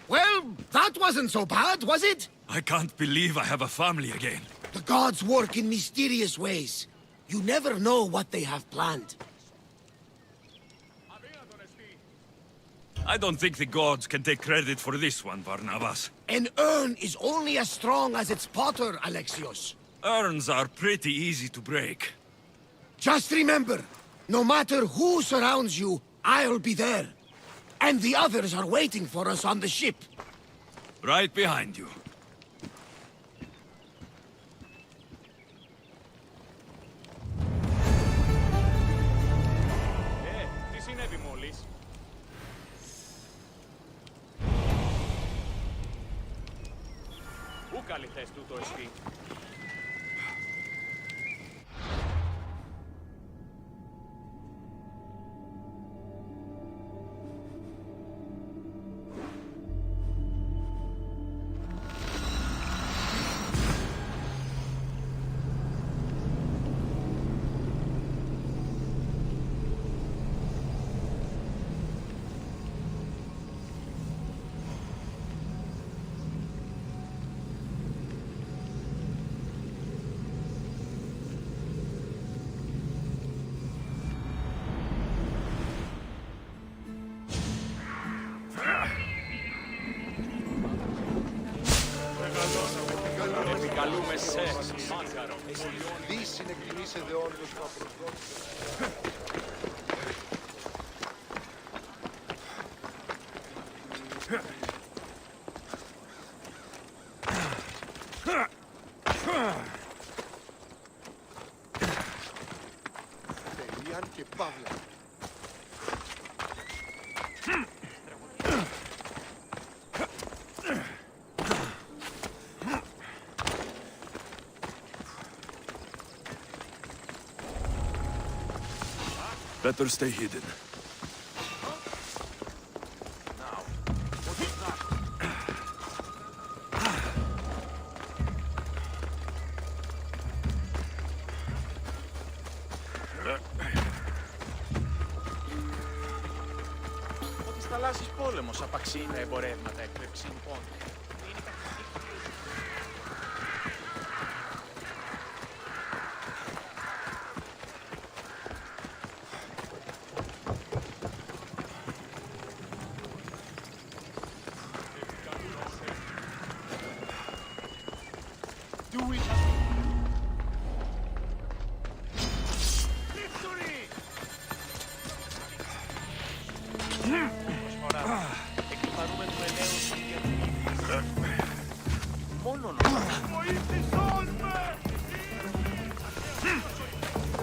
Well, that wasn't so bad, was it?
I can't believe I have a family again.
The gods work in mysterious ways. You never know what they have planned.
I don't think the gods can take credit for this one, Barnabas.
An urn is only as strong as its potter, Alexios.
Urns are pretty easy to break.
Just remember, no matter who surrounds you, I'll be there. And the others are waiting for us on the ship.
Right behind you.
Τι συνέβη μόλις? καλή θέση του το εσύ. Επικαλούμε σε μάγκαρο.
Δι συνεκτιμήσε δεόνιος του απροσδόκητος. Τελείαν και παύλα.
Better stay hidden.
Ότι θαλάσσης πόλεμος απαξίει τα εμπορεύματα εκπρέψιν πόντου.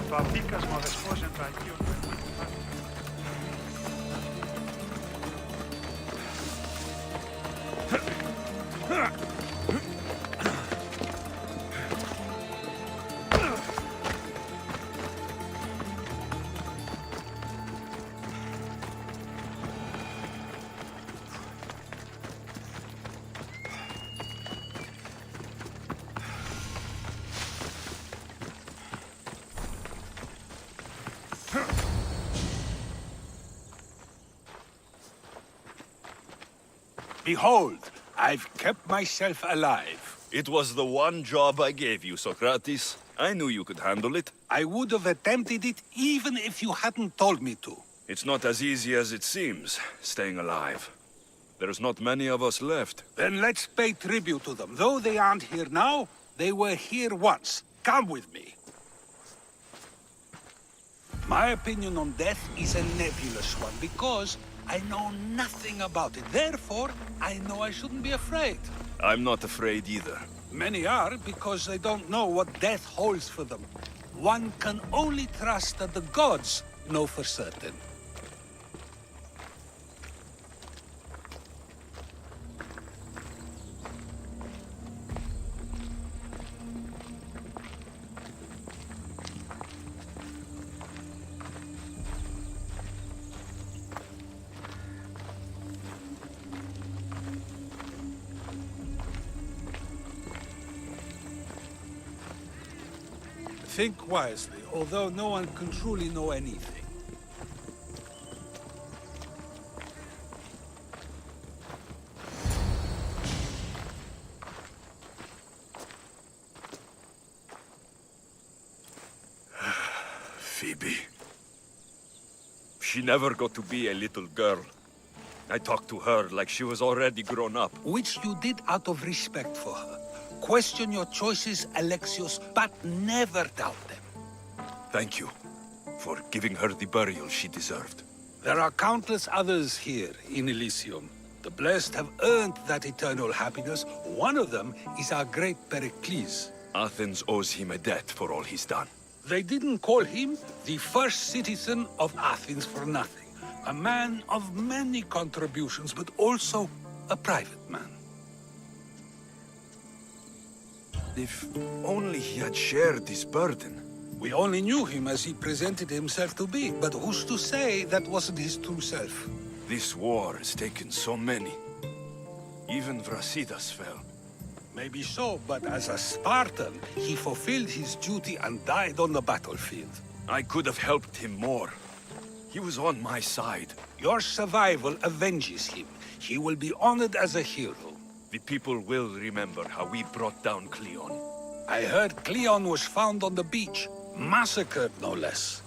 Το αδίκασμα δεσπόζεν το Αγίο.
Behold, I've kept myself alive.
It was the one job I gave you, Socrates. I knew you could handle it.
I would have attempted it even if you hadn't told me to.
It's not as easy as it seems, staying alive. There's not many of us left.
Then let's pay tribute to them. Though they aren't here now, they were here once. Come with me. My opinion on death is a nebulous one because I know nothing about it. Therefore, I know I shouldn't be afraid.
I'm not afraid either.
Many are because they don't know what death holds for them. One can only trust that the gods know for certain. Think wisely, although no one can truly know anything.
Phoebe. She never got to be a little girl. I talked to her like she was already grown up.
Which you did out of respect for her. Question your choices, Alexios, but never doubt them.
Thank you for giving her the burial she deserved.
There are countless others here in Elysium. The blessed have earned that eternal happiness. One of them is our great Pericles.
Athens owes him a debt for all he's done.
They didn't call him the first citizen of Athens for nothing. A man of many contributions, but also a private man.
If only he had shared this burden.
We only knew him as he presented himself to be, but who's to say that wasn't his true self?
This war has taken so many. Even Brasidas fell.
Maybe so, but as a Spartan, he fulfilled his duty and died on the battlefield.
I could have helped him more. He was on my side.
Your survival avenges him. He will be honored as a hero.
The people will remember how we brought down Cleon.
I heard Cleon was found on the beach. Massacred, no less.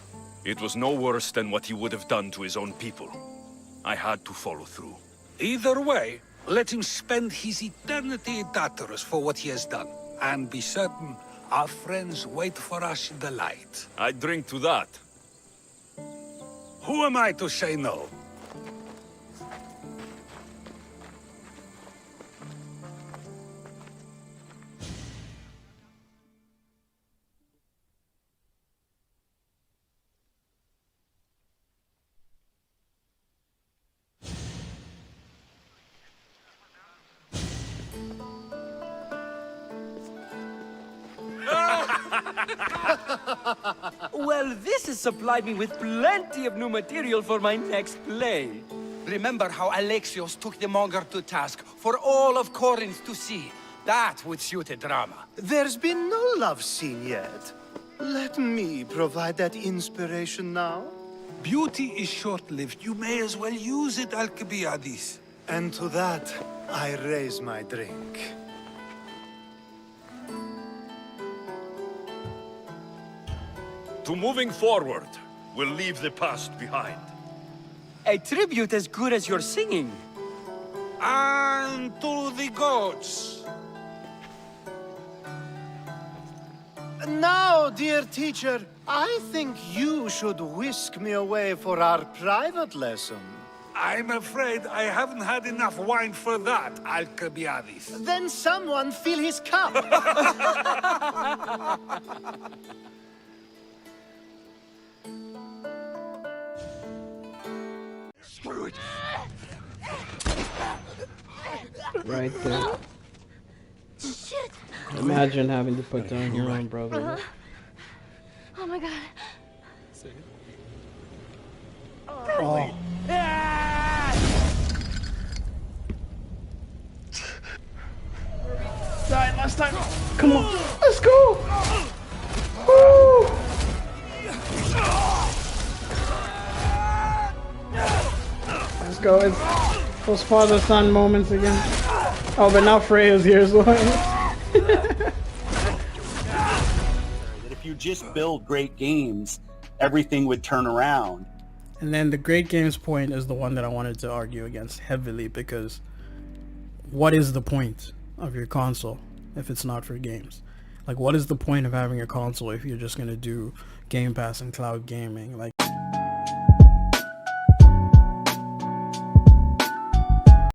It was no worse than what he would have done to his own people. I had to follow through.
Either way, let him spend his eternity in Tartarus for what he has done. And be certain, our friends wait for us in the light.
I drink to that.
Who am I to say no?
Well, this has supplied me with plenty of new material for my next play.
Remember how Alexios took the monger to task for all of Corinth to see? That would suit a drama.
There's been no love scene yet. Let me provide that inspiration now.
Beauty is short-lived. You may as well use it, Alcibiades.
And to that, I raise my drink.
To moving forward, we'll leave the past behind.
A tribute as good as your singing.
And to the gods.
Now, dear teacher, I think you should whisk me away for our private lesson.
I'm afraid I haven't had enough wine for that, Alcibiades.
Then someone fill his cup.
Screw it.
Right there.
Shit.
Imagine having to put down your own brother.
Oh my god.
Oh.
Died last time.
Come on, let's go. Woo. Let's go. It's those father-son moments again. Oh, but now Freya's here as well.
That if you just build great games, everything would turn around.
And then the great games point is the one that I wanted to argue against heavily, because what is the point of your console if it's not for games? Like, what is the point of having a console if you're just going to do Game Pass and cloud gaming? Like,